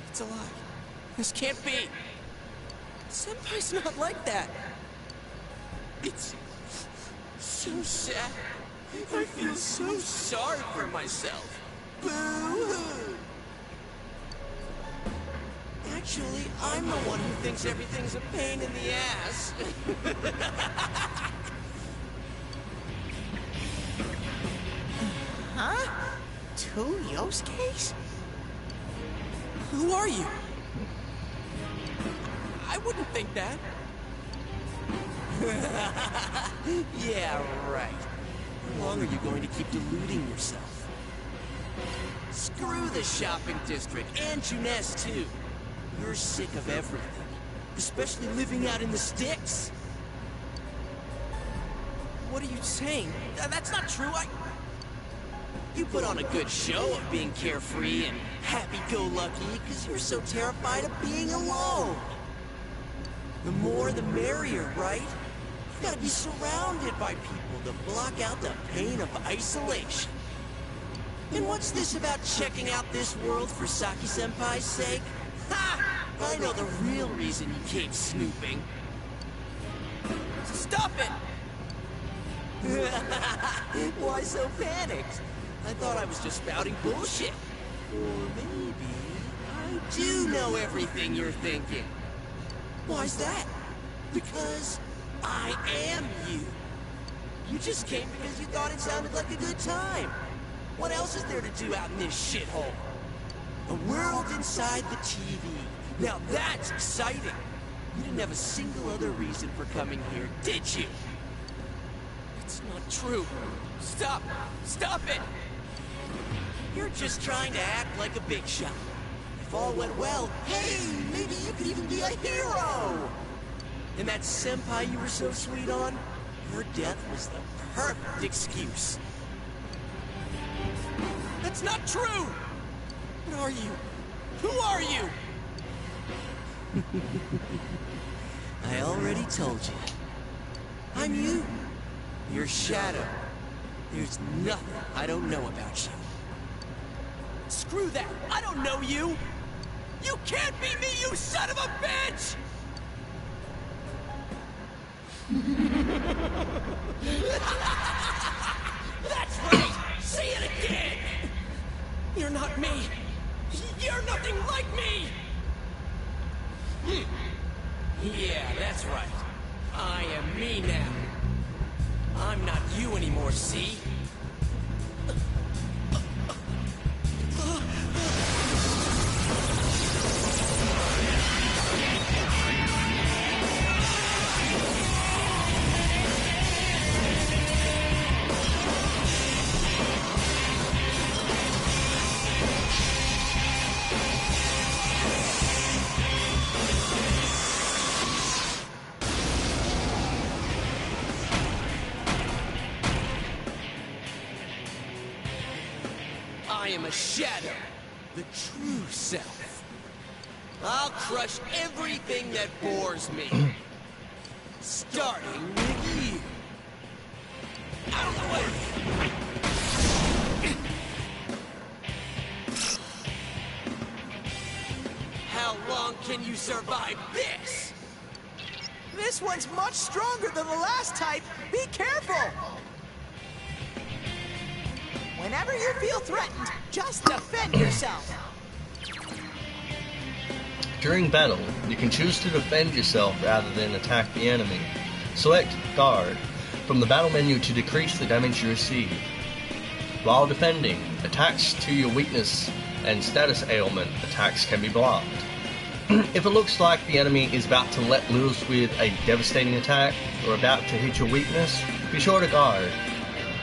M: It's a lie. This can't be. Senpai's not like that. It's so sad. I feel so sorry for myself. Boo-hoo. Actually, I'm the one who thinks everything's a pain in the ass.
N: Huh? Two Yosuke's?
M: Who are you? wouldn't think that. Yeah, right. How long are you going to keep deluding yourself? Screw the shopping district, and Junes too. You're sick of everything, especially living out in the sticks. What are you saying? That's not true. You put on a good show of being carefree and happy-go-lucky because you're so terrified of being alone. The more the merrier, right? You gotta be surrounded by people to block out the pain of isolation. And what's this about checking out this world for Saki-senpai's sake? Ha! I know the real reason you came snooping. Stop it! Why so panicked? I thought I was just spouting bullshit. Or maybe I do know everything you're thinking. Why's that? Because I am you. You just came because you thought it sounded like a good time. What else is there to do out in this shithole? A world inside the TV. Now that's exciting. You didn't have a single other reason for coming here, did you? It's not true. Stop! Stop it! You're just trying to act like a big shot. If all went well, hey, maybe you could even be a hero! And that senpai you were so sweet on, her death was the perfect excuse. That's not true! What are you? Who are you? I already told you. I'm you. Your shadow. There's nothing I don't know about you. Screw that! I don't know you! You can't be me, you son of a bitch! That's right! Say it again! You're not me! You're nothing like me! Yeah, that's right. I am me now. I'm not you anymore, see? I am a shadow, the true self. I'll crush everything that bores me. Starting with you. Out of the way! How long can you survive this?
N: This one's much stronger than the last type. Be careful! Whenever you feel threatened, just defend yourself.
A: During battle, you can choose to defend yourself rather than attack the enemy. Select Guard from the battle menu to decrease the damage you receive. While defending, attacks to your weakness and status ailment attacks can be blocked. If it looks like the enemy is about to let loose with a devastating attack or about to hit your weakness, be sure to guard.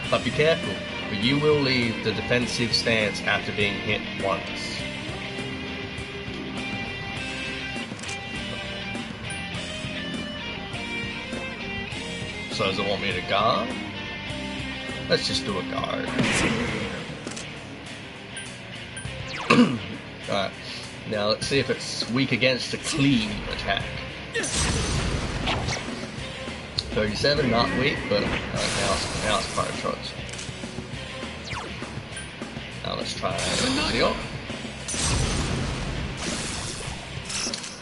A: But be careful, for you will leave the defensive stance after being hit once. So does it want me to guard? Let's just do a guard. Alright, now let's see if it's weak against a clean attack. 37, not weak, but now it's part of choice. Now let's try Zeot.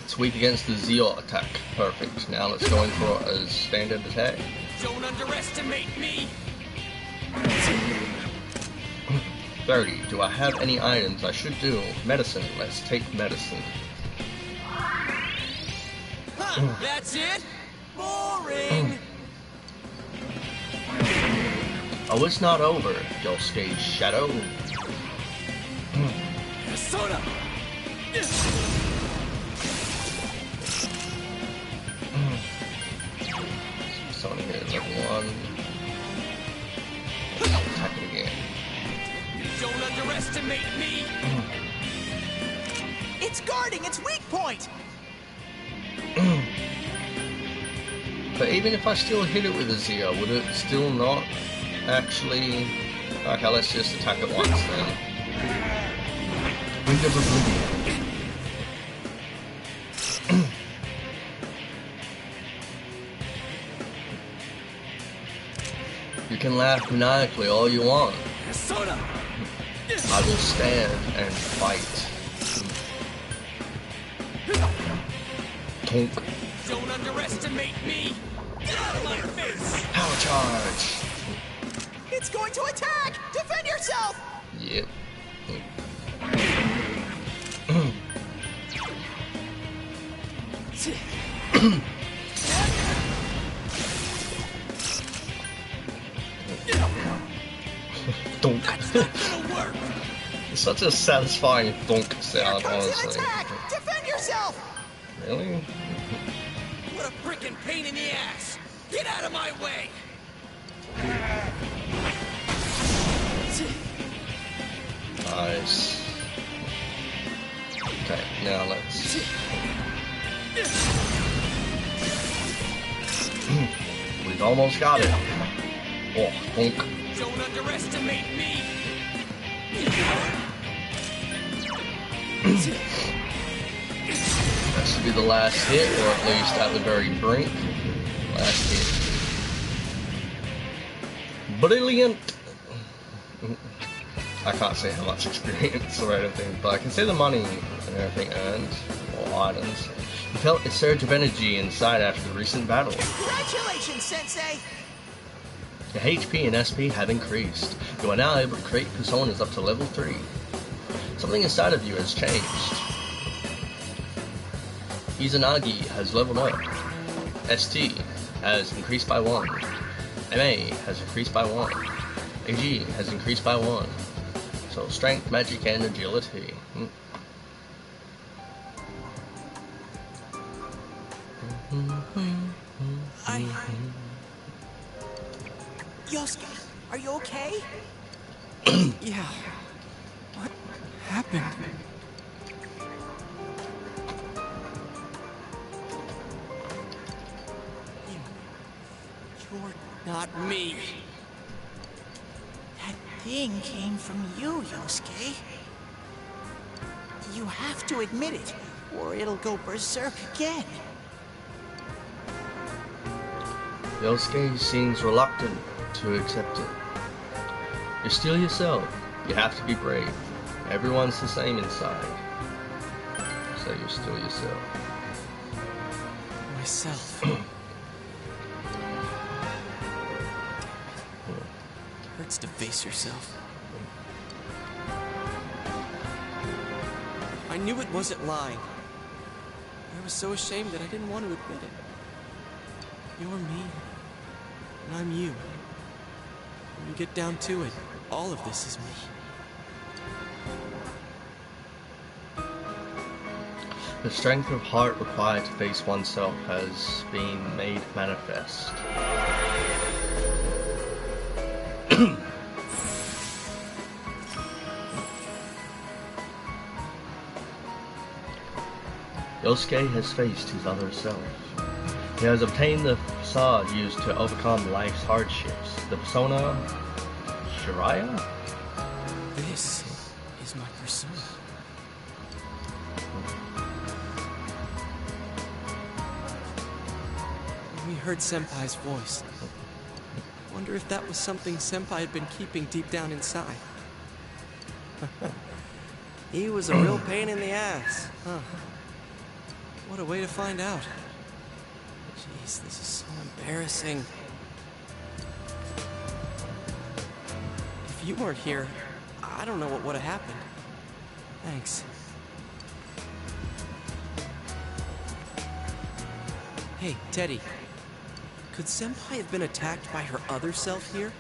A: It's weak against the Zeot attack. Perfect. Now let's go in for a standard attack.
M: Don't underestimate me!
A: 30. Do I have any items I should do? Medicine. Let's take medicine.
M: Huh, that's it? Boring!
A: Oh, it's not over, Yosuke's shadow.
M: Soda!
N: underestimate me! It's guarding its weak point!
A: But even if I still hit it with a Zeo, would it still not actually... Okay, let's just attack it once then. Wind of Oblivion. You can laugh maniacally all you want. I will stand and fight. Tonk.
N: Don't underestimate me! Get out of my face!
A: Power charge!
N: It's going to attack! Defend yourself!
A: Yep. Donk. It's such a satisfying donk sound, honestly.
N: Defend yourself!
A: Really?
N: What a freaking pain in the ass! Get out of my way!
A: Nice. Okay, now let's... We've almost got it. Oh, donk.
N: Don't underestimate me!
A: That should be the last hit, or at least at the very brink. Last hit. Brilliant! I can't say how much experience or anything, but I can see the money and everything earned, or items. You felt a surge of energy inside after the recent battle.
N: Congratulations, Sensei!
A: Your HP and SP have increased. You are now able to create personas up to level 3. Something inside of you has changed. Izanagi has leveled up. ST has increased by 1. MA has increased by 1. AG has increased by 1. So strength, magic, and agility.
N: Yosuke, are you okay?
M: Yeah. What happened?
N: You're not me. That thing came from you, Yosuke. You have to admit it, or it'll go berserk again.
A: Yosuke seems reluctant to accept it. You're still yourself. You have to be brave. Everyone's the same inside. So you're still yourself.
M: Myself. Hurts to face yourself. I knew it wasn't lying. I was so ashamed that I didn't want to admit it. You're me, and I'm you. When you get down to it, all of this is me.
A: The strength of heart required to face oneself has been made manifest. Yosuke has faced his other self. He has obtained the facade used to overcome life's hardships. The persona... Shiraya?
M: This is my persona. We heard Senpai's voice. I wonder if that was something Senpai had been keeping deep down inside. He was a real pain in the ass, huh? What a way to find out. Jeez, this is so embarrassing. If you weren't here, I don't know what would have happened. Thanks. Hey, Teddy. Could Senpai have been attacked by her other self here?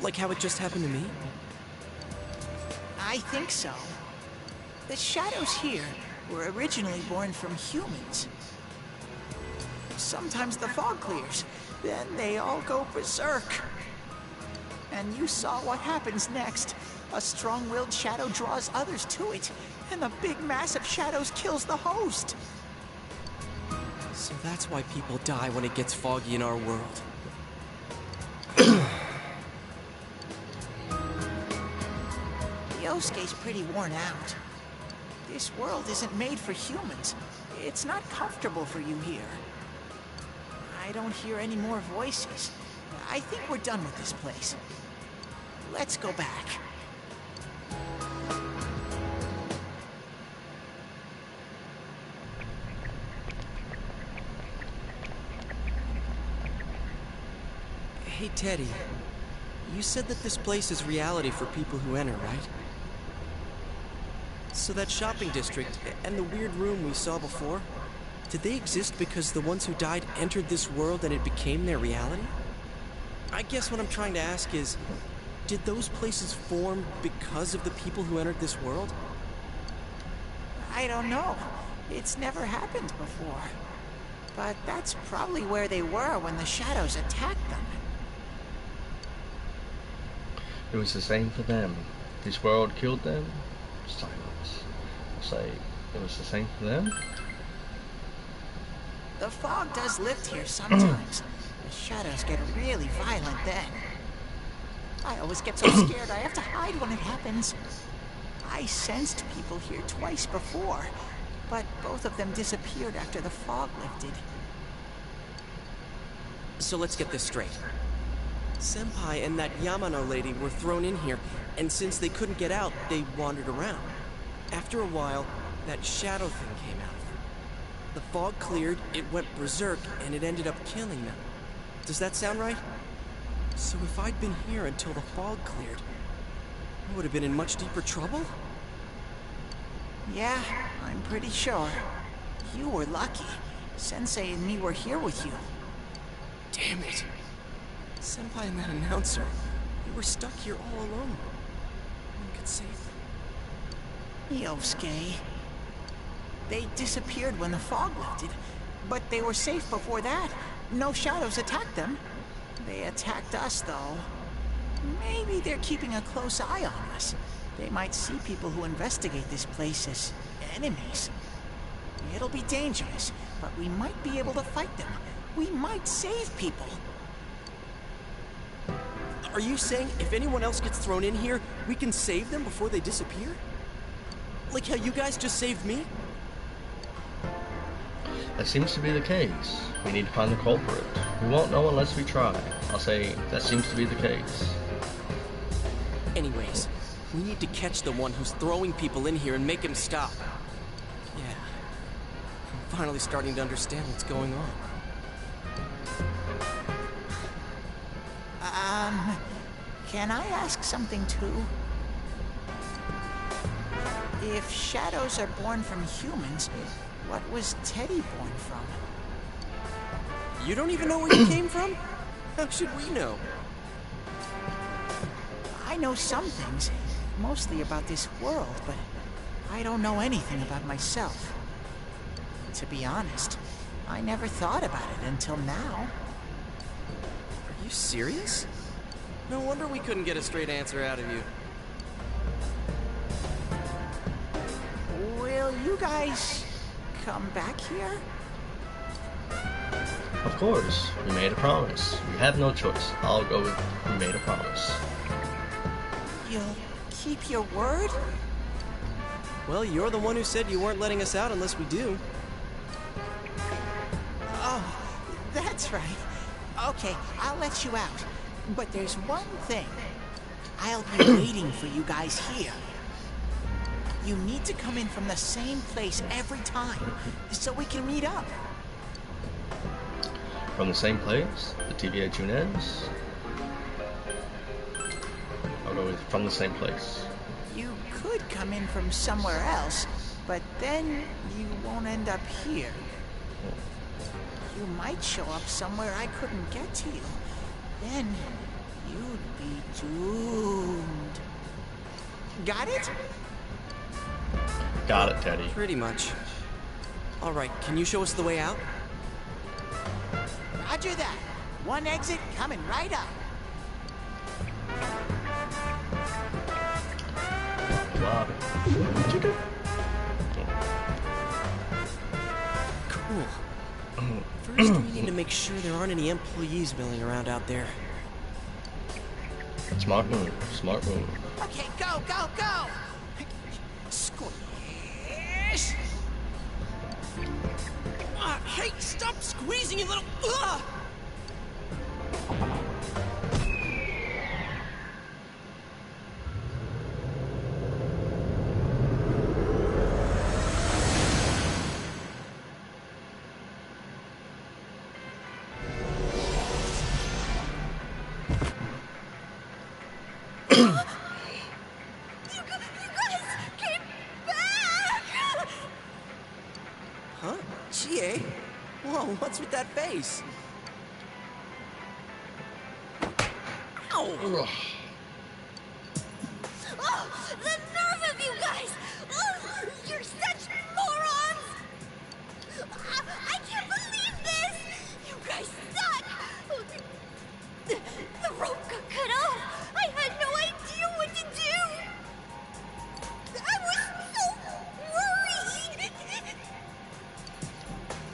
M: Like how it just happened to me?
N: I think so. The shadows here were originally born from humans. Sometimes the fog clears, then they all go berserk. And you saw what happens next. A strong-willed shadow draws others to it, and the big mass of shadows kills the host.
M: So that's why people die when it gets foggy in our world.
N: Yosuke's pretty worn out. This world isn't made for humans. It's not comfortable for you here. I don't hear any more voices. I think we're done with this place. Let's go back.
M: Hey, Teddy. You said that this place is reality for people who enter, right? So that shopping district and the weird room we saw before, did they exist because the ones who died entered this world and it became their reality? I guess what I'm trying to ask is, did those places form because of the people who entered this world?
N: I don't know. It's never happened before. But that's probably where they were when the shadows attacked them.
A: It was the same for them. This world killed them. Silence. Say it was the same for them.
N: The fog does lift here sometimes. The shadows get really violent then. I always get so scared I have to hide when it happens. I sensed people here twice before, but both of them disappeared after the fog lifted.
M: So let's get this straight. Senpai and that Yamano lady were thrown in here, and since they couldn't get out, they wandered around. After a while, that shadow thing came out of them. The fog cleared, it went berserk, and it ended up killing them. Does that sound right? So if I'd been here until the fog cleared, I would have been in much deeper trouble?
N: Yeah, I'm pretty sure. You were lucky. Sensei and me were here with you.
M: Damn it. Senpai and that announcer, we were stuck here all alone. No one could save them.
N: Yosuke. They disappeared when the fog lifted, but they were safe before that. No shadows attacked them. They attacked us, though. Maybe they're keeping a close eye on us. They might see people who investigate this place as enemies. It'll be dangerous, but we might be able to fight them. We might save people.
M: Are you saying if anyone else gets thrown in here, we can save them before they disappear? Like how you guys just saved me?
A: That seems to be the case. We need to find the culprit. We won't know unless we try. I'll say that seems to be the case.
M: Anyways, we need to catch the one who's throwing people in here and make him stop. Yeah. I'm finally starting to understand what's going on.
N: Can I ask something too? If shadows are born from humans, what was Teddy born from?
M: You don't even know where you came from? How should we know?
N: I know some things, mostly about this world, but I don't know anything about myself. To be honest, I never thought about it until now.
M: Are you serious? No wonder we couldn't get a straight answer out of you.
N: Will you guys come back here?
A: Of course, we made a promise. We have no choice. I'll go with we made a promise.
N: You'll keep your word?
M: Well, you're the one who said you weren't letting us out unless we do.
N: Oh, that's right. Okay, I'll let you out. But there's one thing. I'll be waiting for you guys here. You need to come in from the same place every time, so we can meet up.
A: From the same place? The TVA Junens? I'll go with from the same place.
N: You could come in from somewhere else, but then you won't end up here. You might show up somewhere I couldn't get to you. Then you'd be doomed. Got it?
A: Got it, Teddy.
M: Pretty much. Alright, can you show us the way out?
N: Roger that. One exit coming right up.
A: water. Chicken.
M: Cool. First, we need to make sure there aren't any employees milling around out there.
A: Smart move. Smart move.
N: Okay, go, go, go! Squish! Hey, stop squeezing, you little...
M: Huh? Chie? Whoa, what's with that face? Ow!
C: Oh, the nerve of you guys! Oh, you're such morons! I can't believe this! You guys suck! The rope got cut off! I had no idea what to do! I was so worried!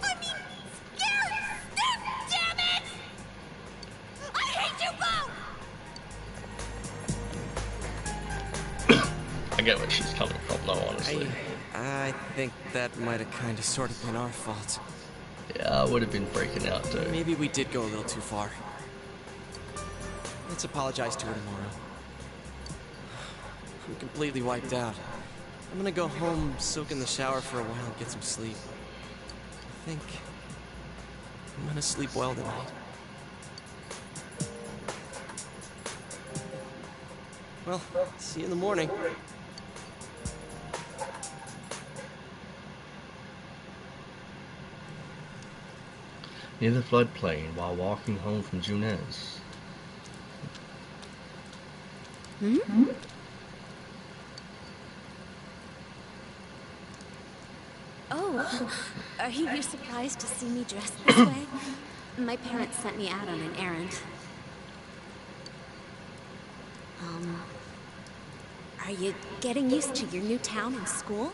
C: I mean, scared stiff, damn it! I hate you both!
A: I get where she's coming from, though, honestly.
M: I think that might have kind of sort of been our fault.
A: Yeah, I would have been freaking out, too.
M: Maybe we did go a little too far. Let's apologize to her tomorrow. I'm completely wiped out. I'm gonna go home, soak in the shower for a while, and get some sleep. I think I'm gonna sleep well tonight. Well, see you in the morning.
A: Near the floodplain while walking home from Junes.
I: Hmm? Oh, are you surprised to see me dressed this way? My parents sent me out on an errand. Are you getting used to your new town and school?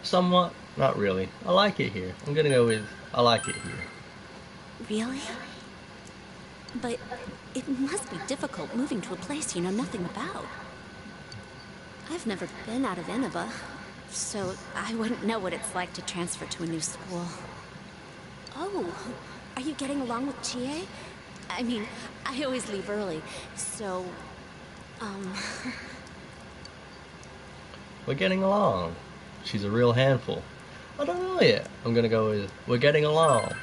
A: Somewhat. Not really. I like it here. I'm gonna go with I like it here.
I: Really? But it must be difficult moving to a place you know nothing about. I've never been out of Inaba, so I wouldn't know what it's like to transfer to a new school. Oh, are you getting along with Chie? I mean, I always leave early, so,
A: We're getting along. She's a real handful. I don't know yet. I'm gonna go with we're getting along.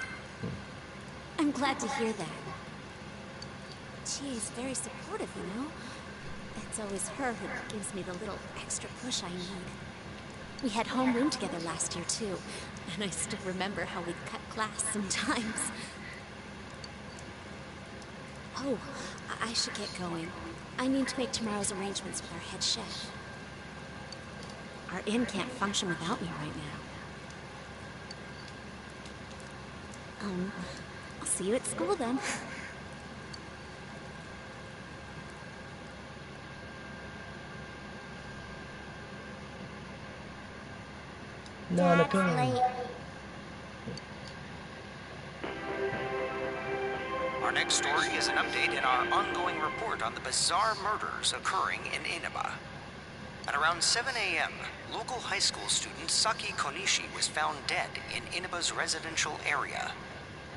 I: I'm glad to hear that. Chie's very supportive, you know? It's always her who gives me the little extra push I need. We had homeroom together last year, too, and I still remember how we'd cut class sometimes. Oh, I should get going. I need to make tomorrow's arrangements with our head chef. Our inn can't function without me right now. I'll see you at school then.
A: Not a
C: late.
L: Our next story is an update in our ongoing report on the bizarre murders occurring in Inaba. At around 7 a.m., local high school student Saki Konishi was found dead in Inaba's residential area.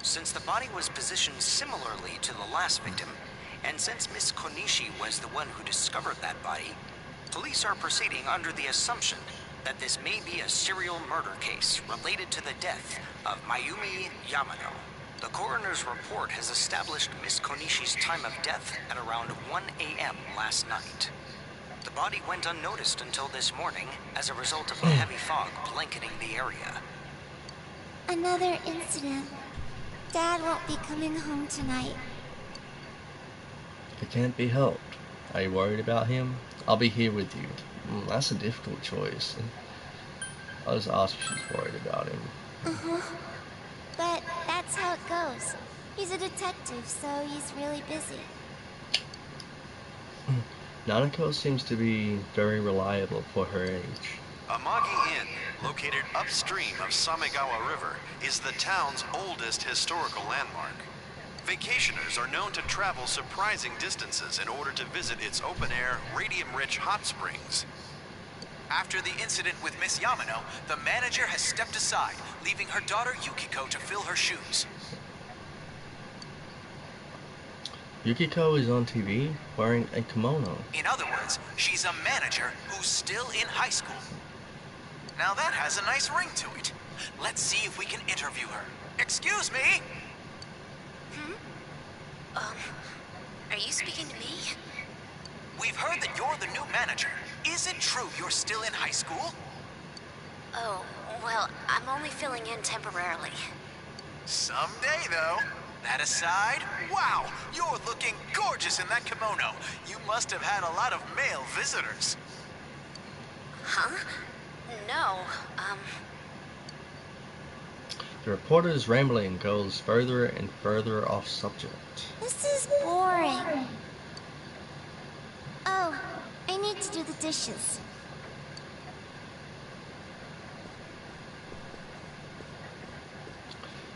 L: Since the body was positioned similarly to the last victim, and since Miss Konishi was the one who discovered that body, police are proceeding under the assumption that this may be a serial murder case related to the death of Mayumi Yamano. The coroner's report has established Miss Konishi's time of death at around 1 a.m. last night. The body went unnoticed until this morning as a result of the heavy fog blanketing the area.
C: Another incident. Dad won't be coming home tonight.
A: It can't be helped. Are you worried about him? I'll be here with you. That's a difficult choice. I'll just ask if she's worried about him.
C: Uh-huh. But that's how it goes. He's a detective, so he's really busy.
A: Nanako seems to be very reliable for her age.
G: Amagi Inn, located upstream of Samegawa River, is the town's oldest historical landmark. Vacationers are known to travel surprising distances in order to visit its open-air, radium-rich hot springs.
R: After the incident with Miss Yamano, the manager has stepped aside, leaving her daughter Yukiko to fill her shoes.
A: Yukiko is on TV wearing a kimono.
R: In other words, she's a manager who's still in high school. Now that has a nice ring to it. Let's see if we can interview her. Excuse me?
K: Are you speaking to me?
R: We've heard that you're the new manager. Is it true you're still in high school?
K: Oh, well, I'm only filling in temporarily.
R: Someday, though. That aside, wow, you're looking gorgeous in that kimono. You must have had a lot of male visitors.
K: Huh? No,
A: The reporter's rambling goes further and further off subject.
C: This is boring. Oh, I need to do the dishes.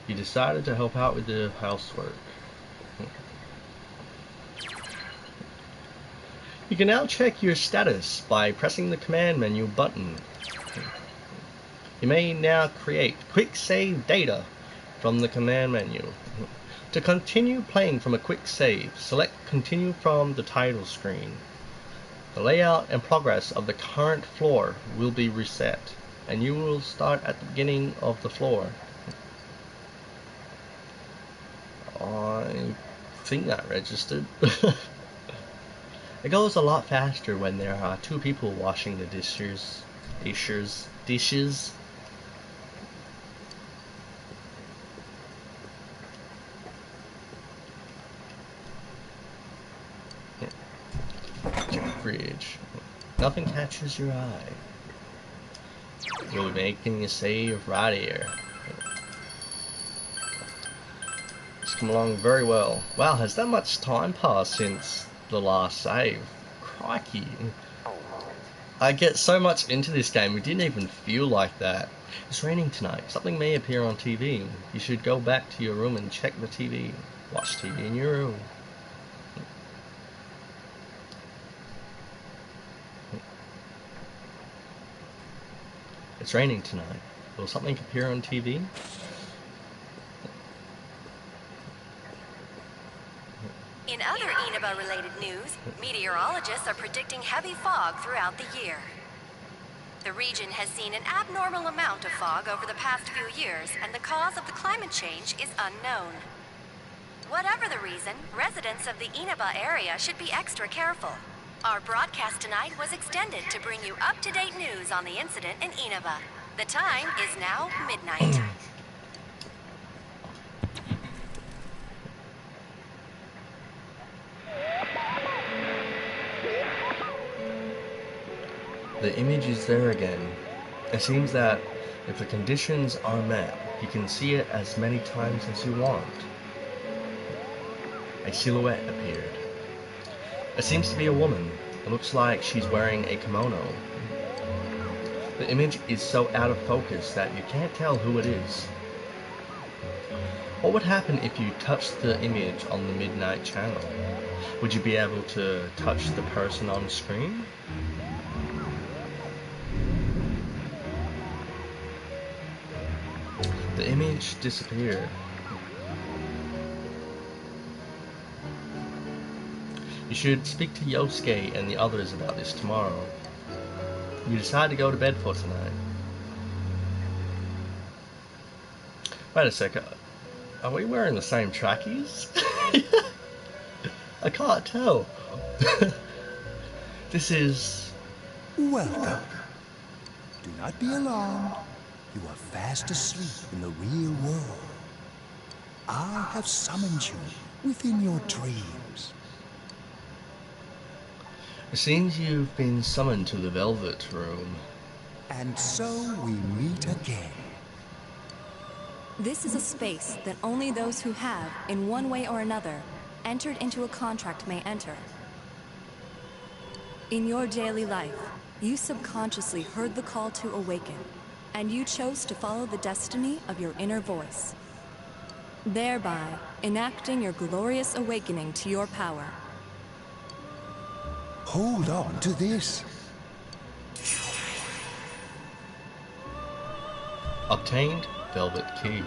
A: You decided to help out with the housework. You can now check your status by pressing the command menu button. You may now create quick save data from the command menu. To continue playing from a quick save, select continue from the title screen. The layout and progress of the current floor will be reset, and you will start at the beginning of the floor. I think that registered. It goes a lot faster when there are two people washing the dishes. Check the fridge. Nothing catches your eye. You'll be making a save right here. It's come along very well. Wow, has that much time passed since the last save? Crikey. I get so much into this game, it didn't even feel like that. It's raining tonight. Something may appear on TV. You should go back to your room and check the TV. Watch TV in your room. It's raining tonight. Will something appear on TV?
V: In other Inaba-related news, meteorologists are predicting heavy fog throughout the year. The region has seen an abnormal amount of fog over the past few years, and the cause of the climate change is unknown. Whatever the reason, residents of the Inaba area should be extra careful. Our broadcast tonight was extended to bring you up-to-date news on the incident in Inaba. The time is now midnight.
A: The image is there again. It seems that if the conditions are met, you can see it as many times as you want. A silhouette appeared. It seems to be a woman. It looks like she's wearing a kimono. The image is so out of focus that you can't tell who it is. What would happen if you touched the image on the midnight channel? Would you be able to touch the person on screen? The image disappeared. You should speak to Yosuke and the others about this tomorrow. You decide to go to bed for tonight. Wait a second. Are we wearing the same trackies? I can't tell. This is...
B: Welcome. Do not be alarmed. You are fast asleep in the real world. I have summoned you within your dreams.
A: It seems you've been summoned to the Velvet Room.
B: And so we meet again.
W: This is a space that only those who have, in one way or another, entered into a contract may enter.
T: In your daily life, you subconsciously heard the call to awaken, and you chose to follow the destiny of your inner voice, thereby enacting your glorious awakening to your power.
B: Hold on to this.
A: Obtained Velvet Key.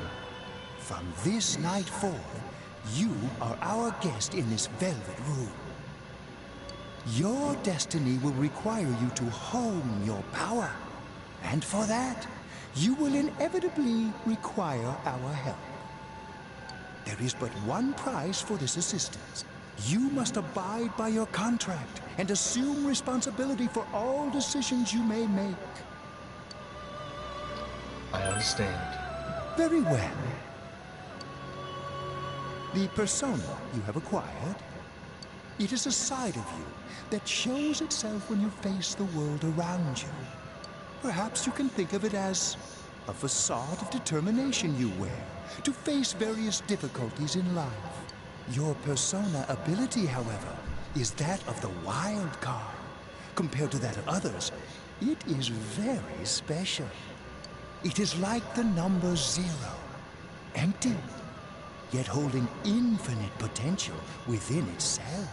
B: From this night forth, you are our guest in this velvet room. Your destiny will require you to hone your power. And for that, you will inevitably require our help. There is but one price for this assistance. You must abide by your contract and assume responsibility for all decisions you may make.
A: I understand.
B: Very well. The persona you have acquired, it is a side of you that shows itself when you face the world around you. Perhaps you can think of it as a facade of determination you wear to face various difficulties in life. Your persona ability, however, is that of the wild card. Compared to that of others, it is very special. It is like the number 0, empty, yet holding infinite potential within itself.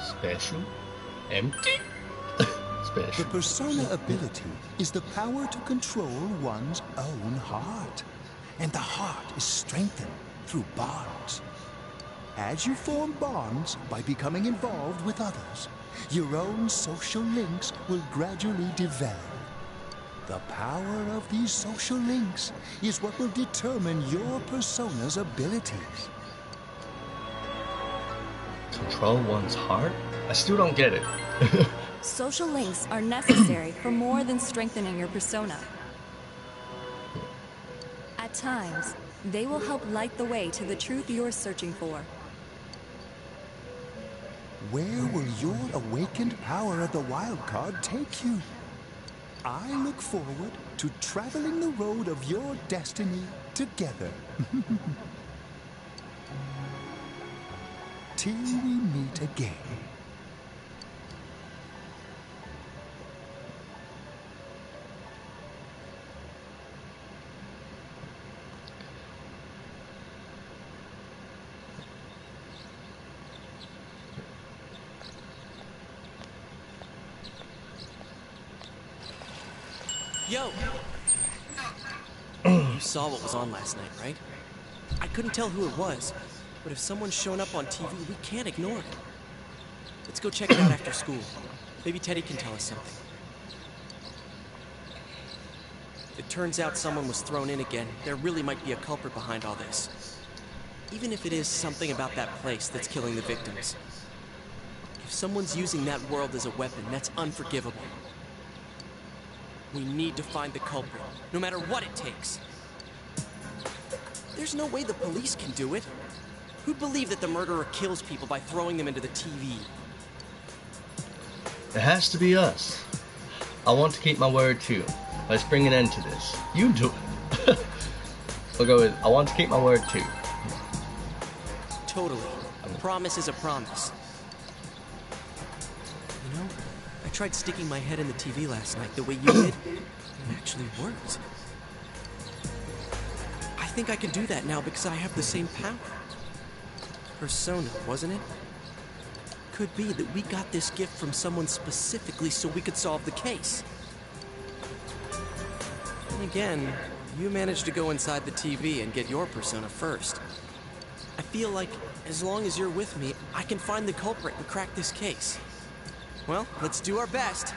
A: Special? Empty? Special.
B: The persona ability is the power to control one's own heart. And the heart is strengthened through bonds. As you form bonds by becoming involved with others, your own social links will gradually develop. The power of these social links is what will determine your persona's abilities.
A: Control one's heart? I still don't get it.
T: Social links are necessary for more than strengthening your persona. At times, they will help light the way to the truth you're searching for.
B: Where will your awakened power of the wild card take you? I look forward to traveling the road of your destiny together. Till we meet again.
M: Yo! You saw what was on last night, right? I couldn't tell who it was, but if someone's shown up on TV, we can't ignore it. Let's go check it out after school. Maybe Teddy can tell us something. If it turns out someone was thrown in again, there really might be a culprit behind all this. Even if it is something about that place that's killing the victims. If someone's using that world as a weapon, that's unforgivable. We need to find the culprit, no matter what it takes. There's no way the police can do it. Who'd believe that the murderer kills people by throwing them into the TV?
A: It has to be us. I want to keep my word too. Let's bring an end to this. You do it. We'll go with, I want to keep my word too.
M: Totally. A promise is a promise. You know, I tried sticking my head in the TV last night the way you did. It actually worked. I think I can do that now because I have the same power. Persona, wasn't it? Could be that we got this gift from someone specifically so we could solve the case. And again, you managed to go inside the TV and get your persona first. I feel like as long as you're with me, I can find the culprit and crack this case. Well, let's do our best.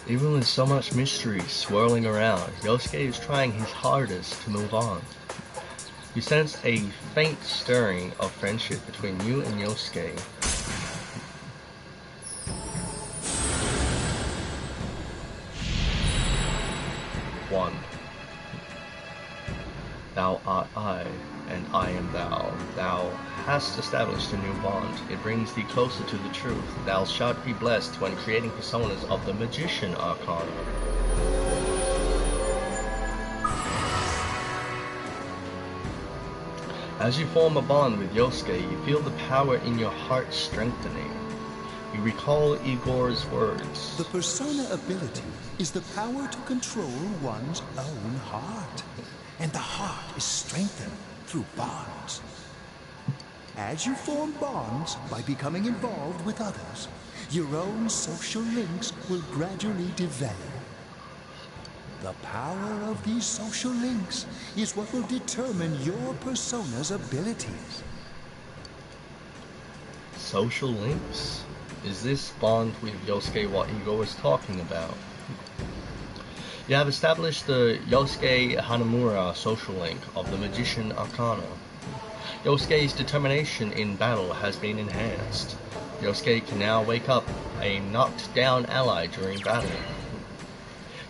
A: Even with so much mystery swirling around, Yosuke is trying his hardest to move on. You sense a faint stirring of friendship between you and Yosuke. One. Thou art I, and I am thou. Thou hast established a new bond. It brings thee closer to the truth. Thou shalt be blessed when creating personas of the Magician Arcana. As you form a bond with Yosuke, you feel the power in your heart strengthening. You recall Igor's words.
B: The persona ability is the power to control one's own heart. And the heart is strengthened through bonds. As you form bonds by becoming involved with others, your own social links will gradually develop. The power of these social links is what will determine your persona's abilities.
A: Social links? Is this bond with Yosuke what Igor was talking about? You have established the Yosuke Hanamura social link of the Magician Arcana. Yosuke's determination in battle has been enhanced. Yosuke can now wake up a knocked down ally during battle.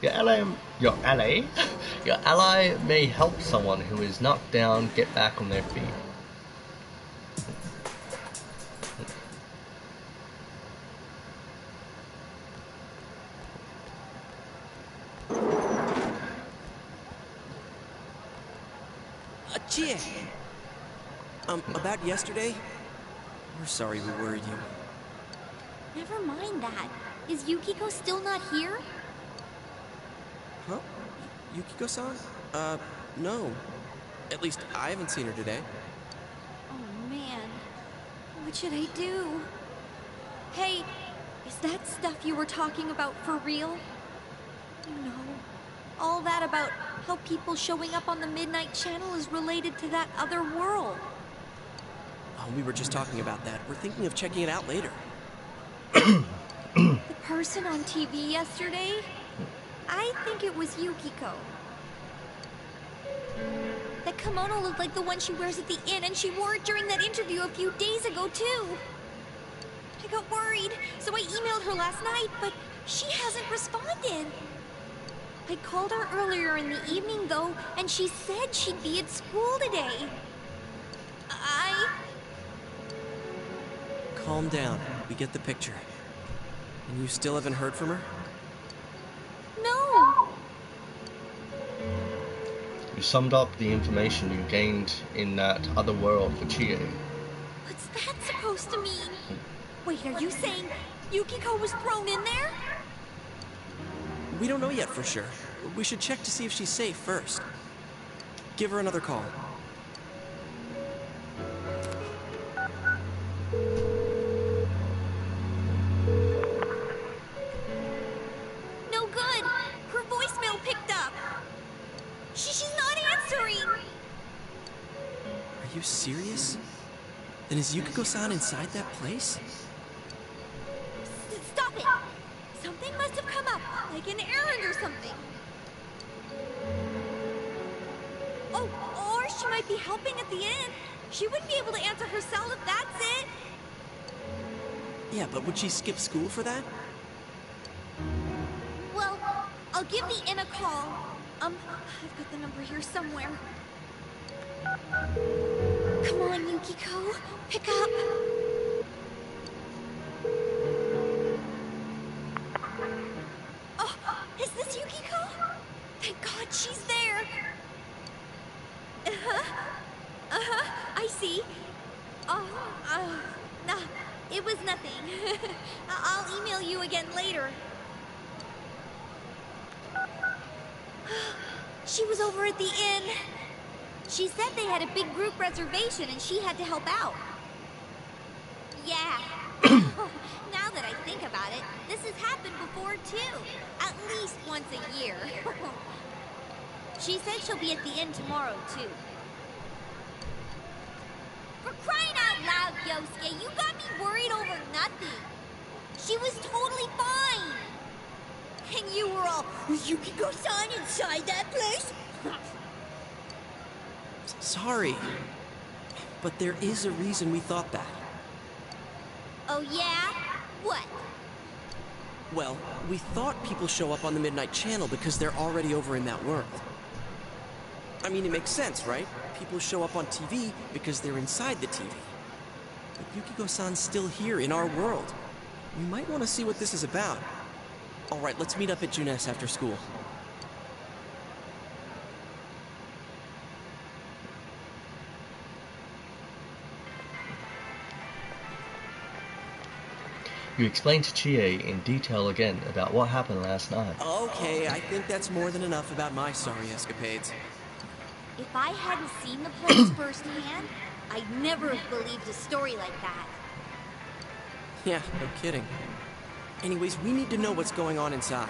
A: Your ally may help someone who is knocked down get back on their feet.
M: Chie! About yesterday? We're sorry we worried you.
C: Never mind that. Is Yukiko still not here?
M: Huh? Yukiko-san? No. At least I haven't seen her today.
C: Oh man, what should I do? Hey, is that stuff you were talking about for real? You know, all that about how people showing up on the Midnight Channel is related to that other world.
M: Oh, we were just talking about that. We're thinking of checking it out later.
C: The person on TV yesterday? I think it was Yukiko. That kimono looked like the one she wears at the inn, and she wore it during that interview a few days ago, too. I got worried, so I emailed her last night, but she hasn't responded. I called her earlier in the evening, though, and she said she'd be at school today.
M: Calm down. We get the picture. And you still haven't heard from her?
C: No!
A: You summed up the information you gained in that other world for Chie.
C: What's that supposed to mean? Wait, are you saying Yukiko was thrown in there?
M: We don't know yet for sure. We should check to see if she's safe first. Give her another call.
C: No good! Her voicemail picked up! She's not answering!
M: Are you serious? Then is Yukiko-san inside that place?
C: Stop it! Something must have come up, like an errand or something. Oh, or she might be helping at the inn. She wouldn't be able to answer herself if that's it.
M: Yeah, but would she skip school for that?
C: Well, I'll give the inn a call. I've got the number here somewhere. Come on, Yukiko. Pick up. Oh, is this Yukiko? Thank God she's there. I see. No, it was nothing. I'll email you again later. She was over at the inn. She said they had a big group reservation and she had to help out. Yeah. Now that I think about it, this has happened before too. At least once a year. She said she'll be at the inn tomorrow too. For crying out loud, Yosuke, you got me worried over nothing. She was totally fine. And you were all, is Yukiko-san inside that place?
M: Sorry. But there is a reason we thought that.
C: Oh yeah? What?
M: Well, we thought people show up on the Midnight Channel because they're already over in that world. I mean, it makes sense, right? People show up on TV because they're inside the TV. But Yukiko-san's still here in our world. We might want to see what this is about. All right, let's meet up at Junes after school.
A: You explained to Chie in detail again about what happened last night.
M: Okay, I think that's more than enough about my sorry escapades.
C: If I hadn't seen the place firsthand, I'd never have believed a story like that.
M: Yeah, no kidding. Anyways, we need to know what's going on inside.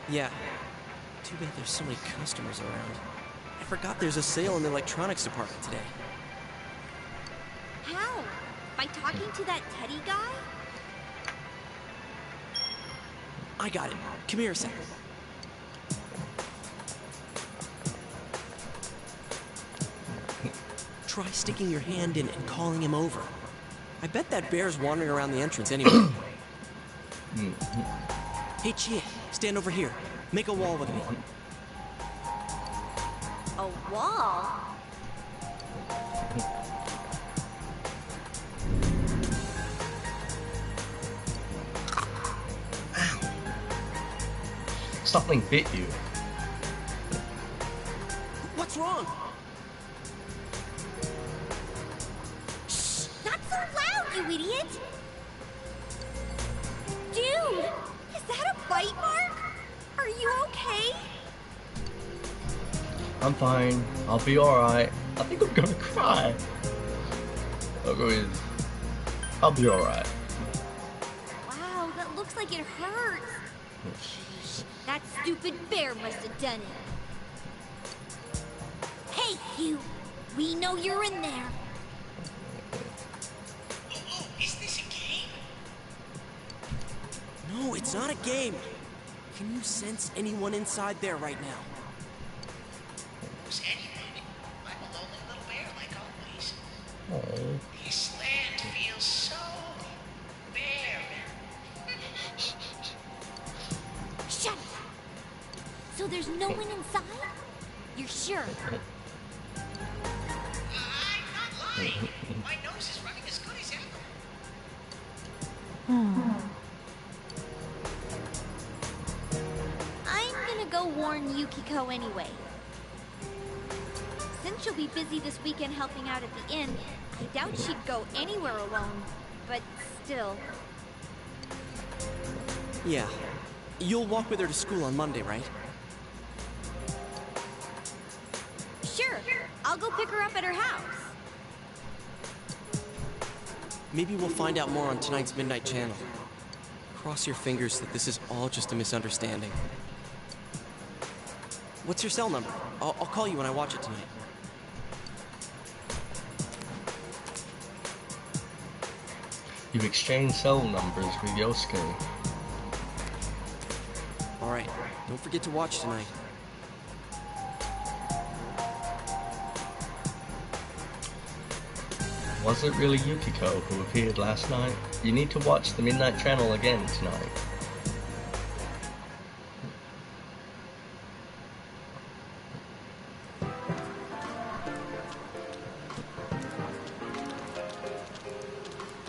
M: Yeah. Too bad there's so many customers around. I forgot there's a sale in the electronics department today.
C: How? By talking to that Teddy guy?
M: I got it. Come here a second. Try sticking your hand in and calling him over. I bet that bear's wandering around the entrance anyway. Hey, Chie, stand over here. Make a wall with me.
C: A wall?
A: Something bit you.
M: What's wrong?
C: Shh! Not so loud, you idiot! Dude! Is that a bite mark? Are you okay?
A: I'm fine. I'll be alright. I think I'm gonna cry. I'll be alright.
C: Wow, that looks like it hurts. That stupid bear must have done it. Hey, you! We know you're in there.
N: Oh, is this a game?
M: No, it's not a game. Can you sense anyone inside there right now?
N: Who's anyone? I'm a lonely little bear like always.
A: Oh.
N: This land feels so bare.
C: Shut up! So there's no one inside? You're sure?
N: I'm not lying. My nose is running as good as ever.
C: I'm gonna go warn Yukiko anyway. Since she'll be busy this weekend helping out at the inn, I doubt she'd go anywhere alone. But still.
M: Yeah. You'll walk with her to school on Monday, right?
C: Sure, I'll go pick her up at her house.
M: Maybe we'll find out more on tonight's Midnight Channel. Cross your fingers that this is all just a misunderstanding. What's your cell number? I'll call you when I watch it tonight.
A: You've exchanged cell numbers with Yosuke.
M: Alright, don't forget to watch tonight.
A: Was it really Yukiko who appeared last night? You need to watch the Midnight Channel again tonight.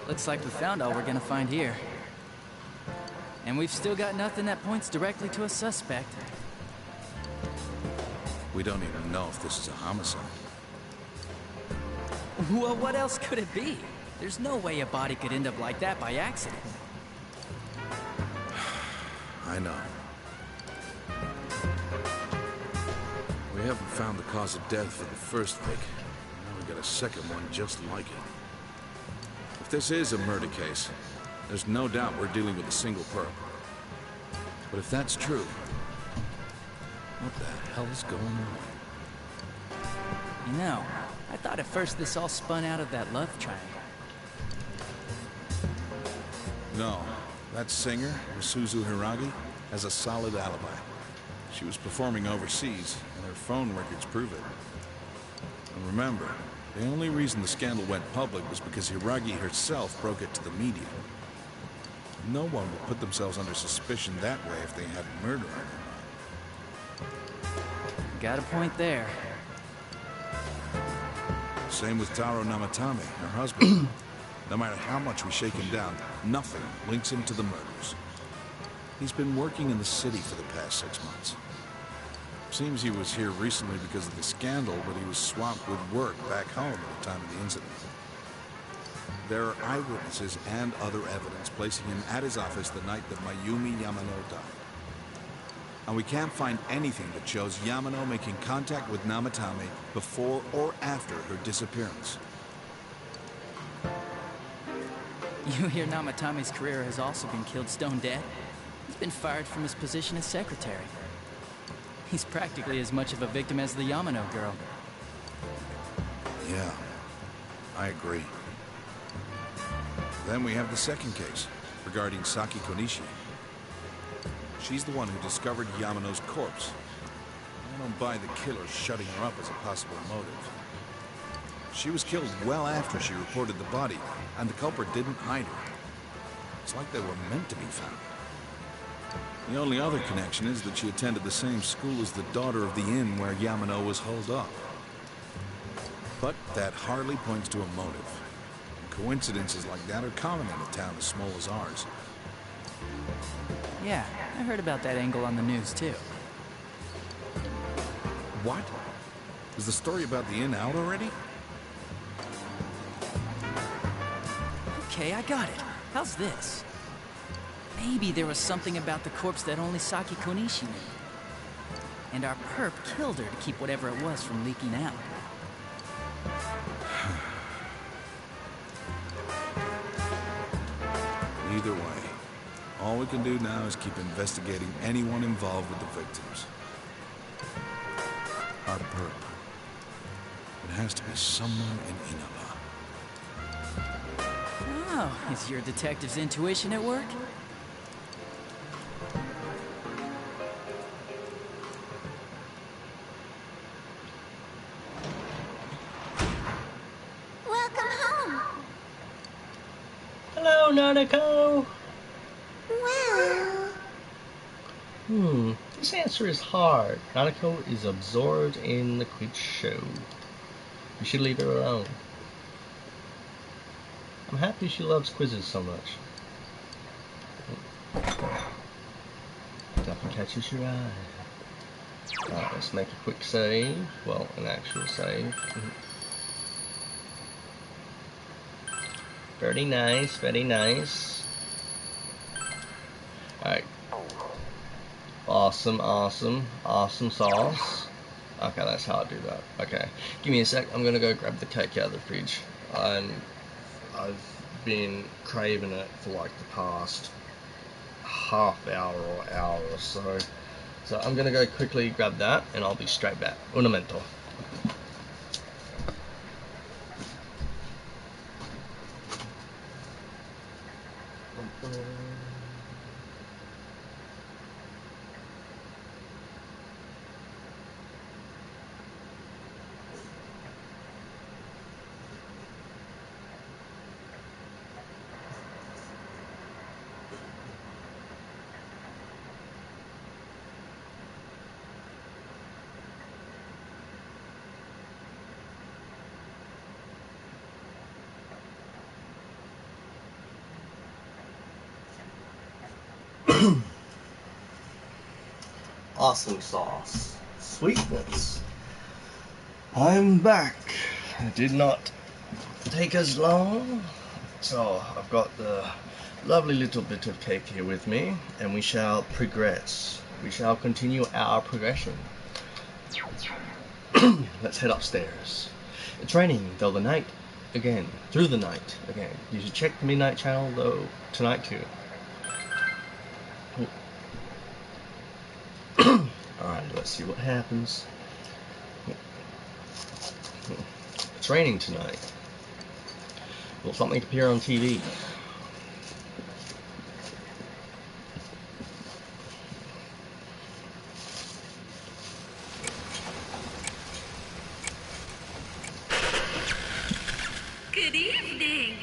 E: Looks like we found all we're gonna find here. And we've still got nothing that points directly to a suspect.
F: We don't even know if this is a homicide.
E: Well, what else could it be? There's no way a body could end up like that by accident.
F: I know. We haven't found the cause of death for the first pig. Now we got a second one just like it. If this is a murder case, there's no doubt we're dealing with a single perp. But if that's true, what the hell is going on?
E: You know, I thought at first this all spun out of that love triangle.
F: No, that singer, Misuzu Hiragi, has a solid alibi. She was performing overseas, and her phone records prove it. And remember, the only reason the scandal went public was because Hiragi herself broke it to the media. No one would put themselves under suspicion that way if they had murder on their mind.
E: Got a point there.
F: Same with Taro Namatame, her husband. No matter how much we shake him down, nothing links him to the murders. He's been working in the city for the past 6 months. Seems he was here recently because of the scandal, but he was swamped with work back home at the time of the incident. There are eyewitnesses and other evidence placing him at his office the night that Mayumi Yamano died. And we can't find anything that shows Yamano making contact with Namatame before or after her disappearance.
E: You hear Namatame's career has also been killed stone dead? He's been fired from his position as secretary. He's practically as much of a victim as the Yamano girl.
F: Yeah, I agree. Then we have the second case, regarding Saki Konishi. She's the one who discovered Yamano's corpse. I don't buy the killer shutting her up as a possible motive. She was killed well after she reported the body, and the culprit didn't hide her. It's like they were meant to be found. The only other connection is that she attended the same school as the daughter of the inn where Yamano was holed up. But that hardly points to a motive. Coincidences like that are common in a town as small as ours.
E: Yeah, I heard about that angle on the news too.
F: What? Is the story about the inn out already?
E: Okay, I got it. How's this? Maybe there was something about the corpse that only Saki Konishi knew. And our perp killed her to keep whatever it was from leaking out.
F: Either way, all we can do now is keep investigating anyone involved with the victims. Our perp. It has to be someone in Inaba.
E: Oh, is your detective's intuition at work?
C: Welcome home.
A: Hello, Nanako!
C: Well...
A: This answer is hard. Nanako is absorbed in the quiz show. You should leave her alone. I'm happy she loves quizzes so much. Nothing catches your eye. Alright, let's make a quick save. Well, an actual save. Very nice, very nice. Alright. Awesome, awesome, awesome sauce. Okay, that's how I do that. Okay, give me a sec. I'm gonna go grab the cake out of the fridge. I've been craving it for like the past half hour or hour or so. So I'm gonna go quickly grab that and I'll be straight back. Un momento. Awesome sauce. Sweetness. I'm back. It did not take as long. So I've got the lovely little bit of cake here with me, and we shall progress. We shall continue our progression. Let's head upstairs. It's raining though the night again. Through the night again. You should check the Midnight Channel though tonight too. Alright, let's see what happens. It's raining tonight. Will something appear on TV?
H: Good evening!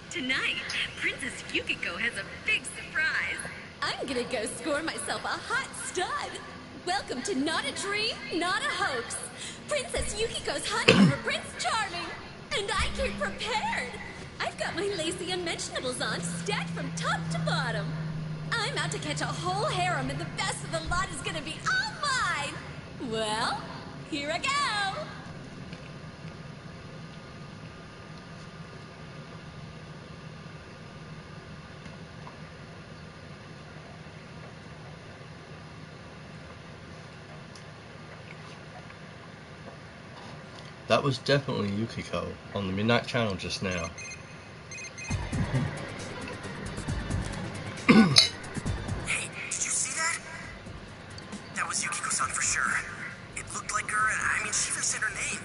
H: Tonight, Princess Yukiko has a big surprise. I'm gonna go score myself a hot stud. Welcome to Not a Dream, Not a Hoax. Princess Yukiko's hunting for Prince Charming. And I came prepared. I've got my lacy unmentionables on, stacked from top to bottom. I'm out to catch a whole harem, and the best of the lot is gonna be all mine. Well, here I go.
A: That was definitely Yukiko on the Midnight Channel just now.
L: Hey, did you see that? That was Yukiko-san for sure. It looked like her, and I mean, she even said her name.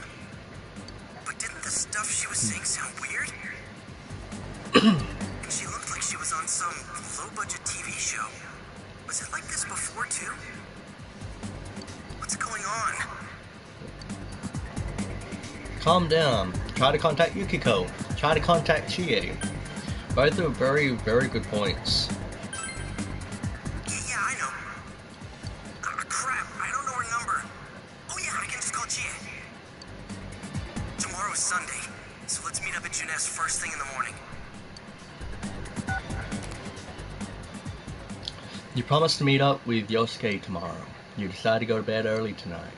L: But didn't the stuff she was saying sound weird? And she looked like she was on some low-budget TV show. Was it like this before, too? What's going on?
A: Calm down. Try to contact Yukiko. Try to contact Chie. Both are very, very good points.
L: Yeah, I know. Crap, I don't know her number. Oh yeah, I can just call Chie. Tomorrow's Sunday, so let's meet up at Junes first thing in the morning.
A: You promised to meet up with Yosuke tomorrow. You decided to go to bed early tonight.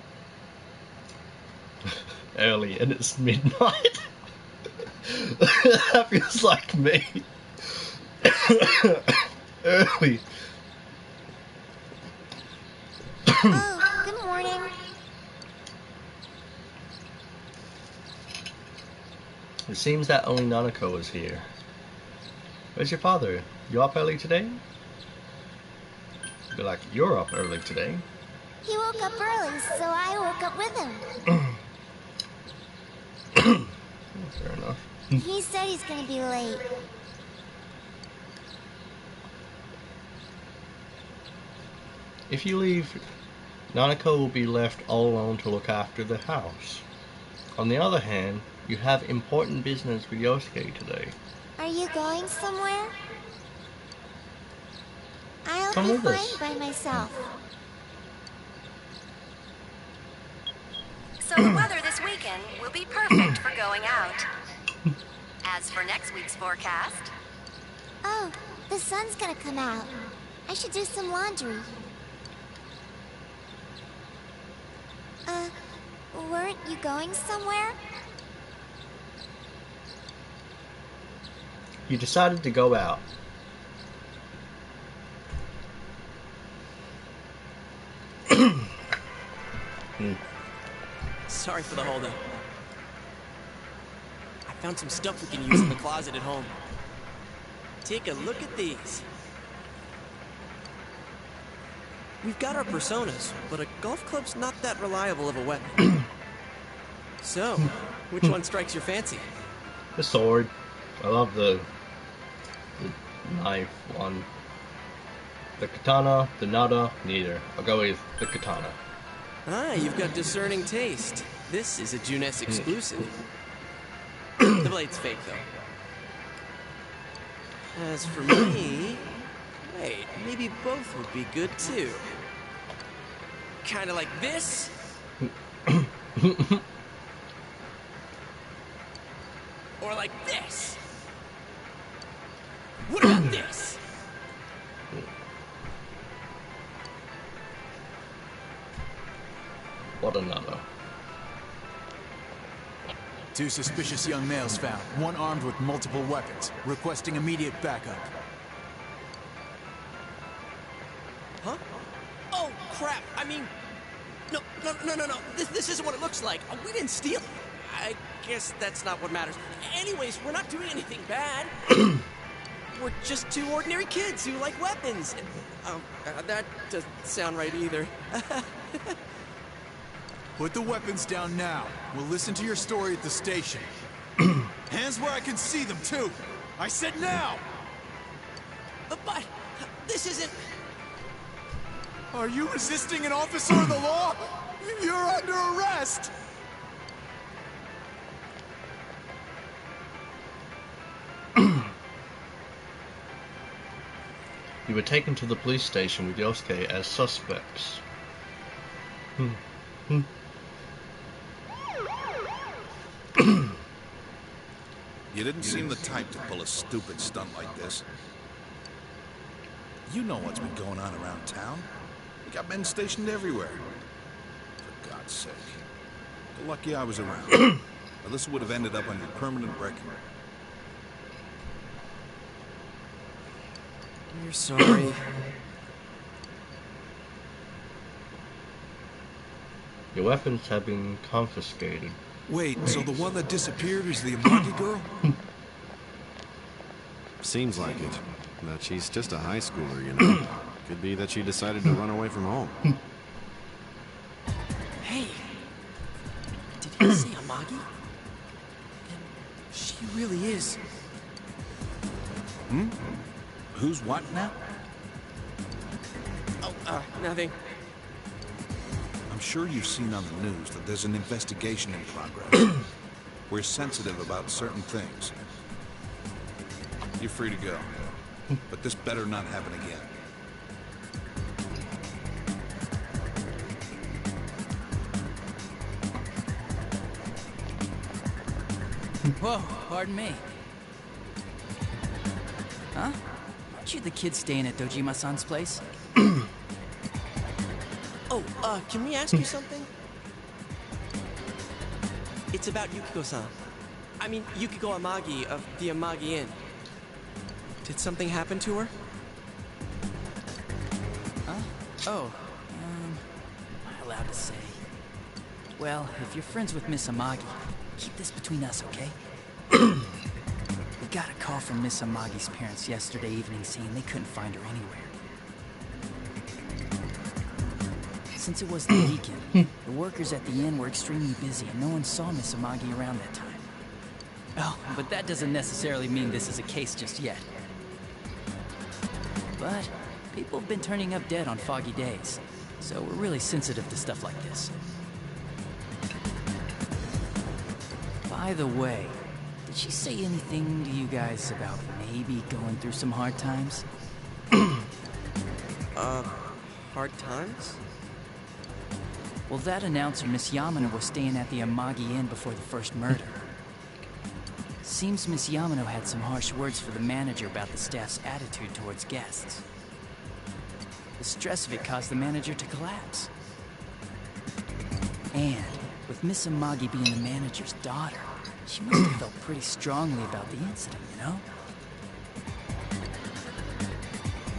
A: Early, and it's midnight. That feels like me. Early.
C: Oh, good morning.
A: It seems that only Nanako is here. Where's your father? You up early today? Be like, you're up early today.
C: He woke up early, so I woke up with him.
A: Fair enough.
C: He said he's gonna be late.
A: If you leave, Nanako will be left all alone to look after the house. On the other hand, you have important business with Yosuke today.
C: Are you going somewhere? I'll
A: Come
C: be
A: with
C: fine
A: us.
C: by myself.
V: So the weather this weekend will be perfect for going out. As for next week's forecast,
C: Oh, the sun's gonna come out. I should do some laundry. Weren't you going somewhere?
A: You decided to go out.
M: Sorry for the holdup. I found some stuff we can use in the closet at home. Take a look at these. We've got our personas, but a golf club's not that reliable of a weapon. So, which one strikes your fancy?
A: The sword. I love the knife one. The katana, the nada, neither. I'll go with the katana.
M: Ah, you've got discerning taste. This is a Junes exclusive. The blade's fake, though. As for me... Wait, maybe both would be good, too. Kinda like this? Or like this? What about this?
A: What another?
J: 2 suspicious young males found, one armed with multiple weapons, requesting immediate backup.
M: Huh? Oh, crap! I mean... No. This isn't what it looks like. We didn't steal it. I guess that's not what matters. Anyways, we're not doing anything bad. We're just 2 ordinary kids who like weapons. That doesn't sound right either.
J: Put the weapons down now. We'll listen to your story at the station. Hands where I can see them, too. I said now!
M: But this isn't...
J: Are you resisting an officer of the law? You're under arrest!
A: You were taken to the police station with Yosuke as suspects.
F: You didn't seem the type to pull a stupid stunt like this. You know what's been going on around town. We got men stationed everywhere. For God's sake. You're lucky I was around. Or this would have ended up on your permanent record.
M: You're sorry.
A: Your weapons have been confiscated.
F: Wait, so the one that disappeared is the Amagi girl?
P: Seems like it. But she's just a high schooler, you know. Could be that she decided to run away from home.
M: Hey! Did he say Amagi? She really is.
F: Hmm? Who's what now?
M: Oh, nothing.
F: I'm sure you've seen on the news that there's an investigation in progress. We're sensitive about certain things. You're free to go. But this better not happen again.
E: Whoa, pardon me. Huh? Aren't you the kid staying at Dojima-san's place?
M: Oh, can we ask you something? It's about Yukiko-san. I mean, Yukiko Amagi of the Amagi Inn. Did something happen to her?
E: Huh? Oh, am I allowed to say? Well, if you're friends with Miss Amagi, keep this between us, okay? We got a call from Miss Amagi's parents yesterday evening saying they couldn't find her anywhere. Since it was the weekend, the workers at the inn were extremely busy and no one saw Miss Amagi around that time. Oh, but that doesn't necessarily mean this is a case just yet. But people have been turning up dead on foggy days, so we're really sensitive to stuff like this. By the way, did she say anything to you guys about maybe going through some hard times?
M: Hard times?
E: Well, that announcer, Miss Yamano, was staying at the Amagi Inn before the first murder. Seems Miss Yamano had some harsh words for the manager about the staff's attitude towards guests. The stress of it caused the manager to collapse. And with Miss Amagi being the manager's daughter, she must have felt pretty strongly about the incident, you know?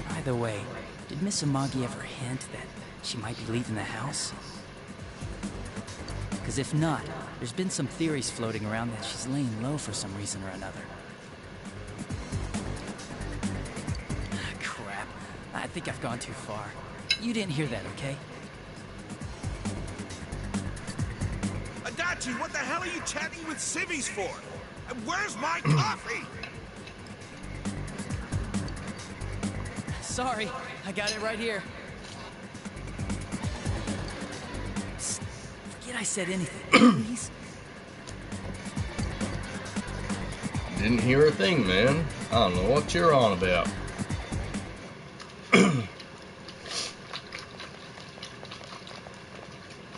E: By the way, did Miss Amagi ever hint that she might be leaving the house? Because if not, there's been some theories floating around that she's laying low for some reason or another. Crap. I think I've gone too far. You didn't hear that, okay?
J: Adachi, what the hell are you chatting with civvies for? And where's my coffee?
E: Sorry, I got it right here. Psst, forget I said anything, please.
A: Didn't hear a thing, man. I don't know what you're on about.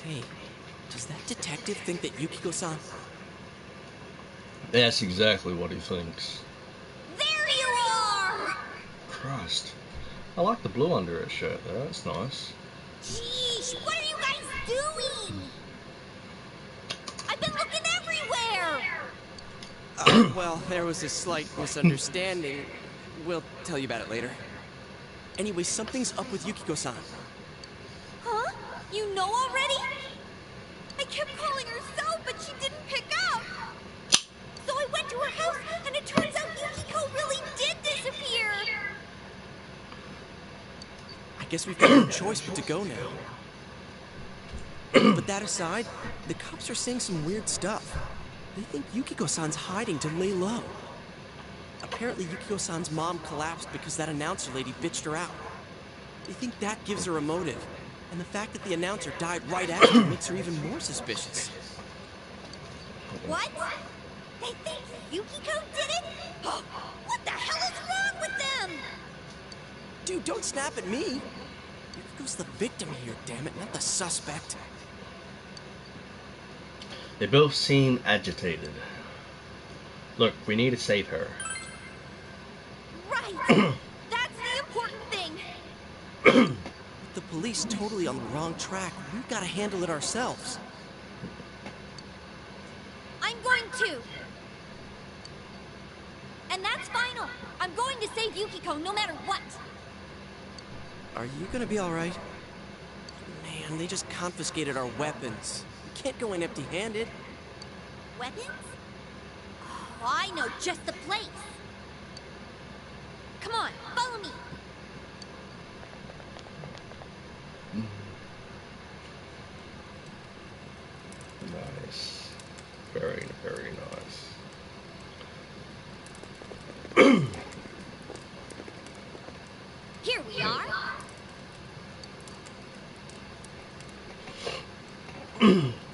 M: Hey, does that detective think that Yukiko-san...
A: That's exactly what he thinks.
C: There you are!
A: Christ. I like the blue under his shirt, though. That's nice.
C: Sheesh, what are you guys doing? I've been looking everywhere!
M: Well, there was a slight misunderstanding. We'll tell you about it later. Anyway, something's up with Yukiko-san.
C: Huh? You know already? I kept calling her so, but she didn't pick up. So I went to her house, and it turns out Yukiko really did disappear.
M: I guess we've got no choice but to go now. But that aside, the cops are saying some weird stuff. They think Yukiko-san's hiding to lay low. Apparently Yukiko-san's mom collapsed because that announcer lady bitched her out. They think that gives her a motive. And the fact that the announcer died right after makes her even more suspicious.
C: What? They think Yukiko did it? What the hell is wrong with them?
M: Dude, don't snap at me. Yukiko's the victim here, damn it, not the suspect.
A: They both seem agitated. Look, we need to save her.
C: Right! That's the important thing!
M: With the police totally on the wrong track, we've got to handle it ourselves.
C: I'm going to! And that's final! I'm going to save Yukiko no matter what!
M: Are you gonna be alright? Man, they just confiscated our weapons. We can't go in empty-handed.
C: weapons? Oh, I know just the place. Come on, follow me.
A: Nice. Very, very nice.
C: Here we are.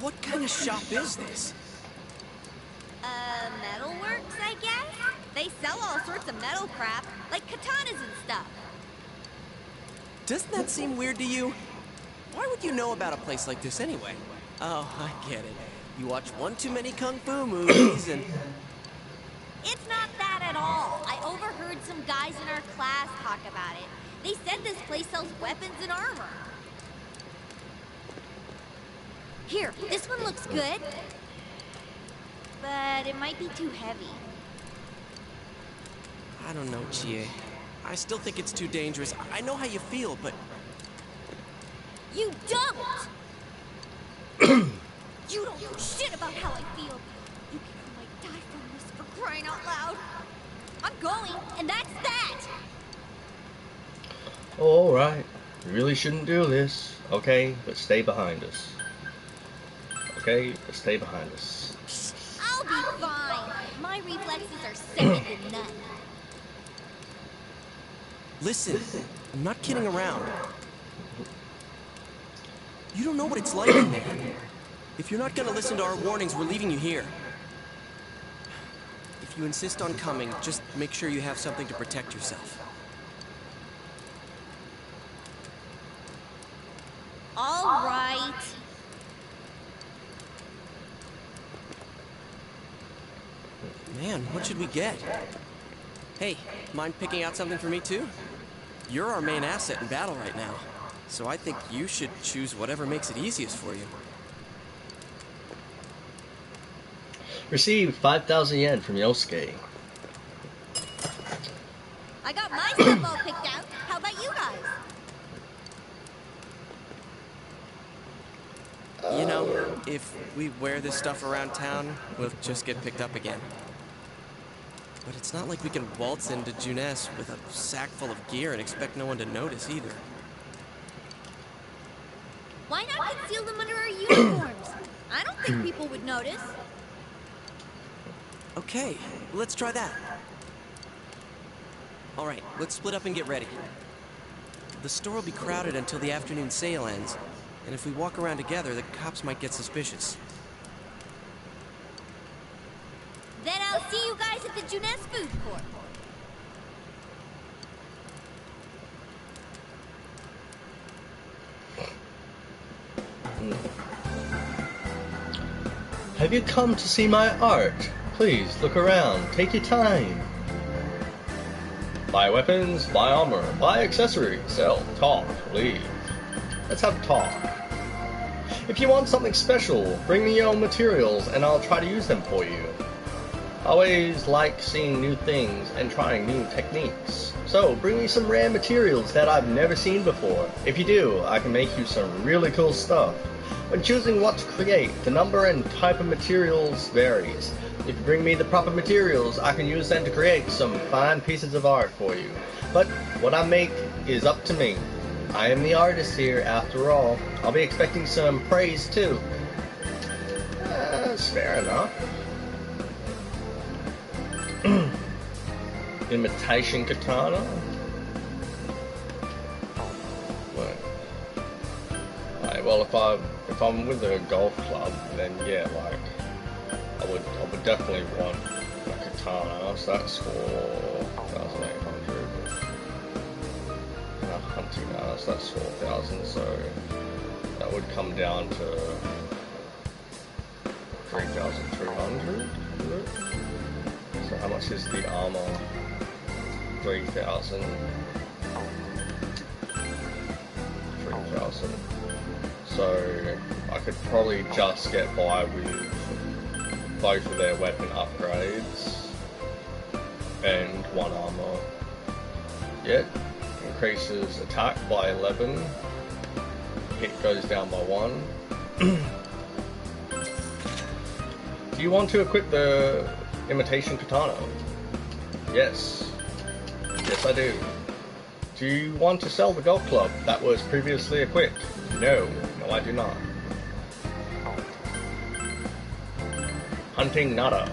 M: What kind of shop is this?
C: Metalworks, I guess? They sell all sorts of metal crap, like katanas and stuff.
M: Doesn't that seem weird to you? Why would you know about a place like this anyway? Oh, I get it. You watch one too many kung fu movies and...
C: It's not that at all. I overheard some guys in our class talk about it. They said this place sells weapons and armor. Here, this one looks good. But it might be too heavy.
M: I don't know, Chie. I still think it's too dangerous. I know how you feel, but...
C: You don't! You don't know shit about how I feel. You people might die from this, for crying out loud. I'm going, and that's that!
A: Alright, we really shouldn't do this. Okay, but stay behind us. Okay, but stay behind us.
C: I'll be fine. My reflexes are second to none.
M: Listen, I'm not kidding around. You don't know what it's like in there. If you're not gonna listen to our warnings, we're leaving you here. If you insist on coming, just make sure you have something to protect yourself.
C: All right.
M: Man, what should we get? Hey, mind picking out something for me too? You're our main asset in battle right now, so I think you should choose whatever makes it easiest for you.
A: Received 5,000 yen from Yosuke.
C: I got my stuff all picked out. How about you guys?
M: You know, if we wear this stuff around town, we'll just get picked up again. But it's not like we can waltz into Junes with a sack full of gear and expect no one to notice either.
C: Why not conceal them under our uniforms? I don't think people would notice.
M: Okay, let's try that. Alright, let's split up and get ready. The store will be crowded until the afternoon sale ends, and if we walk around together, the cops might get suspicious.
C: Then I'll see you guys at the Junes food court.
A: Have you come to see my art? Please look around, take your time. Buy weapons, buy armor, buy accessories, sell, talk, leave. Let's have a talk. If you want something special, bring me your own materials and I'll try to use them for you. I always like seeing new things and trying new techniques. So bring me some rare materials that I've never seen before. If you do, I can make you some really cool stuff. When choosing what to create, the number and type of materials varies. If you bring me the proper materials, I can use them to create some fine pieces of art for you. But what I make is up to me. I am the artist here, after all. I'll be expecting some praise too. That's fair enough. Imitation katana? Wait. Right, well, if I'm with a golf club, then yeah, like I would definitely want a katana. So that's 4,800. And a hunting axe, that's 4,000. So that would come down to 3,300. So how much is the armor? 3,000. 3,000. So I could probably just get by with both of their weapon upgrades and one armor. Yet increases attack by 11. Hit goes down by 1. Do you want to equip the imitation katana? Yes. Yes, I do. Do you want to sell the golf club that was previously equipped? No. No, I do not. Hunting nada.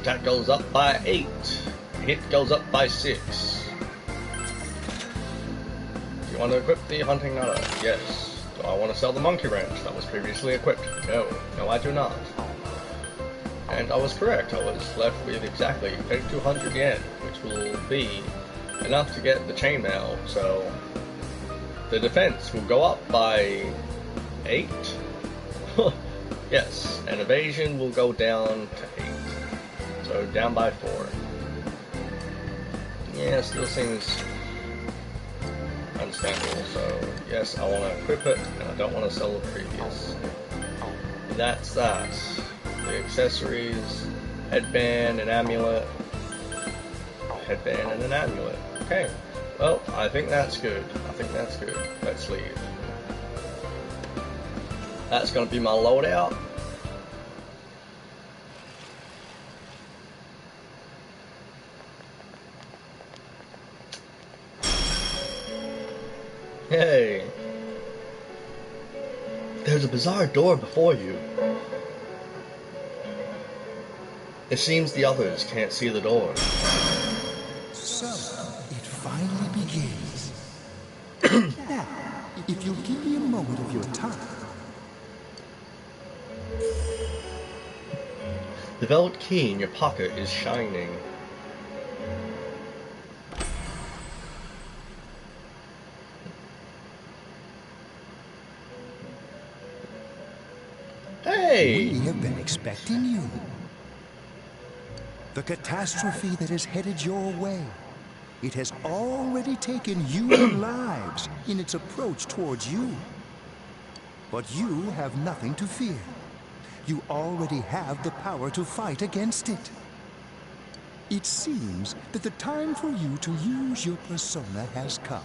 A: Attack goes up by 8. Hit goes up by 6. Do you want to equip the hunting nada? Yes. Do I want to sell the monkey wrench that was previously equipped? No. No, I do not. And I was correct. I was left with exactly 3200 yen, which will be enough to get the chainmail. So the defense will go up by 8. Yes, and evasion will go down to 8. So down by 4. Yeah, still seems understandable. So yes, I want to equip it, and I don't want to sell the previous. That's that. The accessories, headband, and amulet. Headband and an amulet. Okay. Well, I think that's good. I think that's good. Let's leave. That's going to be my loadout. Hey. There's a bizarre door before you. It seems the others can't see the door.
B: So, it finally begins. Now, if you'll give me a moment of your time.
A: The velvet key in your pocket is shining. Hey!
B: We have been expecting you. The catastrophe that is headed your way. It has already taken human lives in its approach towards you. But you have nothing to fear. You already have the power to fight against it. It seems that the time for you to use your persona has come.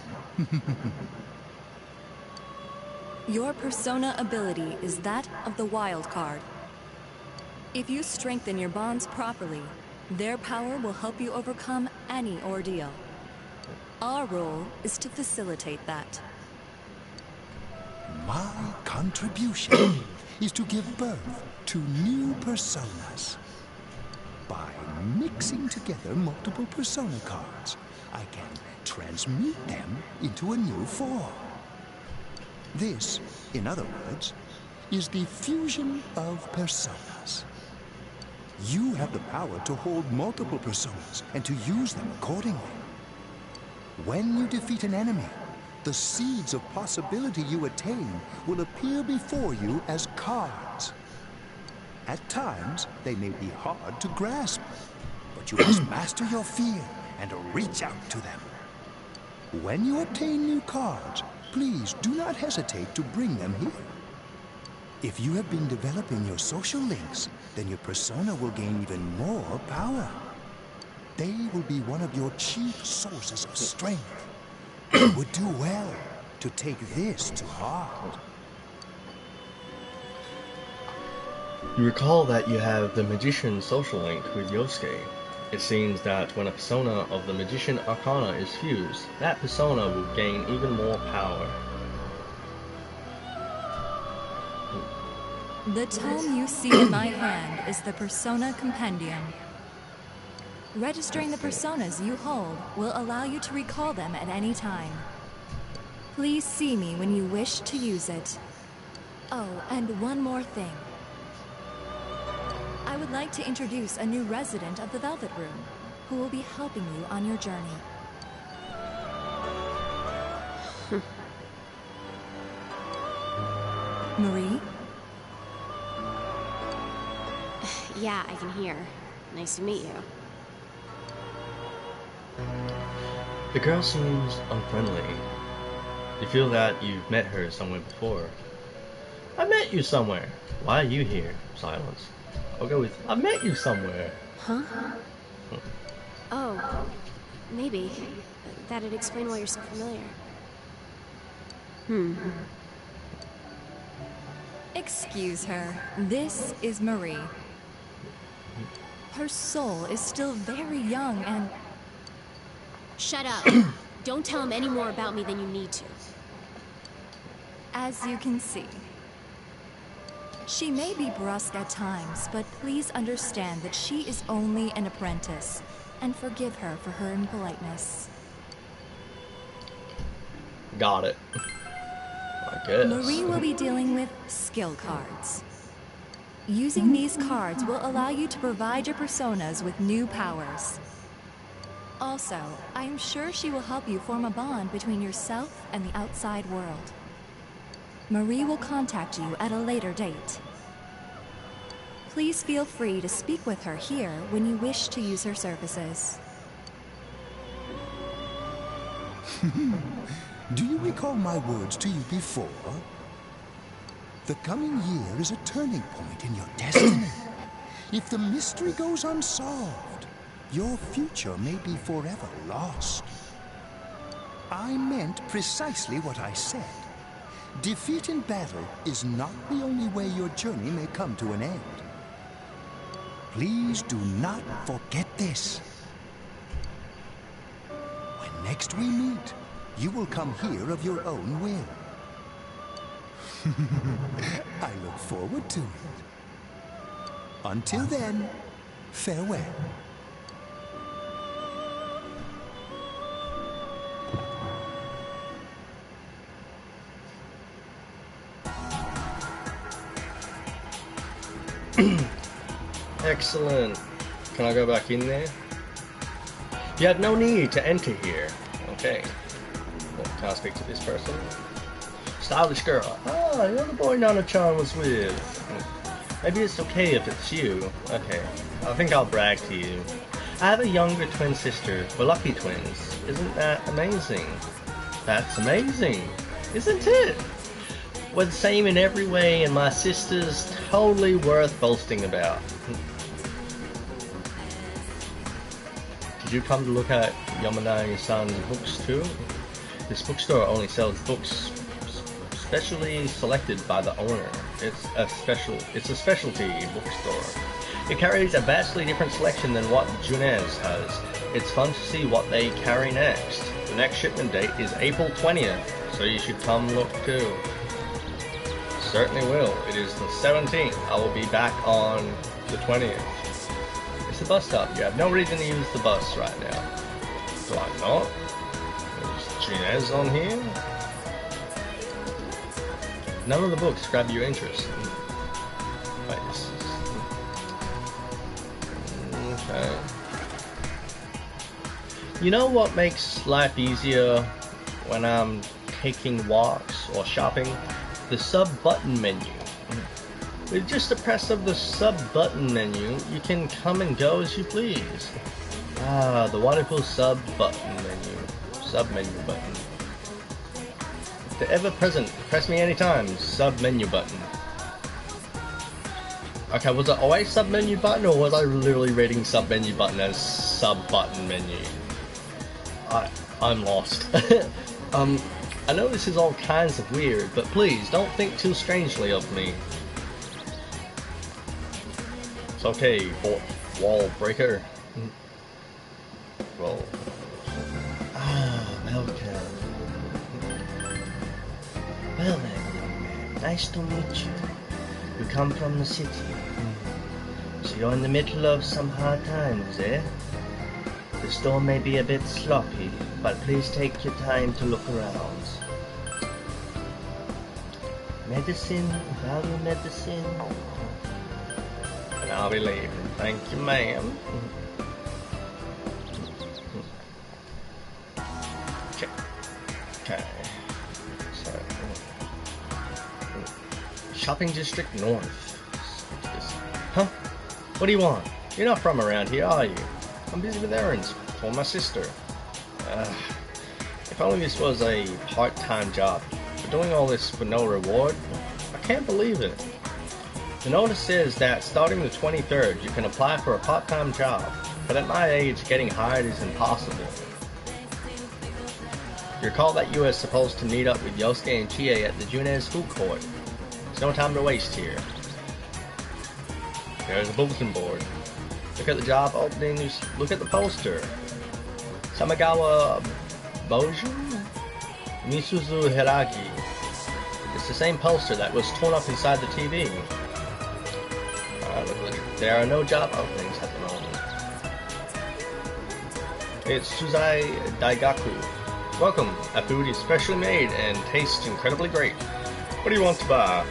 W: Your persona ability is that of the wild card. If you strengthen your bonds properly, their power will help you overcome any ordeal. Our role is to facilitate that.
B: My contribution is to give birth to new personas. By mixing together multiple persona cards, I can transmute them into a new form. This, in other words, is the fusion of personas. You have the power to hold multiple personas and to use them accordingly. When you defeat an enemy, the seeds of possibility you attain will appear before you as cards. At times, they may be hard to grasp, but you must master your fear and reach out to them. When you obtain new cards, please do not hesitate to bring them here. If you have been developing your social links, then your persona will gain even more power. They will be one of your chief sources of strength. You would do well to take this to heart.
A: You recall that you have the Magician social link with Yosuke. It seems that when a persona of the Magician Arcana is fused, that persona will gain even more power.
W: The tome you see in my hand is the Persona Compendium. Registering the personas you hold will allow you to recall them at any time. Please see me when you wish to use it. Oh, and one more thing. I would like to introduce a new resident of the Velvet Room, who will be helping you on your journey. Marie?
C: Yeah, I can hear. Nice to meet you.
A: The girl seems unfriendly. You feel that you've met her somewhere before. I met you somewhere. Why are you here? Silence. I'll go with, I met you somewhere.
C: Huh? Oh, maybe. That'd explain why you're so familiar.
W: Excuse her. This is Marie. Her soul is still very young and...
C: Shut up. Don't tell him any more about me than you need to.
W: As you can see. She may be brusque at times, but please understand that she is only an apprentice, and forgive her for her impoliteness.
A: Got it. I guess.
W: Marie will be dealing with skill cards. Using these cards will allow you to provide your personas with new powers. Also, I am sure she will help you form a bond between yourself and the outside world. Marie will contact you at a later date. Please feel free to speak with her here when you wish to use her services.
B: Do you recall my words to you before? The coming year is a turning point in your destiny. If the mystery goes unsolved, your future may be forever lost. I meant precisely what I said. Defeat in battle is not the only way your journey may come to an end. Please do not forget this. When next we meet, you will come here of your own will. I look forward to it. Until then, farewell.
A: Excellent. Can I go back in there? You had no need to enter here. Okay. Well, can I speak to this person? Stylish girl. Ah, you're the boy Nana-chan was with. Maybe it's okay if it's you. Okay. I think I'll brag to you. I have a younger twin sister. We're lucky twins. Isn't that amazing? That's amazing. Isn't it? We're the same in every way, and my sister's totally worth boasting about. Did you come to look at Yamanagi-san's books too? This bookstore only sells books specially selected by the owner. It's a specialty bookstore. It carries a vastly different selection than what Junes has. It's fun to see what they carry next. The next shipment date is April 20th, so you should come look too. Certainly will. It is the 17th. I will be back on the 20th. It's the bus stop. You have no reason to use the bus right now. Do I not? Is Junes on here? None of the books grab your interest. Wait, this is... Okay. You know what makes life easier when I'm taking walks or shopping? The sub-button menu. With just a press of the sub-button menu, you can come and go as you please. Ah, the wonderful sub-button menu. Sub-menu button. The ever-present, press me anytime, sub-menu button. Okay, was it always sub-menu button, or was I literally reading sub-menu button as sub-button menu? I'm lost. I know this is all kinds of weird, but please, don't think too strangely of me. It's okay, wall breaker. Well... Ah, welcome. Well then, young man, nice to meet you. You come from the city. So you're in the middle of some hard times, eh? The store may be a bit sloppy, but please take your time to look around. Medicine, value medicine. And I'll be leaving. Thank you, ma'am. Okay. Okay. So, shopping district north. Huh? What do you want? You're not from around here, are you? I'm busy with errands for my sister. If only this was a part-time job. But doing all this for no reward? I can't believe it. The notice says that starting the 23rd, you can apply for a part-time job. But at my age, getting hired is impossible. You recall that you were supposed to meet up with Yosuke and Chie at the Junes food court. There's no time to waste here. There's a bulletin board. Look at the job openings. Look at the poster. Samigawa Boju? Misuzu Hiragi. It's the same poster that was torn up inside the TV. There are no job openings at the moment. It's Suzai Daigaku. Welcome. Our food is specially made and tastes incredibly great. What do you want to buy?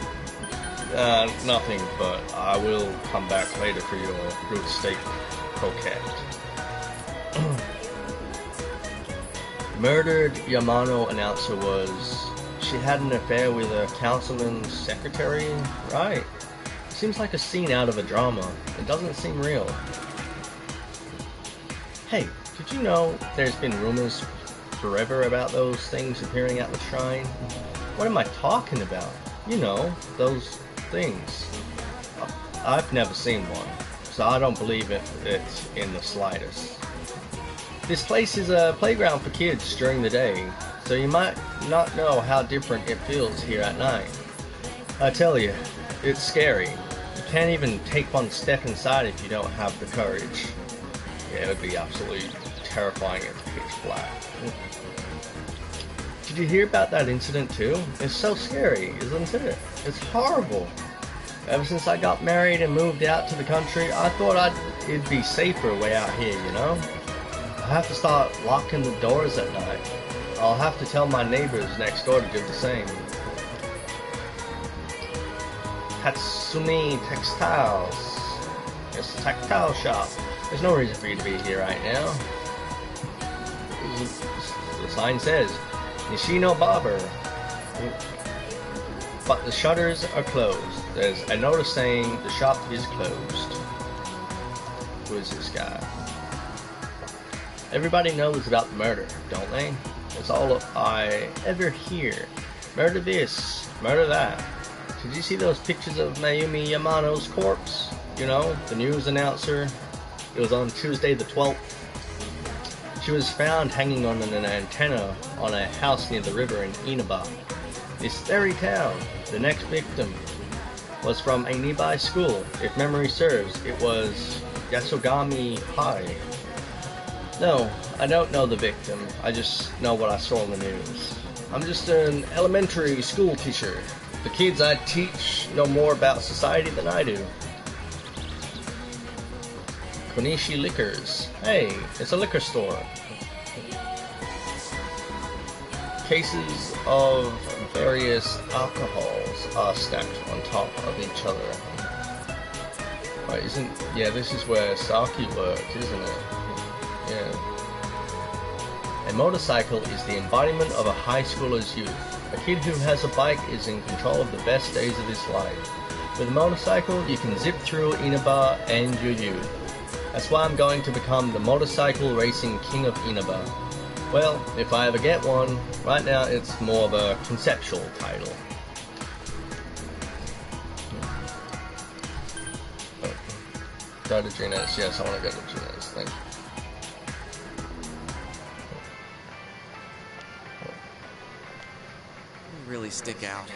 A: Nothing, but I will come back later for your grilled steak croquette. Murdered Yamano announcer was... She had an affair with a councilman's secretary? Right. Seems like a scene out of a drama. It doesn't seem real. Hey, did you know there's been rumors forever about those things appearing at the shrine? What am I talking about? You know, those things. I've never seen one, so I don't believe it in the slightest. This place is a playground for kids during the day, so you might not know how different it feels here at night. I tell you, it's scary. You can't even take one step inside if you don't have the courage. Yeah, it would be absolutely terrifying if it's pitch black. Did you hear about that incident too? It's so scary, isn't it? It's horrible. Ever since I got married and moved out to the country, I thought it'd be safer way out here, you know? I have to start locking the doors at night. I'll have to tell my neighbors next door to do the same. Tatsumi Textiles. It's a textile shop. There's no reason for you to be here right now. The sign says, Nishino Barber. But the shutters are closed. There's a notice saying the shop is closed. Who is this guy? Everybody knows about the murder, don't they? It's all I ever hear. Murder this, murder that. Did you see those pictures of Mayumi Yamano's corpse? You know, the news announcer. It was on Tuesday the 12th. She was found hanging on an antenna on a house near the river in Inaba. This very town. The next victim was from a nearby school. If memory serves, it was Yasogami High. No, I don't know the victim. I just know what I saw on the news. I'm just an elementary school teacher. The kids I teach know more about society than I do. Konishi Liquors. Hey, it's a liquor store. Cases of various alcohols are stacked on top of each other. Right, this is where Saki worked, isn't it? Yeah. A motorcycle is the embodiment of a high schooler's youth. A kid who has a bike is in control of the best days of his life. With a motorcycle, you can zip through Inaba and your youth. That's why I'm going to become the motorcycle racing king of Inaba. Well, if I ever get one, right now it's more of a conceptual title. Oh. Go to Junes. Yes, I want to go to Junes. Thank you.
M: Really stick out.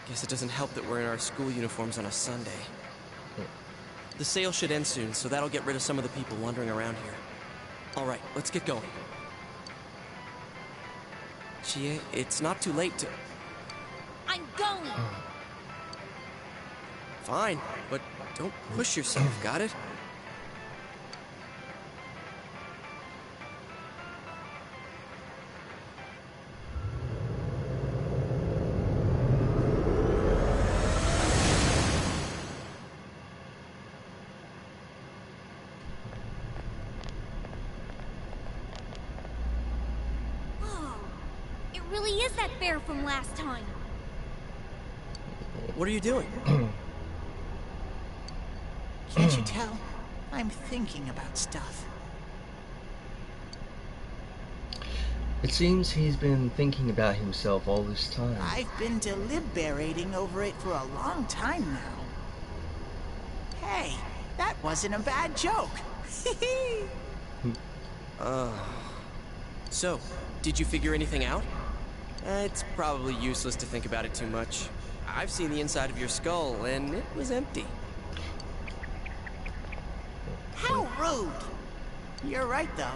M: Guess it doesn't help that we're in our school uniforms on a Sunday. The sale should end soon, so that'll get rid of some of the people wandering around here. Alright, let's get going. Chie, it's not too late to...
C: I'm going!
M: Fine, but don't push yourself, got it?
C: From last time.
M: What are you doing?
N: Can't you tell? I'm thinking about stuff.
A: It seems he's been thinking about himself all this time.
N: I've been deliberating over it for a long time now. Hey, that wasn't a bad joke.
M: So, did you figure anything out? It's probably useless to think about it too much. I've seen the inside of your skull, and it was empty.
N: How rude! You're right, though.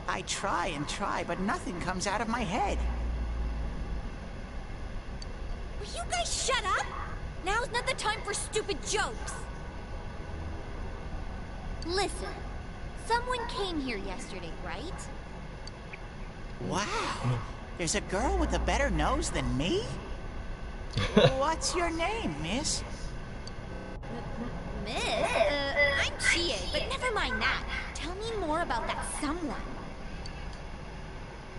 N: I try and try, but nothing comes out of my head.
C: Will you guys shut up? Now's not the time for stupid jokes. Listen, someone came here yesterday, right?
N: Wow, there's a girl with a better nose than me? What's your name, miss?
C: Miss? I'm Chie, but never mind that. Tell me more about that someone.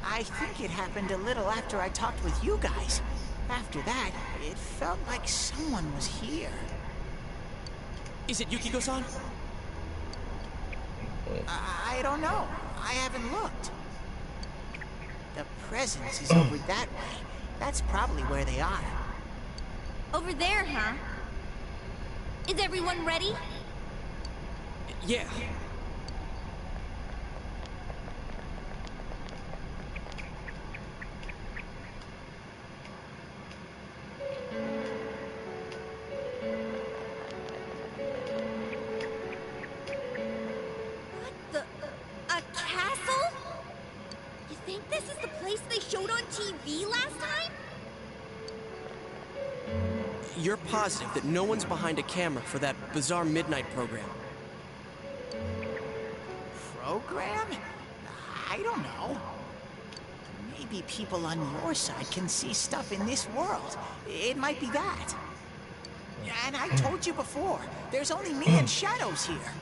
N: I think it happened a little after I talked with you guys. After that, it felt like someone was here.
M: Is it Yukiko-san?
N: I don't know. I haven't looked. The presence is over that way. That's probably where they are.
C: Over there, huh? Is everyone ready?
M: Yeah.
C: A castle? You think this is the place they showed on TV last time?
M: You're positive that no one's behind a camera for that bizarre midnight program?
N: Program? I don't know. Maybe people on your side can see stuff in this world. It might be that. And I told you before, there's only me and Shadows here.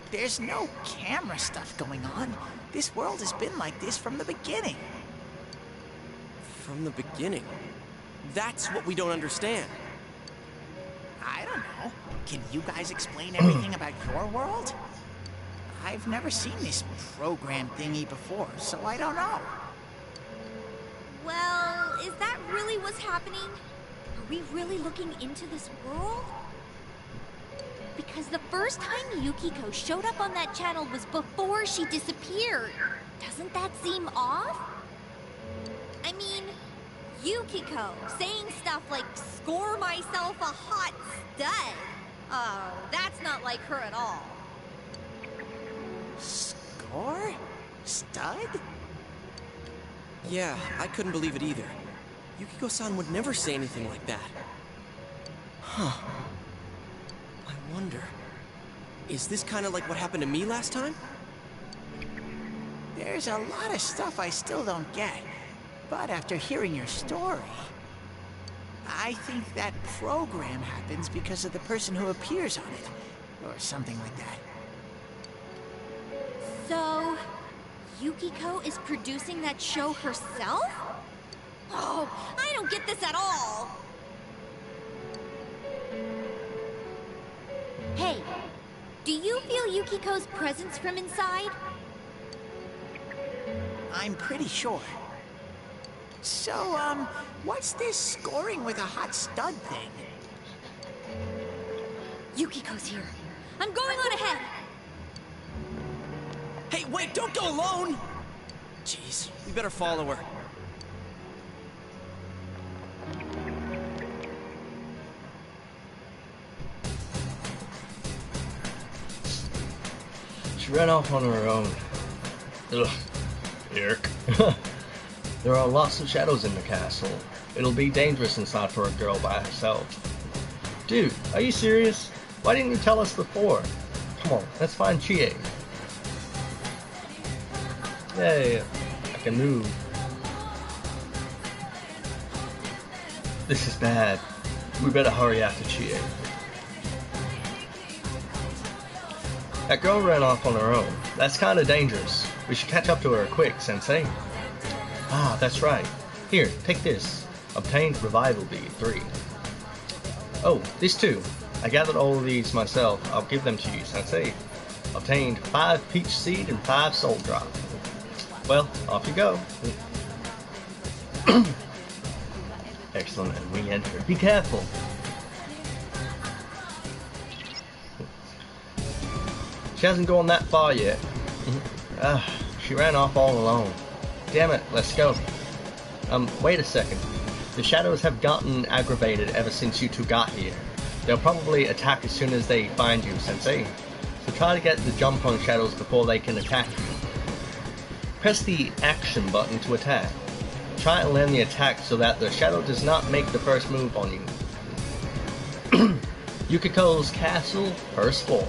N: There's no camera stuff going on. This world has been like this from the beginning.
M: From the beginning? That's what we don't understand.
N: I don't know. Can you guys explain everything about your world? I've never seen this program thingy before, so I don't know.
C: Well, is that really what's happening? Are we really looking into this world? Because the first time Yukiko showed up on that channel was before she disappeared. Doesn't that seem off? I mean, Yukiko saying stuff like, "Score myself a hot stud." Oh, that's not like her at all.
N: Score? Stud?
M: Yeah, I couldn't believe it either. Yukiko-san would never say anything like that. Huh. I wonder, is this kind of like what happened to me last time?
N: There's a lot of stuff I still don't get. But after hearing your story, I think that program happens because of the person who appears on it. Or something like that.
C: So, Yukiko is producing that show herself? Oh, I don't get this at all! Hey, do you feel Yukiko's presence from inside?
N: I'm pretty sure. So, what's this scoring with a hot stud thing?
C: Yukiko's here. I'm going on ahead.
M: Hey, wait, don't go alone! Jeez, we better follow her.
A: She ran off on her own. Ugh, Eric. There are lots of shadows in the castle. It'll be dangerous inside for a girl by herself. Dude, are you serious? Why didn't you tell us before? Come on, let's find Chie. Yay, I can move. This is bad. We better hurry after Chie. That girl ran off on her own. That's kinda dangerous. We should catch up to her quick, Sensei. Ah, that's right. Here, take this. Obtained Revival Bead 3. Oh, these two. I gathered all of these myself. I'll give them to you, Sensei. Obtained 5 Peach Seed and 5 Soul Drop. Well, off you go. Excellent, and re-enter. Be careful. She hasn't gone that far yet. She ran off all alone. Damn it, let's go. Wait a second. The shadows have gotten aggravated ever since you two got here. They'll probably attack as soon as they find you, Sensei. So try to get the jump on shadows before they can attack you. Press the action button to attack. Try and land the attack so that the shadow does not make the first move on you. Yukiko's castle, first floor.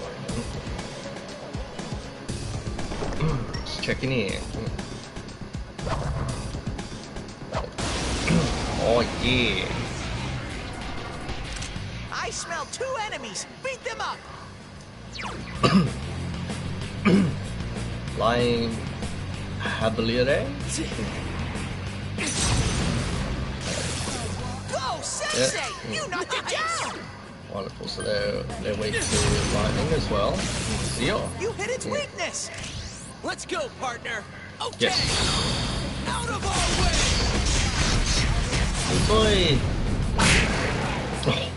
A: Just checking in. Oh yeah.
N: I smell 2 enemies. Beat them up.
A: Lying Habilere?
N: Go, Sensei!
A: Yeah.
N: You knocked it down!
A: Wonderful, so they're weak to lightning as well. Seal.
N: You hit its weakness!
M: Let's go, partner! Okay!
A: Yes.
M: Out of our way!
A: Boy. Oh.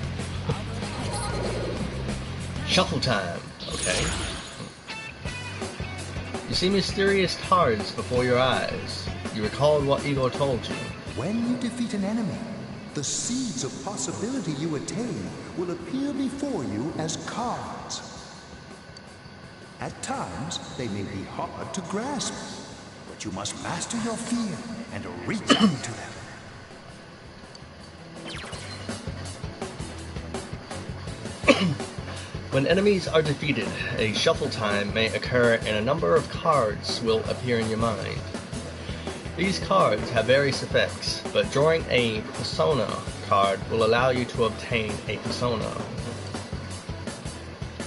A: Shuffle time. Okay. You see mysterious cards before your eyes. You recalled what Igor told you.
B: When you defeat an enemy, the seeds of possibility you attain will appear before you as cards. At times, they may be hard to grasp, but you must master your fear and reach out to them.
A: When enemies are defeated, a shuffle time may occur and a number of cards will appear in your mind. These cards have various effects, but drawing a persona card will allow you to obtain a persona.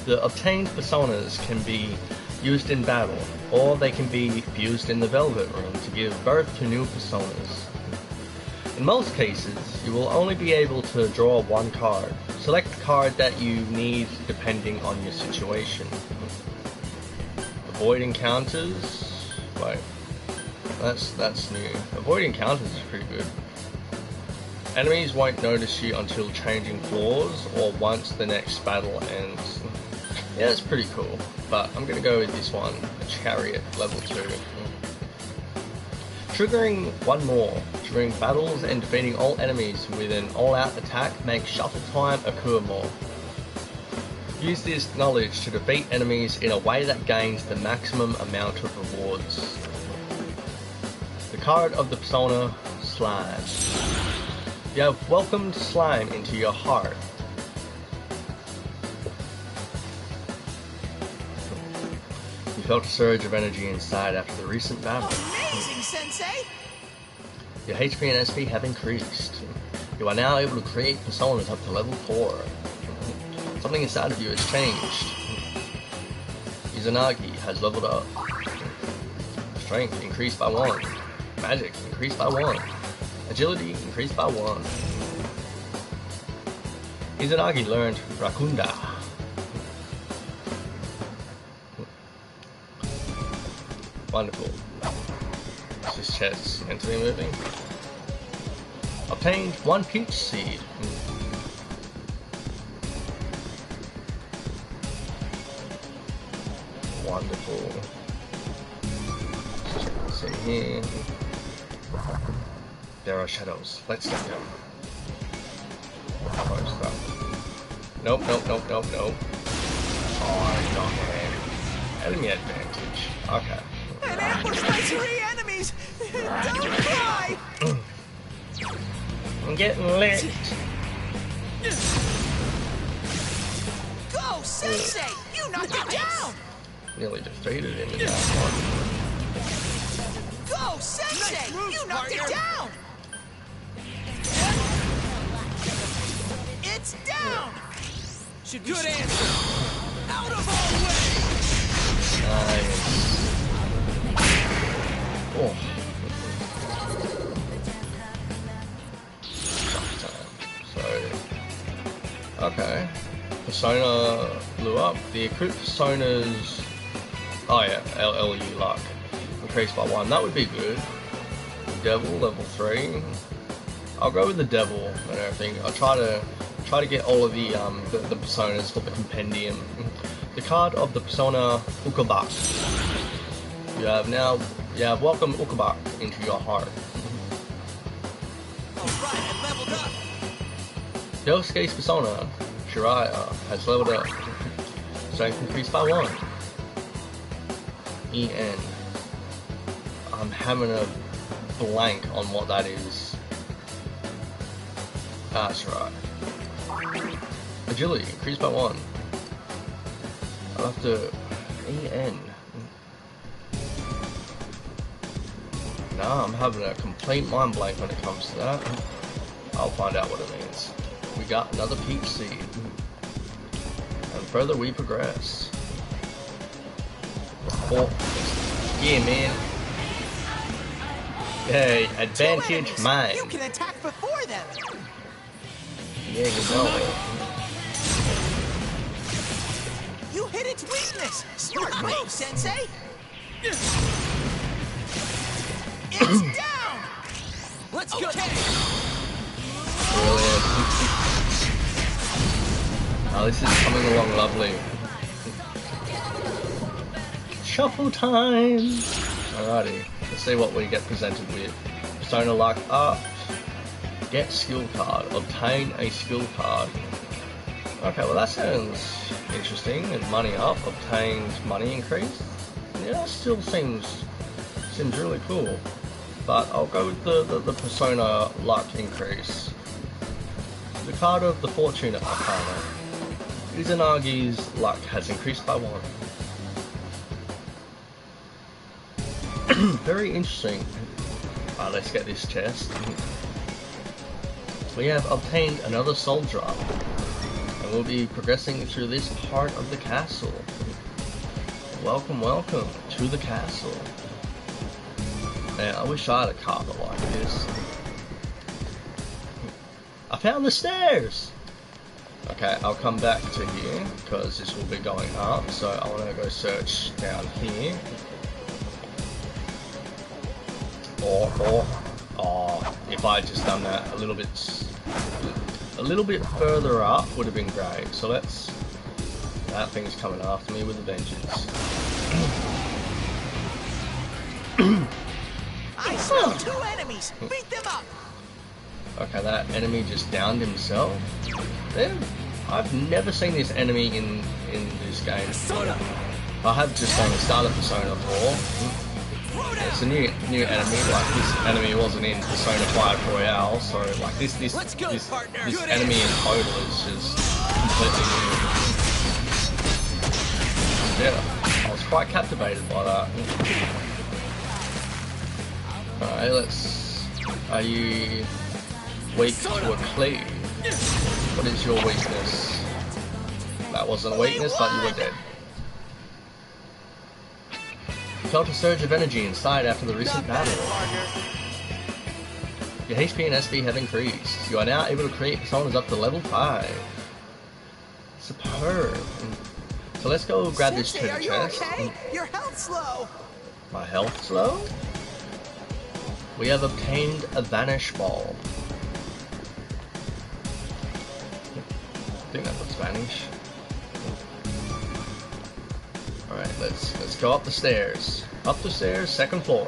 A: The obtained personas can be used in battle, or they can be used in the Velvet Room to give birth to new personas. In most cases, you will only be able to draw one card. Select the card that you need depending on your situation. Avoid encounters. Wait, that's new. Avoid encounters is pretty good. Enemies won't notice you until changing floors or once the next battle ends. Yeah, it's pretty cool, but I'm gonna go with this one, a Chariot, level 2. Triggering one more during battles and defeating all enemies with an all-out attack makes shuffle time occur more. Use this knowledge to defeat enemies in a way that gains the maximum amount of rewards. The card of the persona, Slime. You have welcomed Slime into your heart. You felt a surge of energy inside after the recent battle.
N: Amazing, Sensei!
A: Your HP and SP have increased. You are now able to create personas up to level 4. Something inside of you has changed. Izanagi has leveled up. Strength increased by 1. Magic increased by 1. Agility increased by 1. Izanagi learned Rakunda. Wonderful. This chest mentally moving. Obtained 1 peach seed. Wonderful. Let's see here. There are shadows. Let's get them. Nope, nope, nope, nope, nope. Oh, I got it. Enemy advantage. Okay.
N: An ambush by 3 enemies! Don't cry!
A: I'm getting lit.
N: Go, Sensei! You knocked it down!
A: Nearly defeated him in that one.
N: Go, Sensei! You knocked it down! It's down!
M: Good answer! Out of our way!
A: Nice. Oh. So, okay. Persona blew up. The equipped personas. Oh yeah, LLU luck increased by 1. That would be good. Devil level 3. I'll go with the devil and everything. I'll try to get all of the personas for the compendium. The card of the persona Ukabak. You have welcomed Ukabak into your heart.
N: Alright, at
A: Yosuke's persona, Shiraya, has leveled up. Strength increased by 1. EN. I'm having a blank on what that is. Ah, that's right. Agility increased by 1. I'll have to... EN. Nah, I'm having a complete mind blank when it comes to that. I'll find out what it means. We got another peach seed. And further we progress. Oh, yeah, man. Hey, advantage mine.
N: You can attack before them.
A: Yeah, you know it.
N: You hit its weakness. Smart move, Sensei. It's down. Let's go.
A: Brilliant. Oh, this is coming along lovely. Shuffle time! Alrighty, let's see what we get presented with. Persona luck up. Get skill card. Obtain a skill card. Okay, well that sounds interesting. And money up. Obtained money increase. Yeah, that still seems really cool. But I'll go with the Persona luck increase. The card of the Fortune Arcana. Izanagi's luck has increased by 1. Very interesting. Let's get this chest. We have obtained another soul drop. And we'll be progressing through this part of the castle. Welcome, welcome to the castle. Man, I wish I had a carpet like this. I found the stairs! Okay, I'll come back to here, because this will be going up, so I want to go search down here. Or, if I had just done that a little bit further up would have been great. So let's, that thing's coming after me with a vengeance.
N: I saw 2 enemies. Beat them up.
A: Okay, that enemy just downed himself. I've never seen this enemy in this game. I have just seen the start of Persona 4. It's a new enemy. Like this enemy wasn't in Persona 5 Royale, so like this enemy in total is just completely new. Yeah, I was quite captivated by that. Alright, let's. Are you weak to a cleave? What is your weakness? That wasn't a weakness, but you were dead. You felt a surge of energy inside after the recent battle. Your HP and SP have increased. You are now able to create personas up to level 5. Superb. So let's go grab this treasure chest.
N: Okay? Your health's low.
A: My health's low? We have obtained a Vanish Ball. I think that looks Vanish. Alright, let's go up the stairs. Up the stairs, 2nd floor.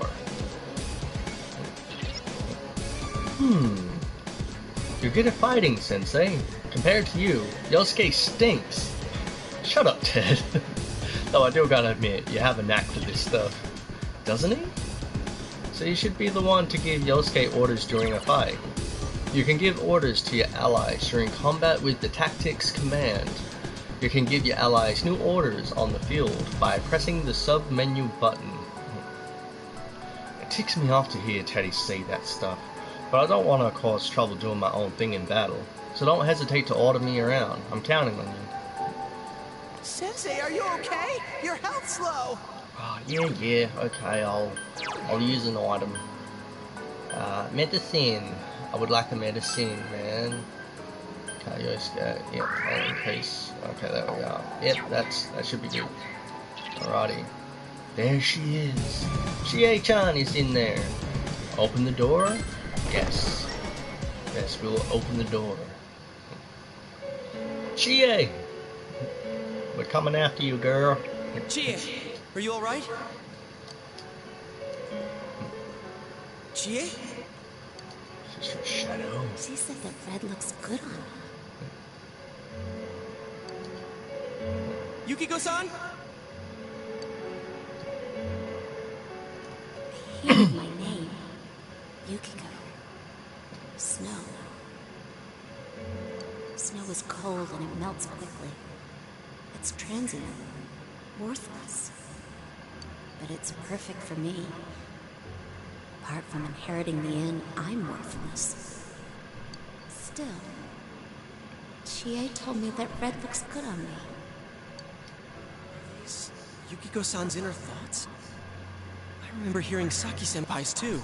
A: You're good at fighting, Sensei. Compared to you, Yosuke stinks. Shut up, Ted. Though I do gotta admit, you have a knack for this stuff. Doesn't he? So you should be the one to give Yosuke orders during a fight. You can give orders to your allies during combat with the Tactics command. You can give your allies new orders on the field by pressing the sub-menu button. It ticks me off to hear Teddy say that stuff, but I don't want to cause trouble doing my own thing in battle, so don't hesitate to order me around. I'm counting on you.
N: Sensei, are you okay? Your health's low.
A: Oh, yeah, okay, I'll use an item. Medicine. I would like a medicine, man. Okay, Yosuke. Yep, I'll increase. Okay, there we go. Yep, that should be good. Alrighty. There she is. Chie-chan is in there. Open the door? Yes. Yes, we'll open the door. Chie! We're coming after you, girl.
M: Chie, are you alright? Chie?
A: It's your shadow.
C: She said that red looks good on me.
M: Yukiko-san?
C: Hear my name. Yukiko. Snow. Snow is cold and it melts quickly. It's transient. Worthless. But it's perfect for me. Apart from inheriting the inn, I'm worthless. Still, Chie told me that red looks good on me.
M: Is Yukiko-san's inner thoughts? I remember hearing Saki-senpai's too.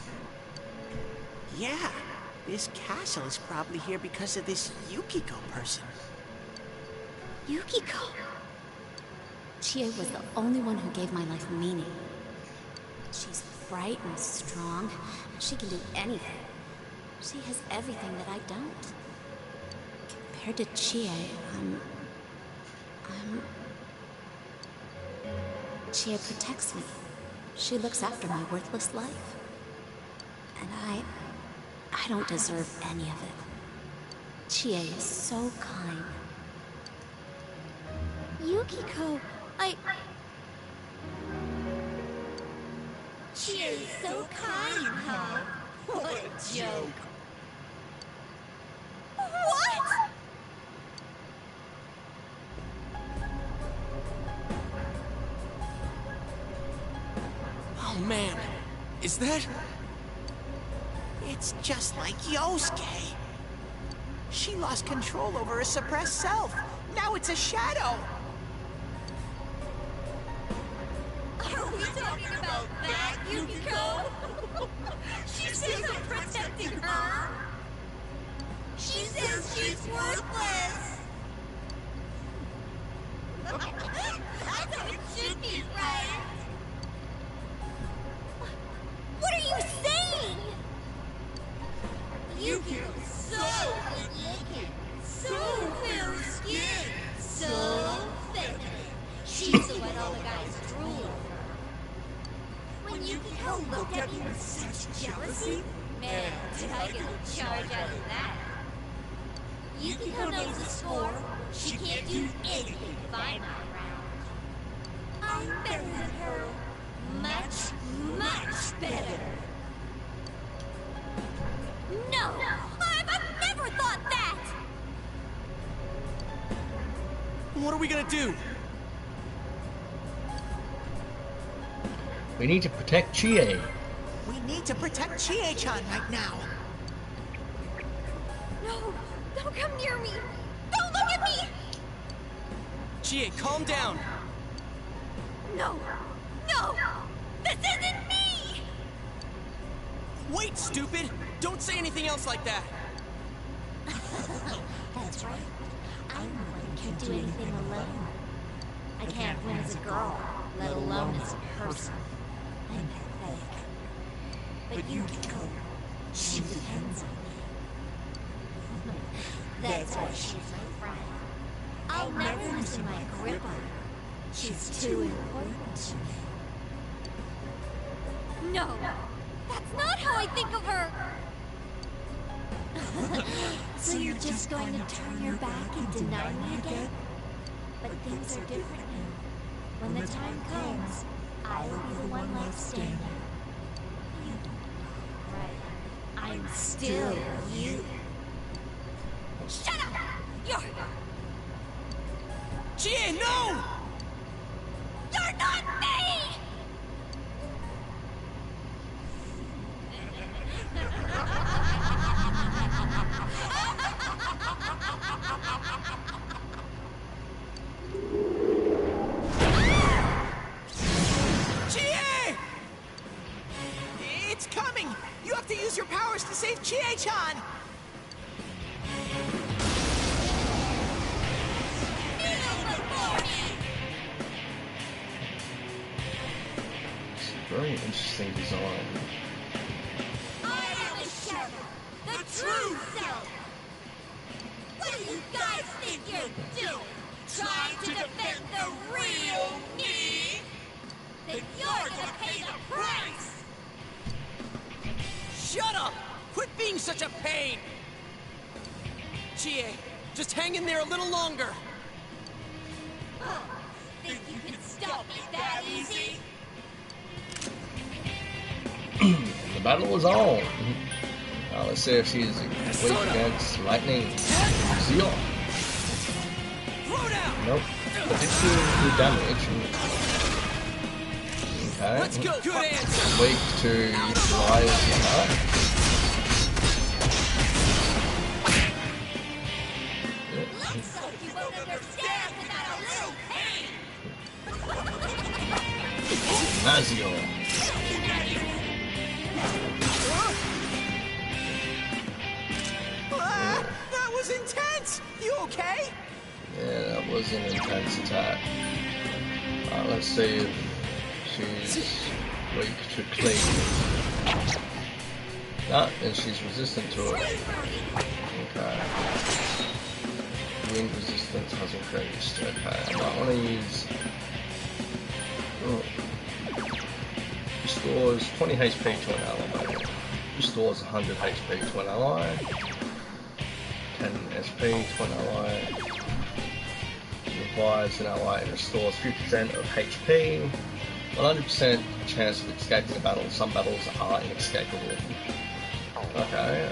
N: Yeah, this castle is probably here because of this Yukiko person.
C: Yukiko! Chie was the only one who gave my life meaning. She's bright and strong. She can do anything. She has everything that I don't. Compared to Chie, Chie protects me. She looks after my worthless life. And I don't deserve any of it. Chie is so kind. Yukiko,
H: She is so kind, huh? What a joke.
C: What?
M: Oh man, is that?
N: It's just like Yosuke. She lost control over her suppressed self. Now it's a shadow.
H: Are we talking about that, Yukiko? She says I'm protecting her. She says she's worthless. That's how it should be, right?
C: What are you saying?
H: Yukiko's so good looking, so fair skinned, so feminine. She's the one all the guys drool over. When Yukiko looked at me with such jealousy, man, did I get a charge out of that. Yukiko knows the score. She can't do anything if I'm not around. I'm better than her. Much, much better.
C: No! I've never thought that!
M: What are we gonna do?
A: We need to protect Chie.
N: We need to protect Chie-chan right now.
C: No! Don't come near me! Don't look at me!
M: Chie, calm down.
C: No! No! This isn't me!
M: Wait, stupid! Don't say anything else like that!
C: That's right. I'm the one who can't do anything alone. I can't win as a girl, let alone as a person. I'm pathetic. But Yukiko, she depends on me. That's why she's my friend. I'll never loosen my grip on her. She's too important to me. No! That's not how I think of her! So you're just going to turn your back and deny me again? But things are different now. When the time comes, I will be the one left standing. You. Right. I'm still you. Shut up! You're...
M: Chie, no!
C: You're not me!
N: Chie! It's coming! You have to use your powers to save Chie-chan!
A: Very interesting design.
H: I am a shadow, the true self. What do you guys think you're doing? Trying to defend the real me? Then you're gonna pay the price!
M: Shut up! Quit being being such a pain? Chie, just hang in there a little longer.
H: Think you can stop me that easy?
A: The battle is on. Let's see if she's weak against lightning. Zeal. Nope. But did do damage. Okay.
M: Let's go. Good answer.
A: Weak to flyers attack.
H: Looks like you won't understand without a little pain.
A: Mazio.
M: That was intense. You okay?
A: Yeah, that was an intense attack. Let's see if she's weak to clean. Ah, and she's resistant to it. Okay. Wind resistance has increased. Okay, I might want to use... Restores 20 HP to an ally. Restores 100 HP to an ally. 10 SP to an ally. Revives an ally and restores 50% of HP. 100% chance of escaping the battle. Some battles are inescapable. Okay,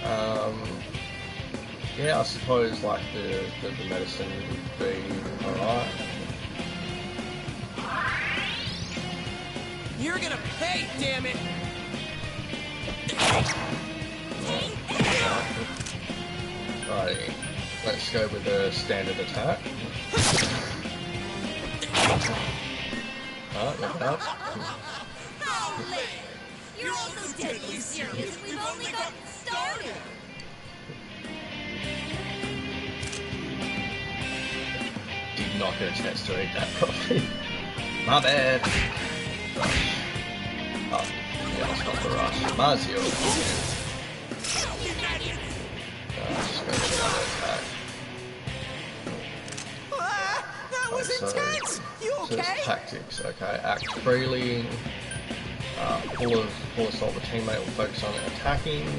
A: yeah, I suppose like the medicine would be alright.
M: You're gonna pay, damn it!
A: Alrighty, let's go with the standard attack. Alright, look out.
H: You're also deadly serious. We've only gotten started.
A: Did not get a chance to read that properly. My bad. Rush. Oh, yeah, it's not the rush. Mazio. Just go with the other attack.
M: That was intense! You
A: So
M: okay?
A: it's tactics, okay. Act freely. Full assault, the teammate will focus on attacking. The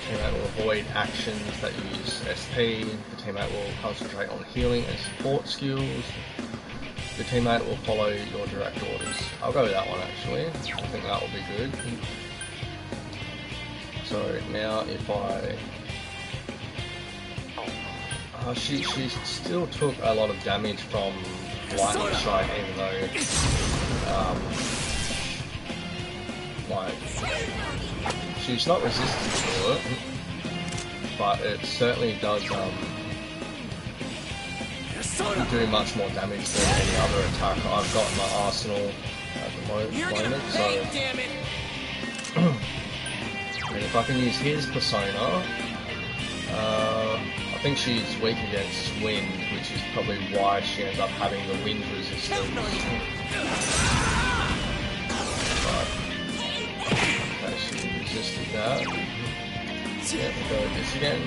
A: teammate will avoid actions that use SP. The teammate will concentrate on healing and support skills. The teammate will follow your direct orders. I'll go with that one actually. I think that will be good. So now if I... she still took a lot of damage from lightning strike, even though like she's not resistant to it, but it certainly does do much more damage than any other attack I've got in my arsenal at the moment. So and if I can use his persona, I think she's weak against wind, which is probably why she ends up having the wind resistance. But, okay, she resisted that. Yeah, we'll go with this again.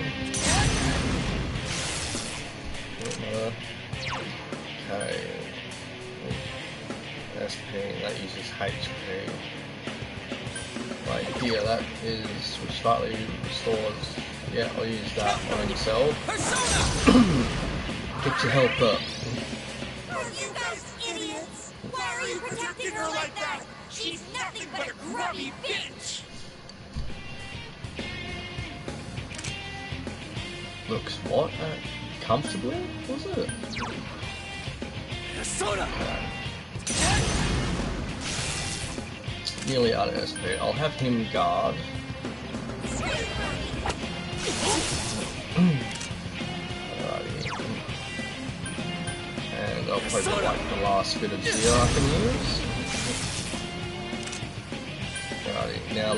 A: Okay. SP, that uses HP. Right here, that is which slightly restores. Yeah, I'll use that on yourself. Get your health up.
H: Are you guys idiots? Why are you protecting her like that? She's nothing but a grubby bitch!
A: Looks what? Comfortably? Was it?
M: Soda.
A: Nearly out of SP. I'll have him guard. Alrighty. And I'll probably like the last bit of Zio I can use. Alrighty, now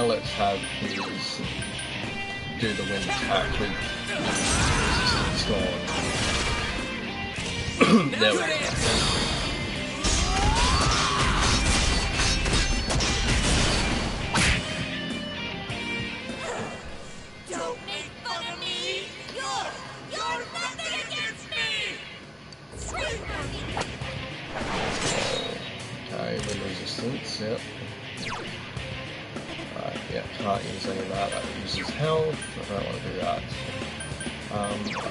A: let's have his do the wind attack with resistance gone. There we go.
H: Don't make fun of me! You're nothing against me!
A: Okay, wind resistance, yep. use any of that. That uses health. I don't want to do that. I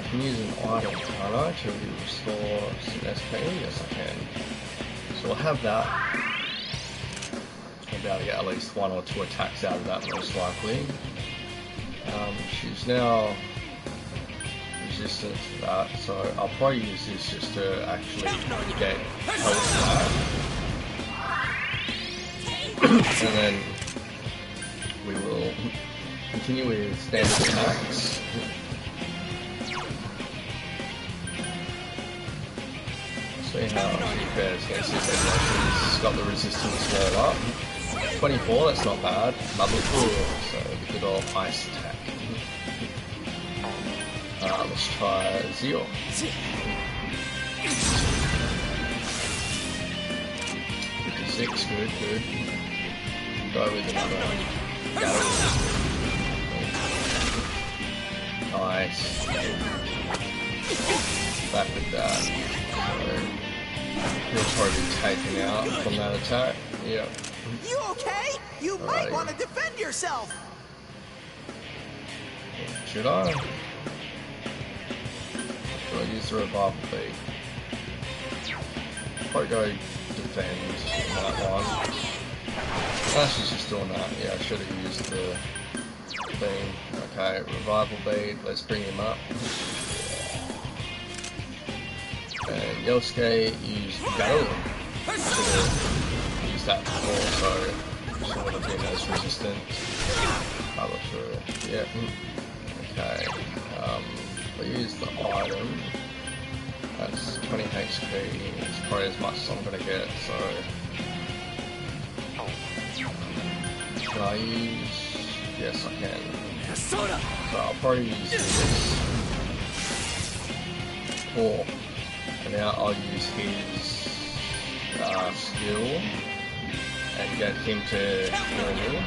A: can use an item, can't I, to restore some SP? Yes, I can. So we'll have that. I'll be able to get at least 1 or 2 attacks out of that, most likely. She's now resistant to that, so I'll probably use this just to actually get health back. And then we will continue with standard attacks. See how she fares against this. She's got the resistance all up. 24, that's not bad. Level 4, so the good old ice attack. Let's try Zeo. 56, good. Go with another Gattle. Nice. Back with that. He'll probably be taken out from that attack. Yep.
N: You okay? You might want to defend yourself.
A: Should I? Should I use the revival beat? Probably go defend on that one. Oh, she's just doing that. Yeah, I should have used the thing. Okay, revival beat. Let's bring him up. And Yosuke used Gattle. Use that before, so she would have been as resistant. I'm not sure. Yeah. Okay. We'll use the item. That's 20 HP. It's probably as much as I'm gonna get, so. Can I use? Yes, I can. So I'll probably use this. Or. And now I'll use his skill and get him to normal.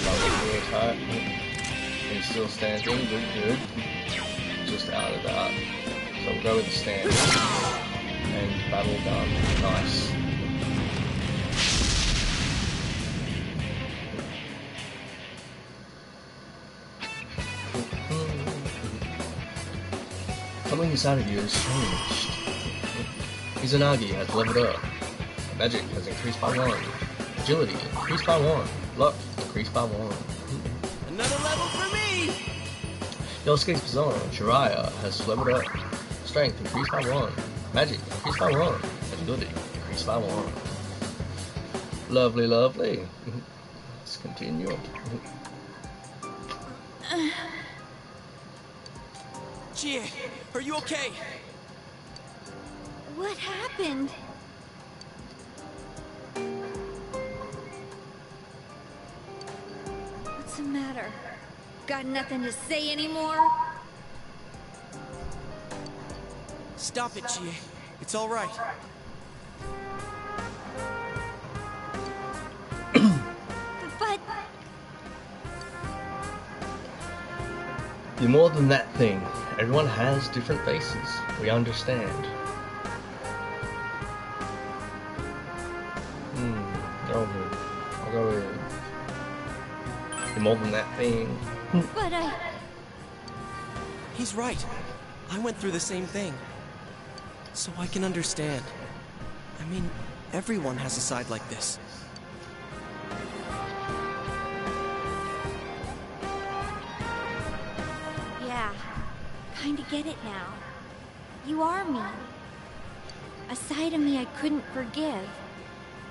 A: Another attack. He's still standing, good. Just out of that. So we'll go with the stand. And battle done. Nice. Something inside of you has changed. Izanagi has leveled up. Magic has increased by 1. Agility increased by 1. Luck increased by 1.
M: Another level for me!
A: Yosuke's persona, Jiraiya, has leveled up. Strength increased by 1. Magic increased by 1. Agility increased by 1. Lovely. Let's continue.
M: Chie, are you okay?
C: What happened? What's the matter? Got nothing to say anymore?
M: Stop it, Chie. It's all right.
C: But...
A: You're more than that thing. Everyone has different faces. We understand. I'll go with... You're more than that thing.
C: But
M: He's right. I went through the same thing. So I can understand. I mean, everyone has a side like this.
C: Yeah, kinda get it now. You are me. A side of me I couldn't forgive,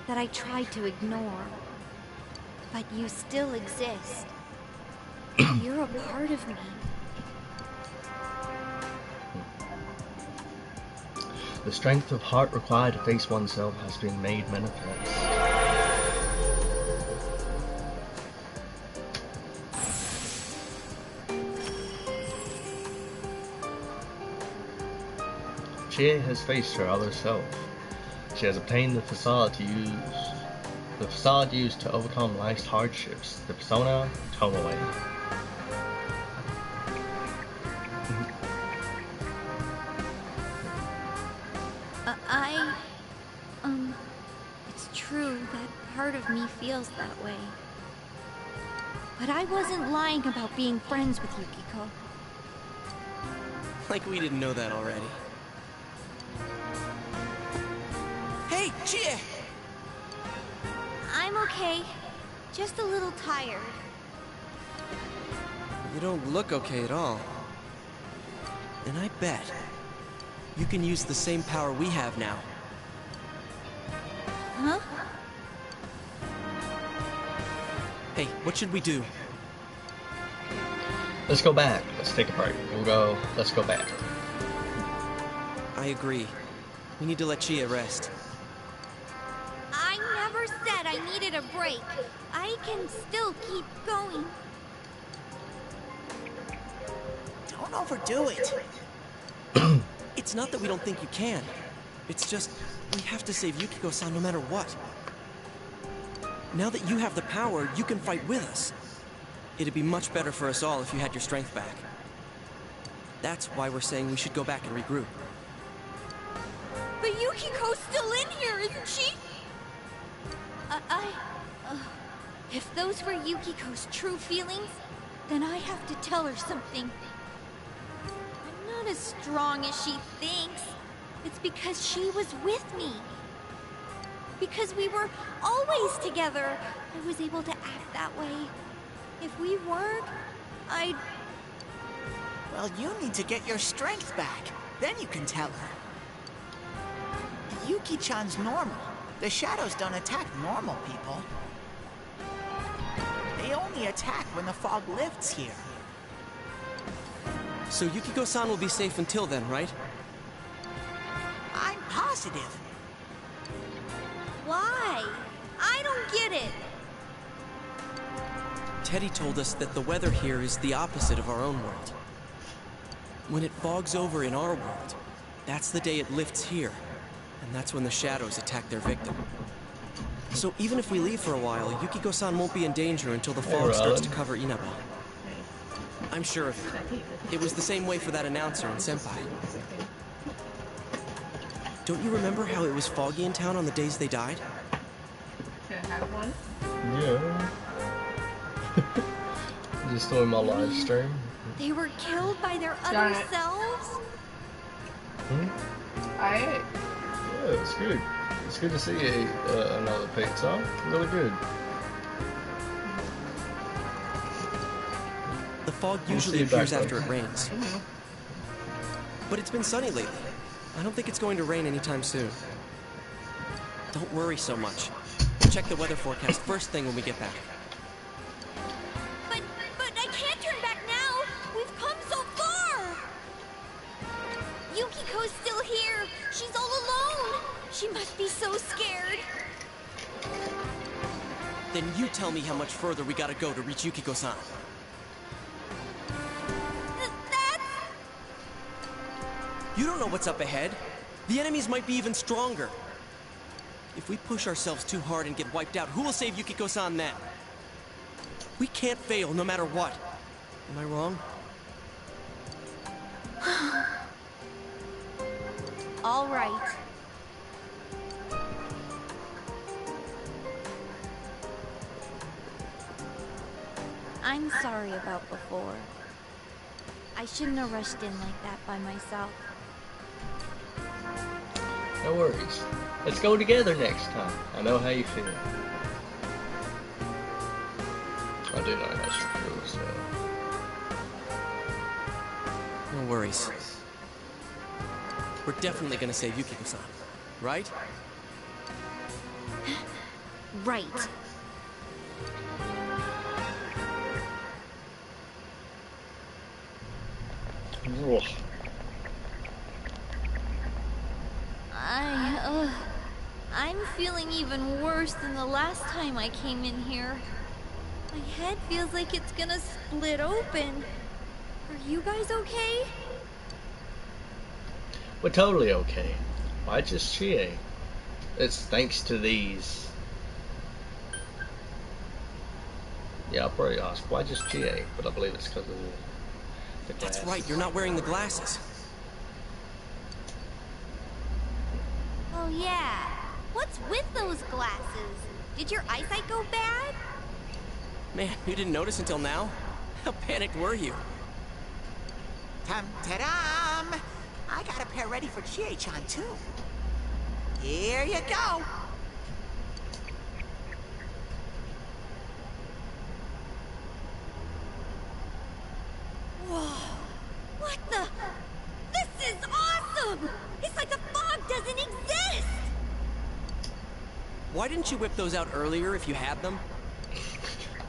C: that I tried to ignore. But you still exist. You're a part of me.
A: The strength of heart required to face oneself has been made manifest. Chie has faced her other self. She has obtained the facade used to overcome life's hardships, the persona Tomoe.
C: It's true. part of me feels that way. But I wasn't lying about being friends with Yukiko.
M: Like we didn't know that already. Hey, Chie!
C: I'm okay. Just a little tired.
M: You don't look okay at all. And I bet you can use the same power we have now.
C: Huh?
M: Hey, what should we do?
A: Let's go back. Let's take a break. Let's go back.
M: I agree. We need to let Chie rest.
C: I never said I needed a break. I can still keep going.
N: Don't overdo it.
M: It's not that we don't think you can. It's just, we have to save Yukiko-san no matter what. Now that you have the power, you can fight with us. It'd be much better for us all if you had your strength back. That's why we're saying we should go back and regroup.
C: But Yukiko's still in here, isn't she? If those were Yukiko's true feelings, then I have to tell her something. I'm not as strong as she thinks. It's because she was with me. Because we were always together, I was able to act that way. If we weren't, I'd...
N: Well, you need to get your strength back. Then you can tell her. Yuki-chan's normal. The shadows don't attack normal people. They only attack when the fog lifts here.
M: So Yukiko-san will be safe until then, right?
N: I'm positive.
C: Why? I don't get it.
M: Teddy told us that the weather here is the opposite of our own world. When it fogs over in our world, that's the day it lifts here. And that's when the shadows attack their victim. So even if we leave for a while, Yukiko-san won't be in danger until the fog starts to cover Inaba. I'm sure of it. It was the same way for that announcer in Senpai. Don't you remember how it was foggy in town on the days they died?
Q: Can I have one?
A: Yeah. Just doing my live stream.
C: They were killed by their other selves?
Q: Yeah,
A: it's good. It's good to see another pizza. Really good.
M: The fog usually appears after it rains. But it's been sunny lately. I don't think it's going to rain anytime soon. Don't worry so much. We'll check the weather forecast first thing when we get back.
C: But I can't turn back now. We've come so far. Yukiko's still here. She's all alone. She must be so scared.
M: Then you tell me how much further we gotta go to reach Yukiko-san. You don't know what's up ahead. The enemies might be even stronger. If we push ourselves too hard and get wiped out, who will save Yukiko-san then? We can't fail no matter what. Am I wrong?
C: All right. I'm sorry about before. I shouldn't have rushed in like that by myself.
A: No worries. Let's go together next time. I know how you feel. I do know how she feels, so...
M: No worries. We're definitely gonna save Yukiko-san, right?
C: Right.
A: Ugh.
C: I'm feeling even worse than the last time I came in here. My head feels like it's gonna split open. Are you guys okay?
A: We're totally okay. Why just Chie? It's thanks to these. Yeah, I'll probably ask, why just Chie? But I believe it's because of the glasses.
M: That's right, you're not wearing the glasses.
C: Oh yeah. What's with those glasses? Did your eyesight go bad?
M: Man, you didn't notice until now? How panicked were you?
N: Ta-dam! I got a pair ready for Chie-chan, too. Here you go.
C: Whoa! What the? This is awesome! It's like the fog doesn't exist!
M: Why didn't you whip those out earlier if you had them?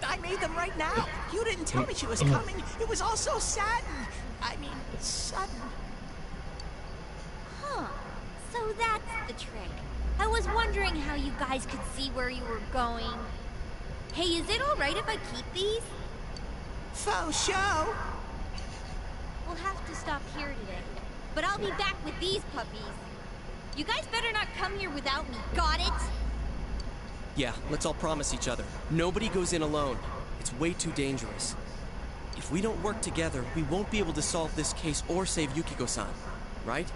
N: I made them right now. You didn't tell me she was coming. It was all so sudden. Sudden.
C: Huh. So that's the trick. I was wondering how you guys could see where you were going. Hey, is it alright if I keep these?
N: Faux show.
C: We'll have to stop here today. But I'll be back with these puppies. You guys better not come here without me, got it?
M: Yeah, let's all promise each other. Nobody goes in alone. It's way too dangerous. If we don't work together, we won't be able to solve this case or save Yukiko-san, right?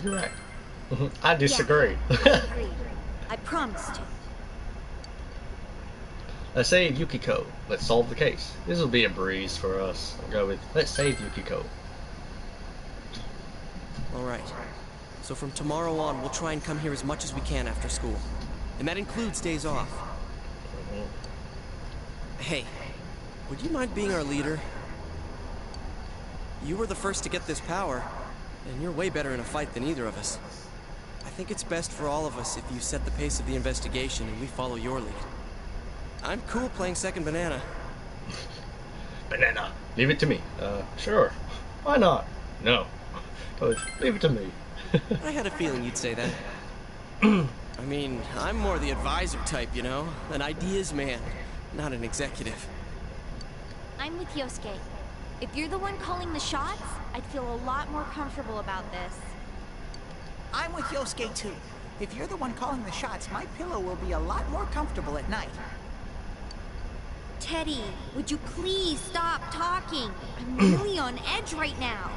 A: You're right. I disagree.
C: Yeah, I agree. I promise to.
A: Let's save Yukiko. Let's solve the case. This will be a breeze for us. I'll go with, let's save Yukiko.
M: Alright. So from tomorrow on, we'll try and come here as much as we can after school. And that includes days off. Hey, would you mind being our leader? You were the first to get this power, and you're way better in a fight than either of us. I think it's best for all of us if you set the pace of the investigation and we follow your lead. I'm cool playing second banana.
A: Banana. Leave it to me. Sure. Why not? No. Leave it to me.
M: I had a feeling you'd say that. I mean, I'm more the advisor type, you know? An ideas man, not an executive.
C: I'm with Yosuke. If you're the one calling the shots, I'd feel a lot more comfortable about this.
N: I'm with Yosuke, too. If you're the one calling the shots, my pillow will be a lot more comfortable at night.
C: Teddy, would you please stop talking? I'm really on edge right now.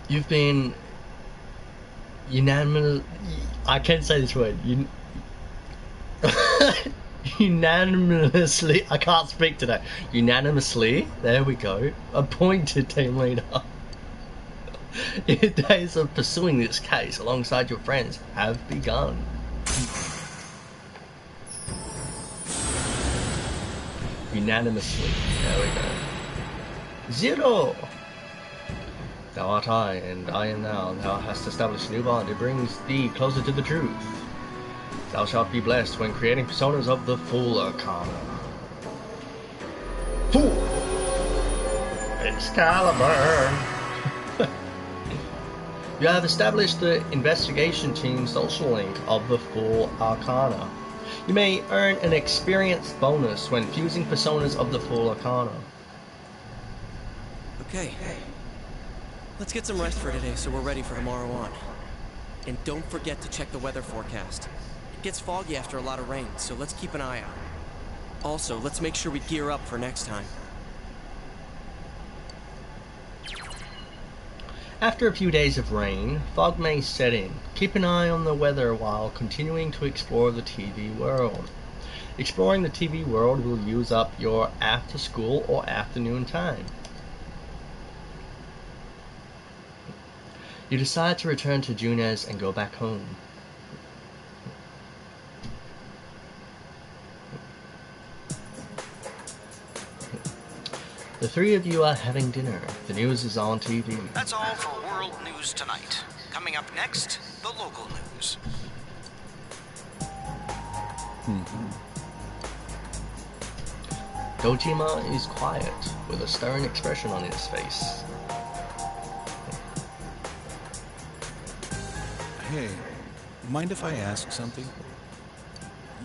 A: You've been unanimous. I can't say this word. Unanimously. I can't speak today. Unanimously. There we go. Appointed team leader. Your days of pursuing this case alongside your friends have begun. Unanimously. There we go. 0. Thou art I, and I am thou. Thou hast established a new bond. It brings thee closer to the truth. Thou shalt be blessed when creating personas of the Full Arcana. Fool! Excalibur! You have established the investigation team's social link of the Full Arcana. You may earn an experience bonus when fusing personas of the Full Arcana.
M: Okay. Let's get some rest for today so we're ready for tomorrow on. And don't forget to check the weather forecast. It gets foggy after a lot of rain, so let's keep an eye out. Also, let's make sure we gear up for next time.
A: After a few days of rain, fog may set in. Keep an eye on the weather while continuing to explore the TV world. Exploring the TV world will use up your after-school or afternoon time. You decide to return to Junes and go back home. The three of you are having dinner. The news is on TV.
L: That's all for World News Tonight. Coming up next, the local news.
A: Dojima is quiet, with a stern expression on his face.
F: Hey, mind if I ask something?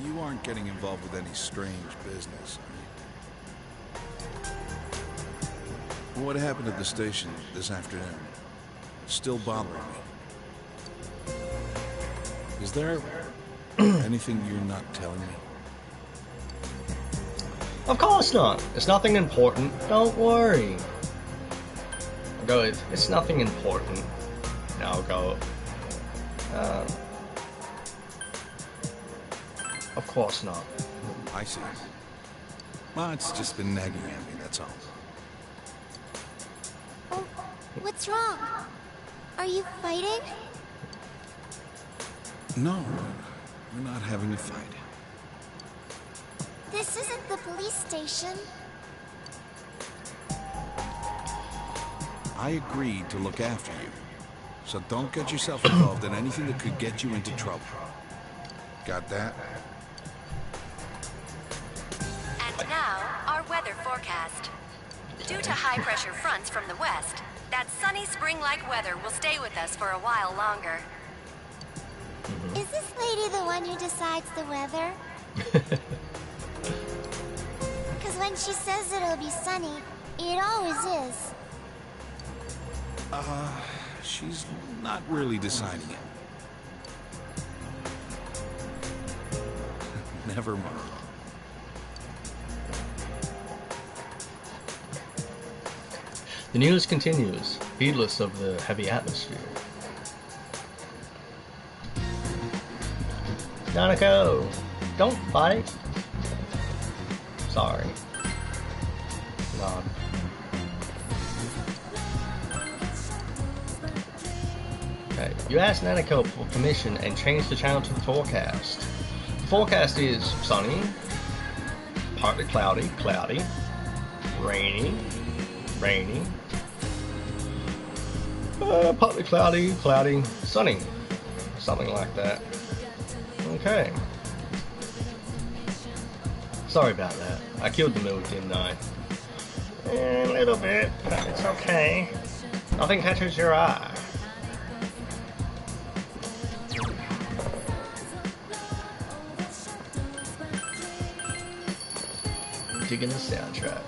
F: You aren't getting involved with any strange business, are you? What happened at the station this afternoon? Still bothering me. Is there anything you're not telling me?
A: Of course not. It's nothing important. Don't worry. I'll go with, it's nothing important. Now I'll go, Of course not.
F: I see. Well, it's just been nagging at me, that's all.
C: Oh, what's wrong? Are you fighting?
F: No, we're not having a fight.
C: This isn't the police station.
F: I agreed to look after you. So don't get yourself involved in anything that could get you into trouble. Got that?
K: And now, our weather forecast. Due to high-pressure fronts from the west, that sunny spring-like weather will stay with us for a while longer.
C: Is this lady the one who decides the weather? Because when she says it'll be sunny, it always is.
F: She's not really deciding it. Never mind.
A: The news continues, heedless of the heavy atmosphere. Nanako, don't fight. Sorry. No. Okay, you asked Nanako for permission and changed the channel to the forecast. The forecast is sunny, partly cloudy, rainy, partly cloudy, sunny, something like that. Okay. Sorry about that. I killed the milk, didn't I? A little bit, but it's okay. Nothing catches your eye. Digging the soundtrack.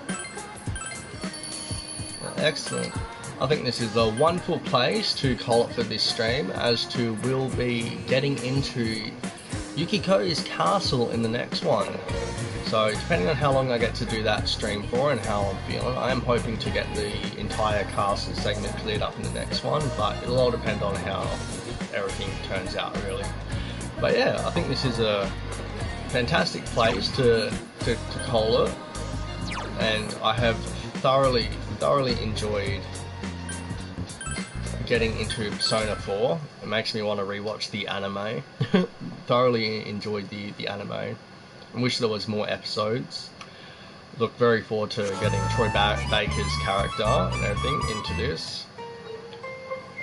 A: Excellent. I think this is a wonderful place to call it for this stream, as to we'll be getting into Yukiko's castle in the next one. So depending on how long I get to do that stream for and how I'm feeling, I am hoping to get the entire castle segment cleared up in the next one, but it'll all depend on how everything turns out really. But yeah, I think this is a fantastic place to call it, and I have thoroughly enjoyed getting into Persona 4. It makes me want to rewatch the anime. Thoroughly enjoyed the anime. I wish there was more episodes. Look very forward to getting Troy Baker's character and everything into this.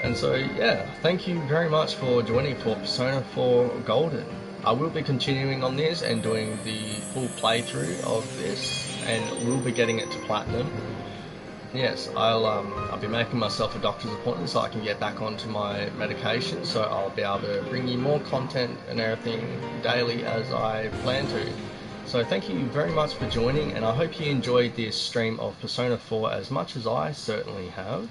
A: And so yeah, thank you very much for joining for Persona 4 Golden. I will be continuing on this and doing the full playthrough of this, and we'll be getting it to Platinum. Yes, I'll be making myself a doctor's appointment so I can get back onto my medication, so I'll be able to bring you more content and everything daily as I plan to. So thank you very much for joining, and I hope you enjoyed this stream of Persona 4 as much as I certainly have.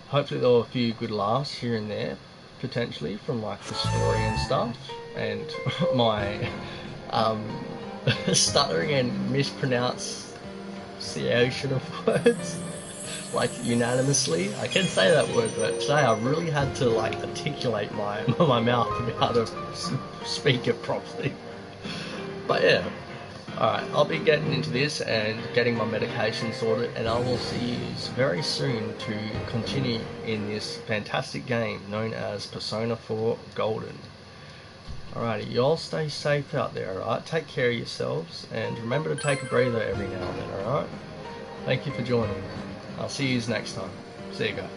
A: Hopefully there were a few good laughs here and there, potentially, from like the story and stuff, and my stuttering and mispronunciation of words, like unanimously. I can say that word, but today I really had to like articulate my mouth to be able to speak it properly. But yeah, alright, I'll be getting into this and getting my medication sorted, and I will see you very soon to continue in this fantastic game known as Persona 4 Golden. Alrighty, you all stay safe out there, alright? Take care of yourselves, and remember to take a breather every now and then, alright? Thank you for joining. I'll see you next time. See you guys.